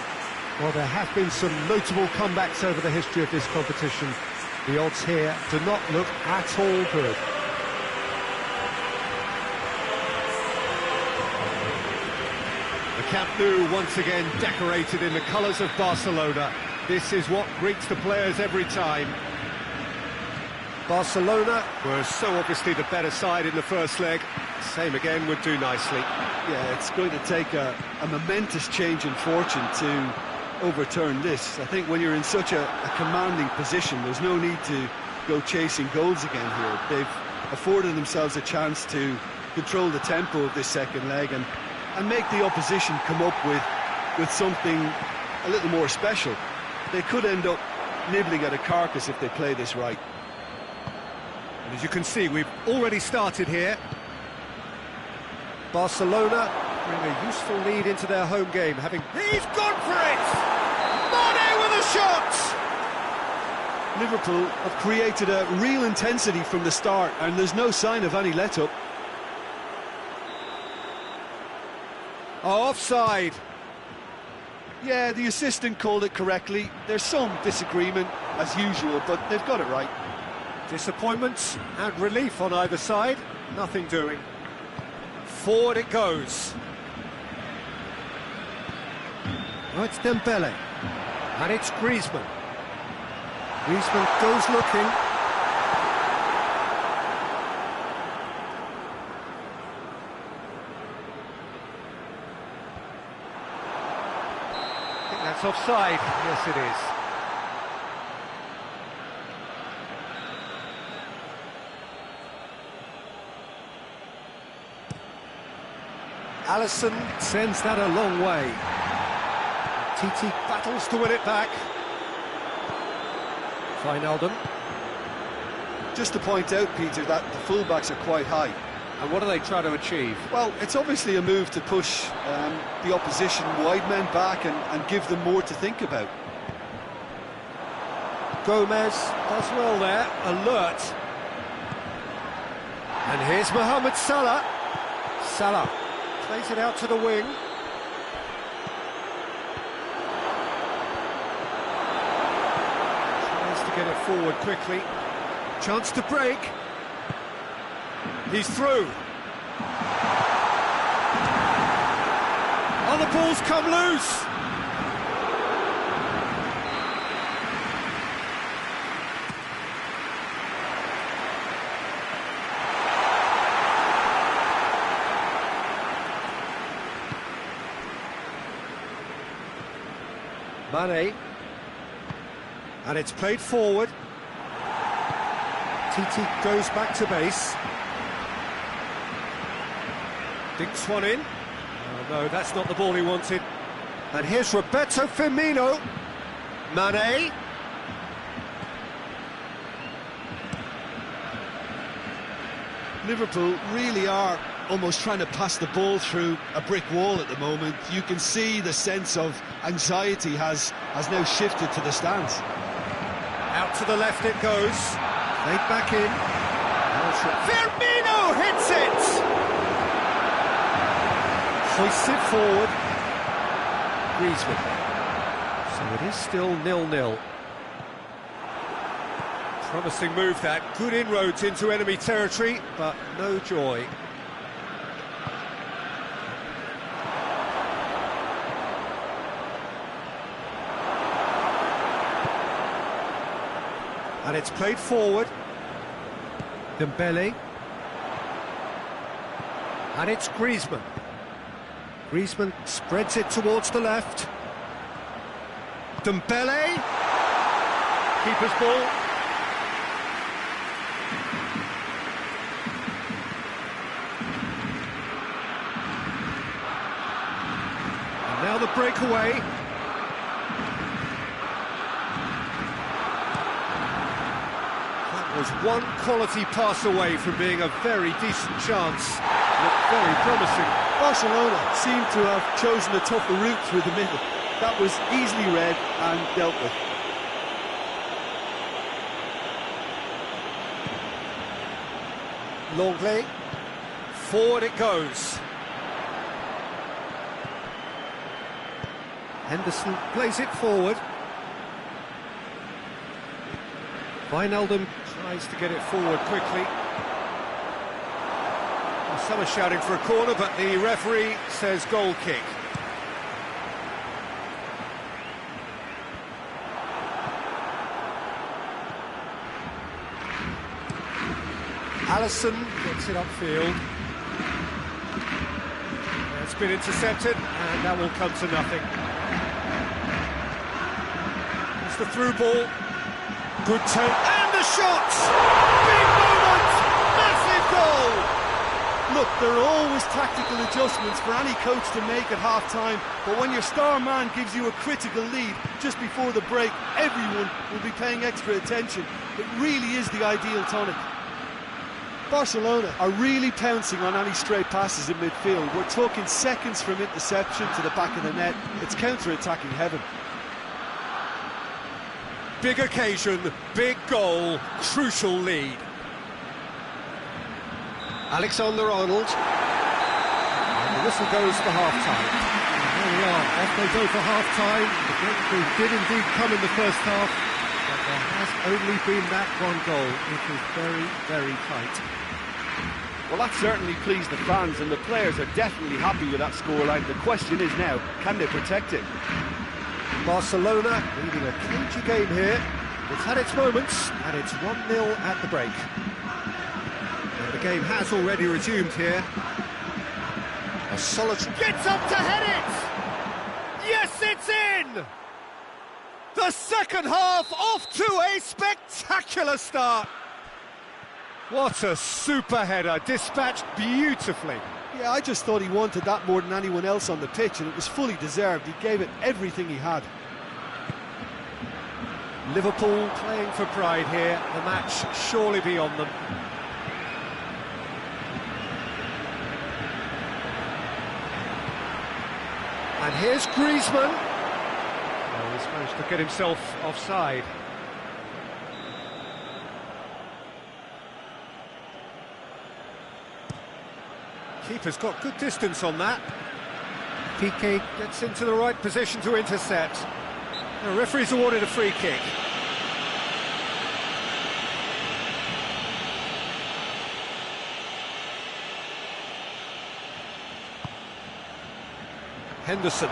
Well, there have been some notable comebacks over the history of this competition. The odds here do not look at all good. Camp Nou once again decorated in the colours of Barcelona. This is what greets the players every time. Barcelona were so obviously the better side in the first leg. Same again would do nicely.
Yeah, it's going to take a momentous change in fortune to overturn this. I think when you're in such a commanding position, there's no need to go chasing goals again here. They've afforded themselves a chance to control the tempo of this second leg and make the opposition come up with something a little more special. They could end up nibbling at a carcass if they play this right.
And as you can see, we've already started here. Barcelona bring a useful lead into their home game, having... He's gone for it! Mane with a shot!
Liverpool have created a real intensity from the start, and there's no sign of any let-up.
Oh, offside.
Yeah, the assistant called it correctly. There's some disagreement, as usual, but they've got it right.
Disappointment and relief on either side. Nothing doing. Forward it goes. Oh, it's Dembele. And it's Griezmann. Griezmann goes looking. I think that's offside. Yes, it is. Alisson sends that a long way. TT battles to win it back. Wijnaldum.
Just to point out, Peter, that the fullbacks are quite high.
And what do they try to achieve?
Well, it's obviously a move to push the opposition wide men back and give them more to think about.
Gomez does well there, alert. And here's Mohamed Salah. Salah plays it out to the wing. Tries to get it forward quickly. Chance to break. He's through. Oh, the ball's come loose. Mane, and it's played forward. TT goes back to base. Dinks one in. Oh no, that's not the ball he wanted. And here's Roberto Firmino. Mane.
Liverpool really are almost trying to pass the ball through a brick wall at the moment. You can see the sense of anxiety has now shifted to the stands.
Out to the left it goes. Played back in. Firmino hits it! Hoists it forward. Griezmann. So it is still 0-0. Promising move that. Good inroads into enemy territory, but no joy. And it's played forward. Dembele. And it's Griezmann. Griezmann spreads it towards the left. Dembele. Keeper's ball. And now the breakaway. Was one quality pass away from being a very decent chance. Looked very promising.
Barcelona seemed to have chosen a tougher route through the middle. That was easily read and dealt with.
Longley. Forward it goes. Henderson plays it forward. Wijnaldum tries to get it forward quickly. Well, some are shouting for a corner, but the referee says goal kick. Alisson gets it upfield. It's been intercepted, and that will come to nothing. It's the through ball. Good turn, and the shot! Big moment! Massive goal!
Look, there are always tactical adjustments for any coach to make at half-time, but when your star man gives you a critical lead just before the break, everyone will be paying extra attention. It really is the ideal tonic. Barcelona are really pouncing on any stray passes in midfield. We're talking seconds from interception to the back of the net. It's counter-attacking heaven.
big occasion, big goal, crucial lead. Alexander-Arnold. And the whistle goes for half-time. There we are, off they go for half-time. The game did indeed come in the first half, but there has only been that one goal. It was very, very tight.
Well, that certainly pleased the fans, and the players are definitely happy with that scoreline. The question is now, can they protect it?
Barcelona leading a cagey game here. It's had its moments, and it's 1-0 at the break. And the game has already resumed here. A solitary... Gets up to head it! Yes, it's in! The second half off to a spectacular start. What a super header, dispatched beautifully.
Yeah, I just thought he wanted that more than anyone else on the pitch, and it was fully deserved. He gave it everything he had.
Liverpool playing for pride here, the match surely beyond them. And here's Griezmann. Oh, he's managed to get himself offside. Keeper's got good distance on that. Piqué gets into the right position to intercept. The referee's awarded a free kick. Henderson.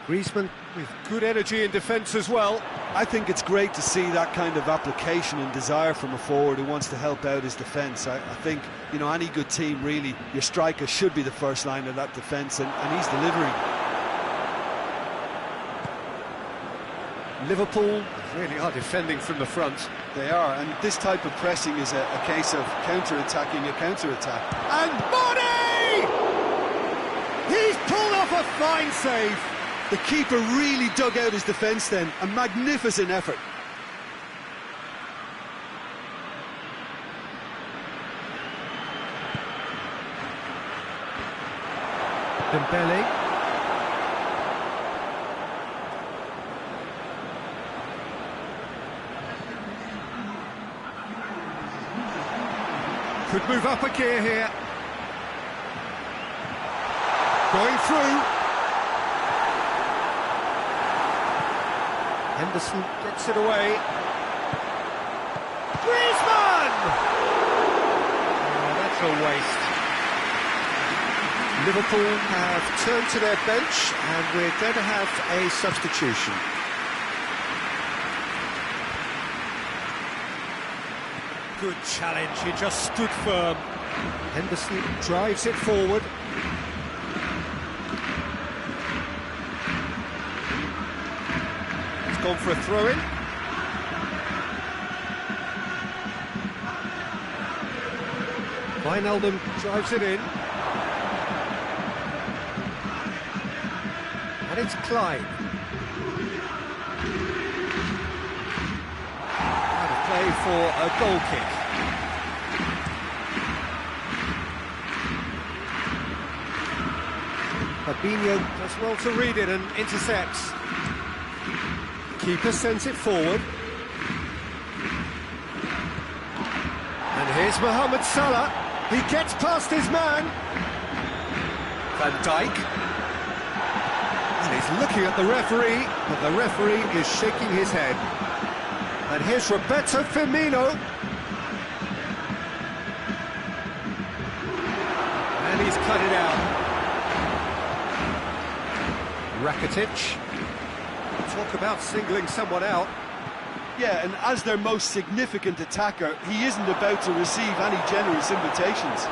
Griezmann with good energy in defence as well.
I think it's great to see that kind of application and desire from a forward who wants to help out his defence. I think, you know, any good team, really, your striker should be the first line of that defence, and he's delivering.
Liverpool really are defending from the front.
They are, and this type of pressing is a case of counter-attacking a counter-attack.
And Bonney! He's pulled off a fine save.
The keeper really dug out his defence then, a magnificent effort.
Dembele. Could move up a gear here. Going through. Henderson gets it away. Griezmann! Oh, that's a waste. Liverpool have turned to their bench, and we're going to have a substitution. Good challenge, he just stood firm. Henderson drives it forward. He's gone for a throw-in. Wijnaldum drives it in. And it's Klein. Out of play for a goal kick. Fabinho does well to read it and intercepts. Keeper sends it forward. And here's Mohamed Salah. He gets past his man. Van Dijk. And he's looking at the referee, but the referee is shaking his head. And here's Roberto Firmino. And he's cut it out. Rakitic. Talk about singling someone out.
Yeah, and as their most significant attacker, he isn't about to receive any generous invitations.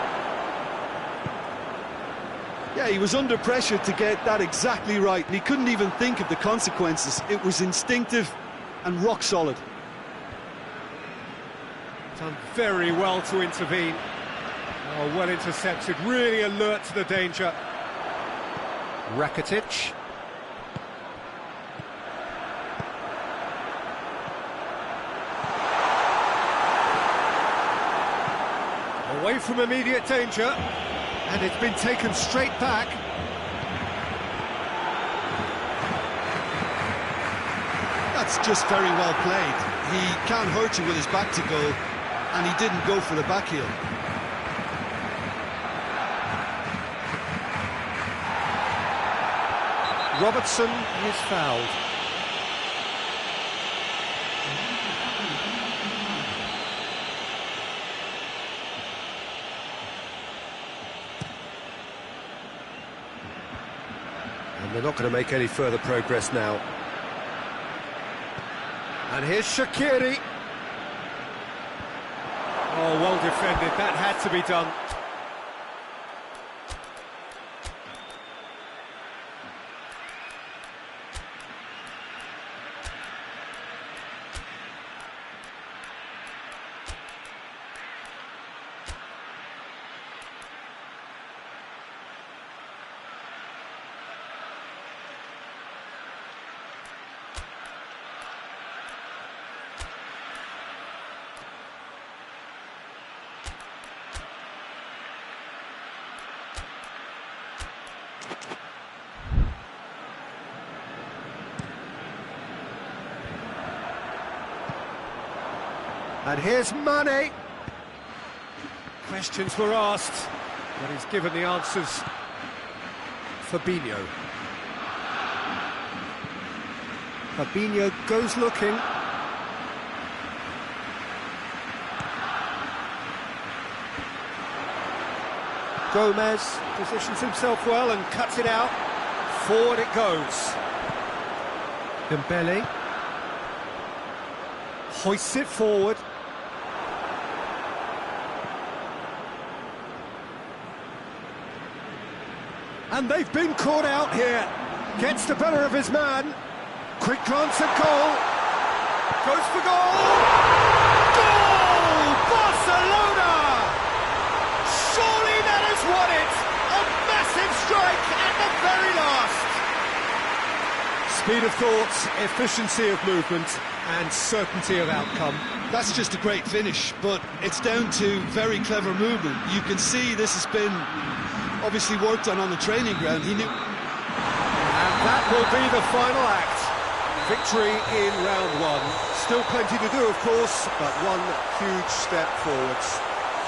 Yeah, he was under pressure to get that exactly right, and he couldn't even think of the consequences. It was instinctive and rock solid.
Done very well to intervene. Oh, well intercepted, really alert to the danger. Rakitic. Away from immediate danger, and it's been taken straight back.
It's just very well played. He can't hurt you with his back to goal, and he didn't go for the back heel.
Robertson is fouled. And they're not going to make any further progress now. And here's Shaqiri. Oh, well defended. That had to be done. And here's Mane. Questions were asked, but he's given the answers. Fabinho. Fabinho goes looking. Gomez positions himself well and cuts it out. Forward it goes. Dembele hoists it forward. And they've been caught out here. Gets the better of his man. Quick glance at goal. Goes for goal. Goal! Barcelona! Surely that has won it. A massive strike at the very last. Speed of thought, efficiency of movement, and certainty of outcome.
That's just a great finish, but it's down to very clever movement. You can see this has been obviously worked on the training ground. He knew.
And that will be the final act. Victory in round one. Still plenty to do, of course, but one huge step forwards.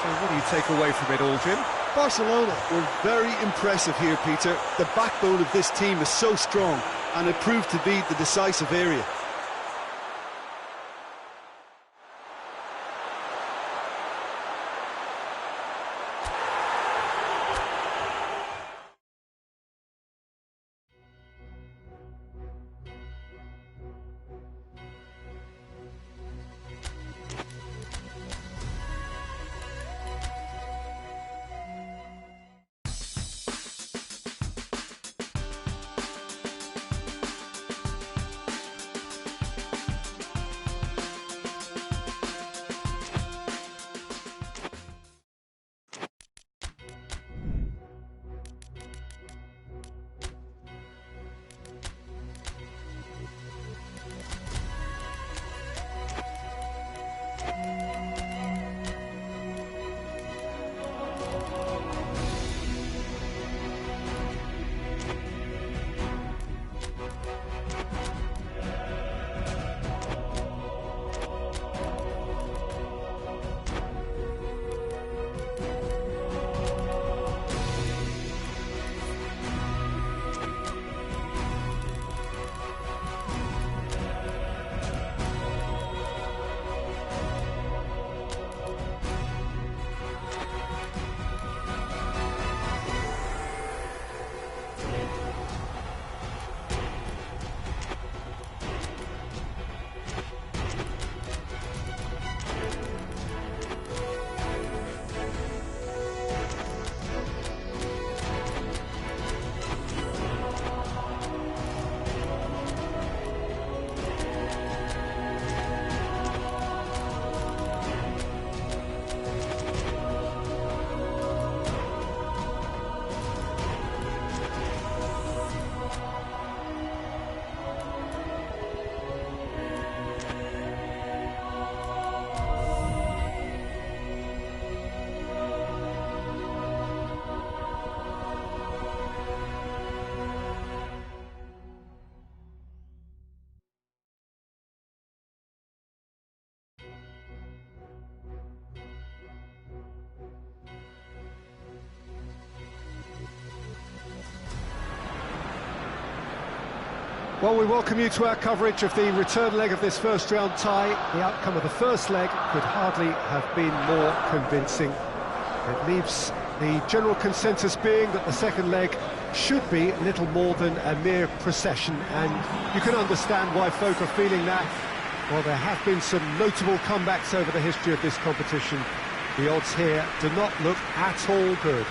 So what do you take away from it all, Jim?
Barcelona were very impressive here, Peter. The backbone of this team is so strong, and it proved to be the decisive area.
Well, we welcome you to our coverage of the return leg of this first round tie. The outcome of the first leg could hardly have been more convincing. It leaves the general consensus being that the second leg should be little more than a mere procession, and you can understand why folk are feeling that. Well, there have been some notable comebacks over the history of this competition. The odds here do not look at all good.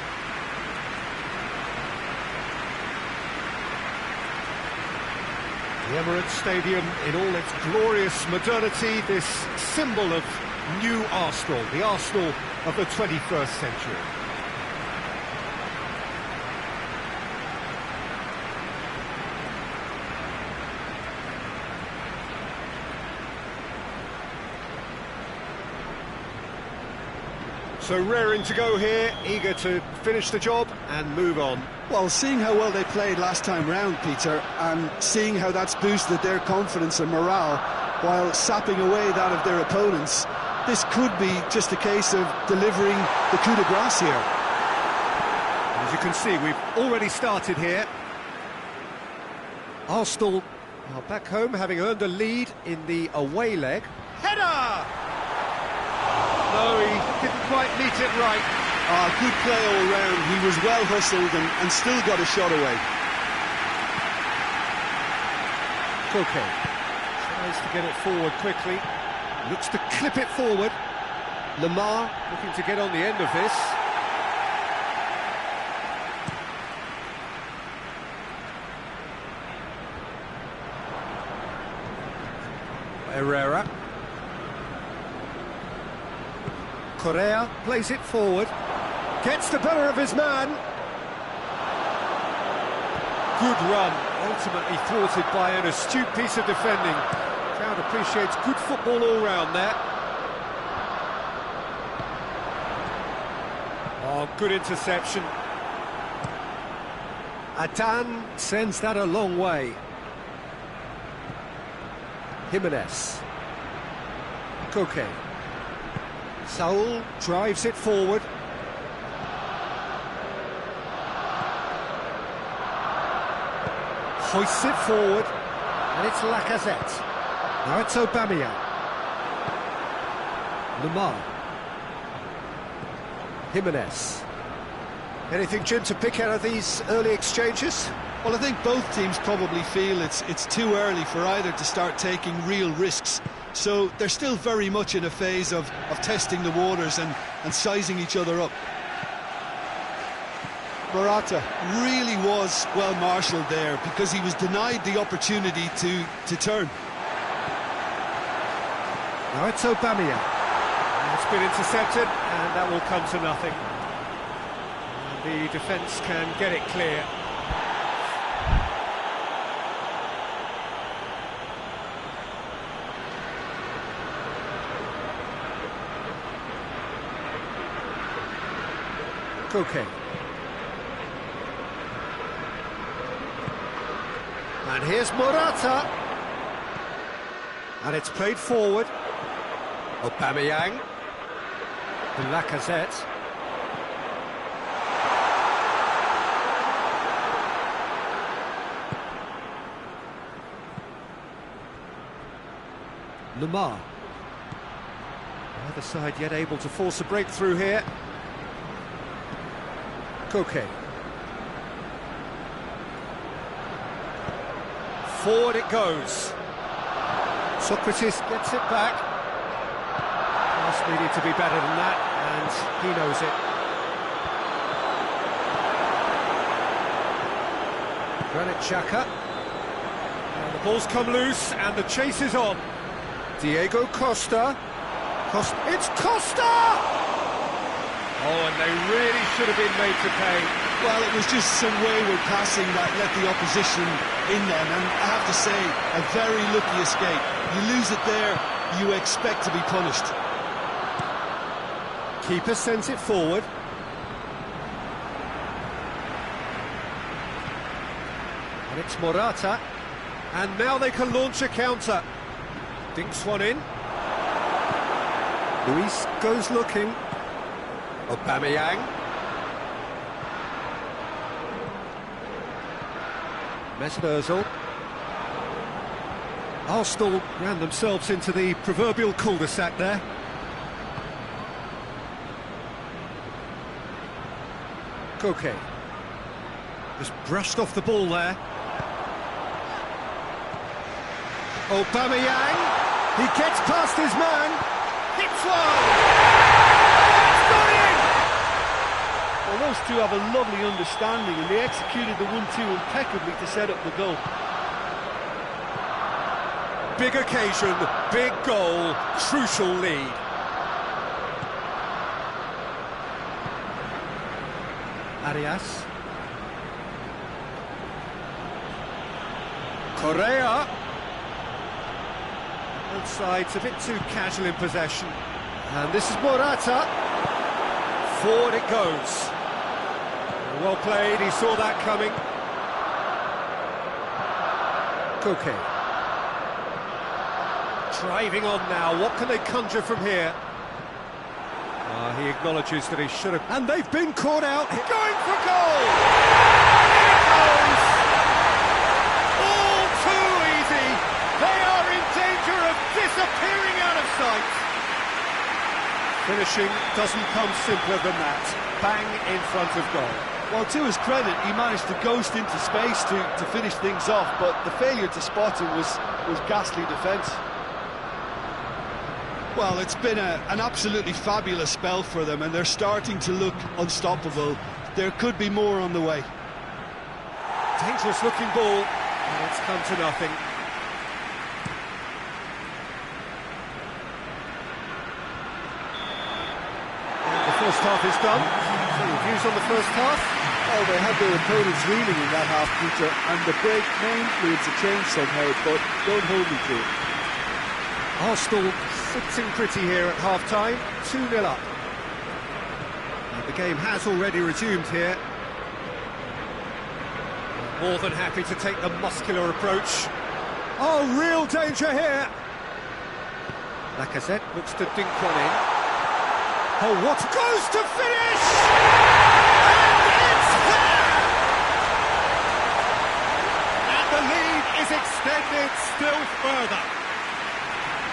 The Emirates Stadium in all its glorious modernity, this symbol of new Arsenal, the Arsenal of the 21st century. So raring to go here, eager to finish the job and move on.
Well, seeing how well they played last time round, Peter, and seeing how that's boosted their confidence and morale while sapping away that of their opponents, this could be just a case of delivering the coup de grace here.
As you can see, we've already started here. Arsenal are back home, having earned a lead in the away leg. Header! No, he didn't quite meet it right.
Good play all round. He was well hustled and still got a shot away.
Koke tries to get it forward quickly. Looks to clip it forward. Lamar looking to get on the end of this. Herrera. Correa plays it forward. Gets the better of his man. Good run, ultimately thwarted by an astute piece of defending. Crowd appreciates good football all round there. Oh, good interception. Adan sends that a long way. Jimenez. Koke. Saul drives it forward. Hoists it forward, and it's Lacazette. Now it's Aubameyang. Lamar. Jimenez. Anything, Jim, to pick out of these early exchanges?
Well, I think both teams probably feel it's too early for either to start taking real risks. So they're still very much in a phase of testing the waters and sizing each other up. Morata really was well marshalled there because he was denied the opportunity to turn.
Now it's Aubameyang. It's been intercepted, and that will come to nothing. And the defence can get it clear. Koke. And here's Morata. And it's played forward. Aubameyang. To Lacazette. Lamar. Either side yet able to force a breakthrough here. Koke. Forward it goes. Socrates gets it back. Pass needed to be better than that, and he knows it. Granit Xhaka. And the ball's come loose, and the chase is on. Diego Costa. It's Costa! Oh, and they really should have been made to pay.
Well, it was just some wayward passing that let the opposition in then, and I have to say, a very lucky escape. You lose it there, you expect to be punished.
Keeper sends it forward. And it's Morata. And now they can launch a counter. Dinks one in. Luis goes looking. Aubameyang. Mesut Ozil. Arsenal ran themselves into the proverbial cul-de-sac there. Koke. Just brushed off the ball there. Aubameyang. He gets past his man. Hits one! It's got in!
Well, those two have a lovely understanding, and they executed the 1-2 impeccably to set up the goal.
Big occasion, big goal, crucial lead. Arias. Correa. Both sides a bit too casual in possession. And this is Morata. Forward it goes. Well played, he saw that coming. Koke. Driving on now, what can they conjure from here? He acknowledges that he should have... And they've been caught out. Going for goal! Here it goes! All too easy! They are in danger of disappearing out of sight! Finishing doesn't come simpler than that. Bang in front of goal.
Well, to his credit, he managed to ghost into space to finish things off, but the failure to spot him was ghastly defence.
Well, it's been an absolutely fabulous spell for them, and they're starting to look unstoppable. There could be more on the way.
Dangerous looking ball, and it's come to nothing. And the first half is done. So your views on the first half?
Oh, they had their opponents reeling in that half, Peter, and the break may influence a change somehow, but don't hold me to it.
Arsenal sitting pretty here at half-time, 2-0 up. And the game has already resumed here. More than happy to take the muscular approach. Oh, real danger here! Lacazette looks to dink one in. Oh, what goes to finish! And it's there! And the lead is extended still further.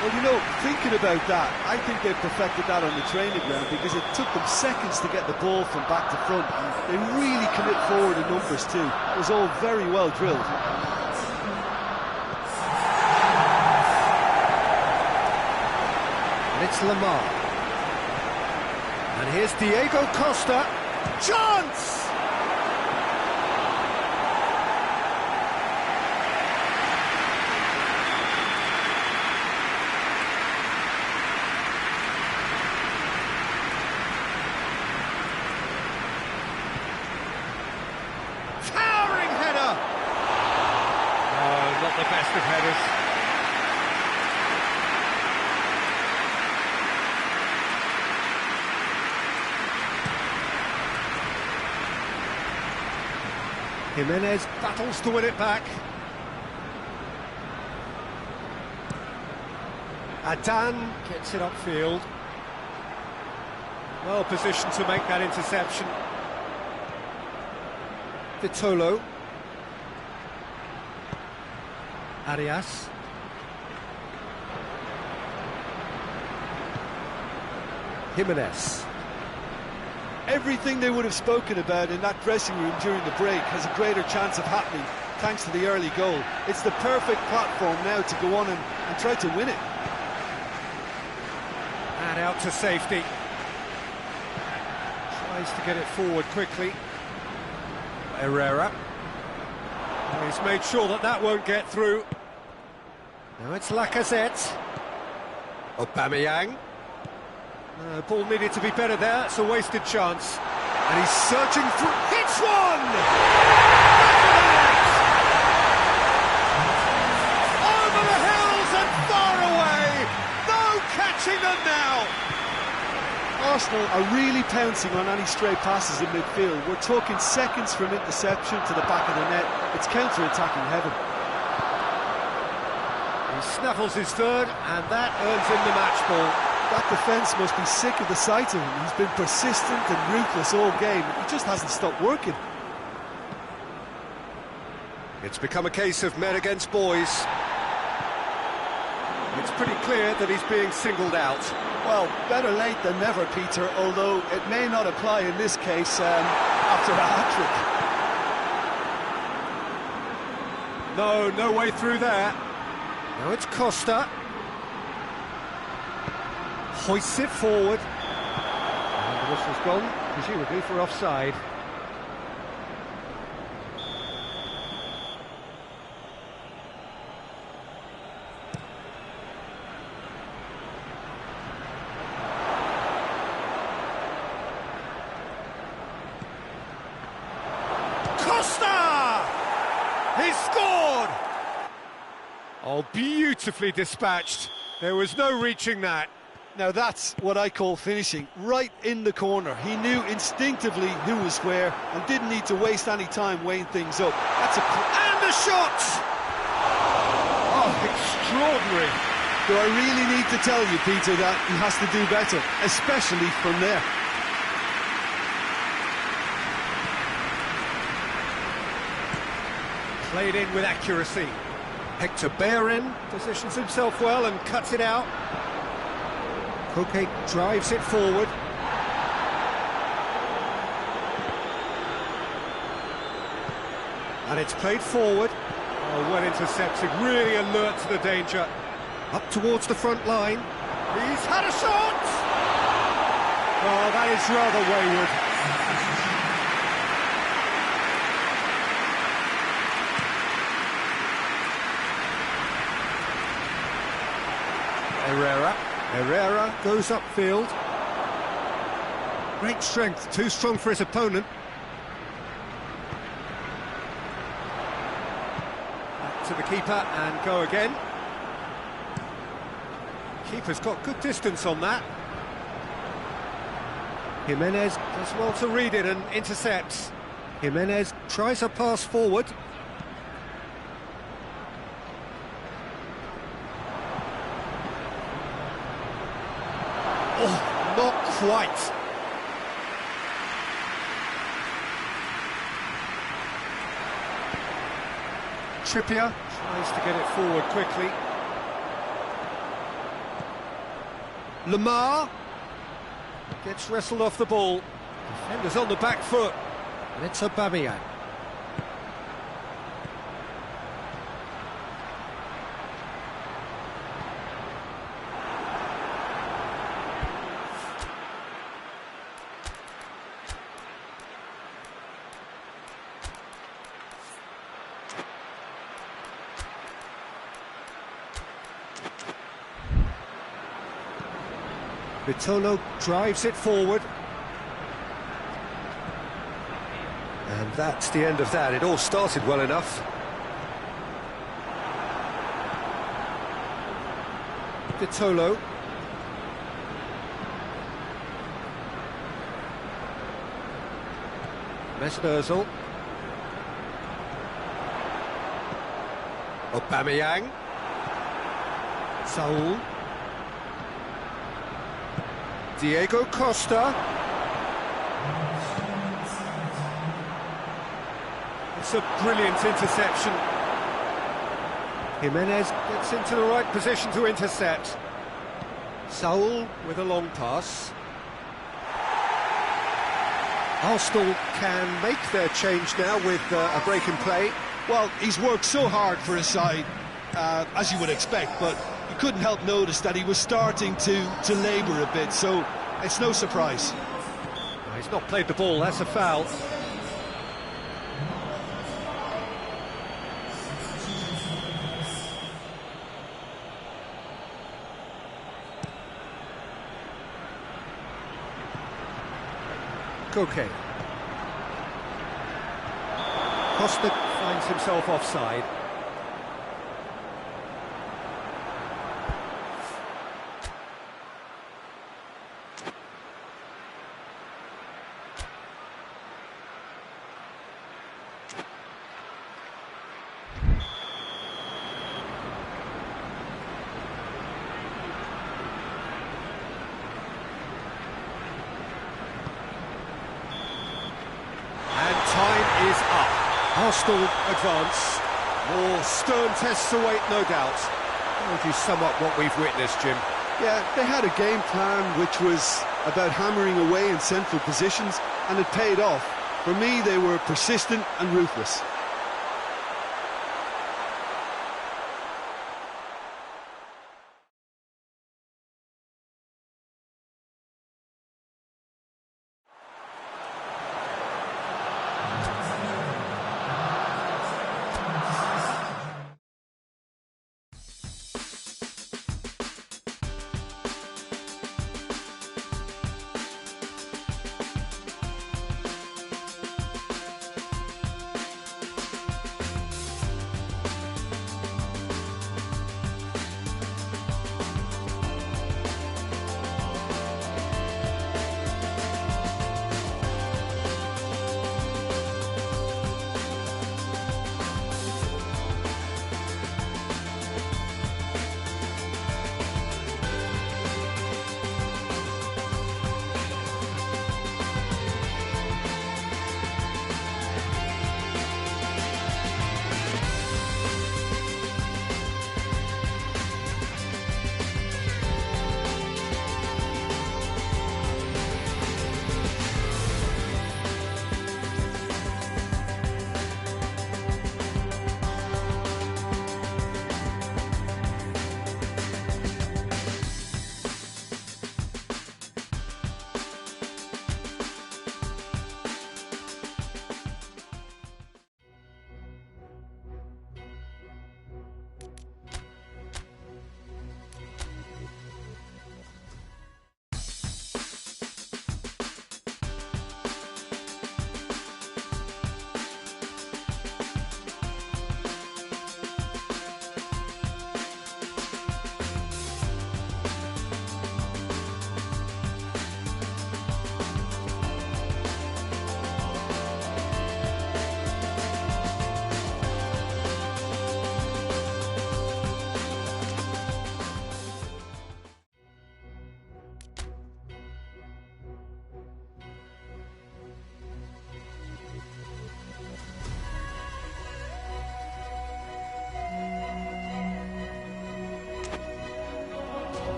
Well, you know, thinking about that, I think they've perfected that on the training ground, because it took them seconds to get the ball from back to front. They really commit forward in numbers too. It was all very well drilled.
And it's Lamar. And here's Diego Costa. Chance! Towering header! Oh, not the best of headers. Jimenez battles to win it back. Adan gets it upfield. Well positioned to make that interception. Vitolo. Arias. Jimenez.
Everything they would have spoken about in that dressing room during the break has a greater chance of happening thanks to the early goal. It's the perfect platform now to go on and try to win it.
And out to safety. Tries to get it forward quickly. Herrera. And he's made sure that that won't get through. Now it's Lacazette. Aubameyang. Ball needed to be better there, it's a wasted chance. And he's searching through... Hits one! Over the hills and far away! No catching them now!
Arsenal are really pouncing on any stray passes in midfield. We're talking seconds from interception to the back of the net. It's counter-attacking heaven.
He snaffles his third, and that earns him the match ball.
That defence must be sick of the sight of him. He's been persistent and ruthless all game. He just hasn't stopped working.
It's become a case of men against boys. It's pretty clear that he's being singled out.
Well, better late than never, Peter, although it may not apply in this case after a hat-trick.
No way through there. Now it's Costa. Hoists it forward. And the whistle's gone, presumably for offside. Costa! He scored! Oh, beautifully dispatched. There was no reaching that.
Now that's what I call finishing, right in the corner. He knew instinctively who was where and didn't need to waste any time weighing things up.
And the shot! Oh, extraordinary.
Do I really need to tell you, Peter, that he has to do better, especially from there?
Played in with accuracy. Hector Bayern positions himself well and cuts it out. Koke drives it forward. And it's played forward. Oh, well intercepted, really alert to the danger. Up towards the front line. He's had a shot! Oh, that is rather wayward. Herrera goes upfield. Great strength, too strong for his opponent. Back to the keeper and go again. Keeper's got good distance on that. Jimenez does well to read it and intercepts. Jimenez tries a pass forward. Oh, not quite. Trippier tries to get it forward quickly. Lamar gets wrestled off the ball. Defender's on the back foot. And it's Aubameyang. Vitolo drives it forward. And that's the end of that. It all started well enough. Vitolo. Mesmerzel. Aubameyang. Saul. Diego Costa. It's a brilliant interception. Jimenez gets into the right position to intercept. Saul with a long pass. Arsenal can make their change now with a break in play.
Well, he's worked so hard for his side, as you would expect, but you couldn't help notice that he was starting to labour a bit, so it's no surprise.
No, he's not played the ball, that's a foul. Koke. Costa finds himself offside. Time is up. Arsenal advance. More stern tests await, no doubt.
How would you sum up what we've witnessed, Jim?
Yeah, they had a game plan which was about hammering away in central positions, and it paid off. For me, they were persistent and ruthless.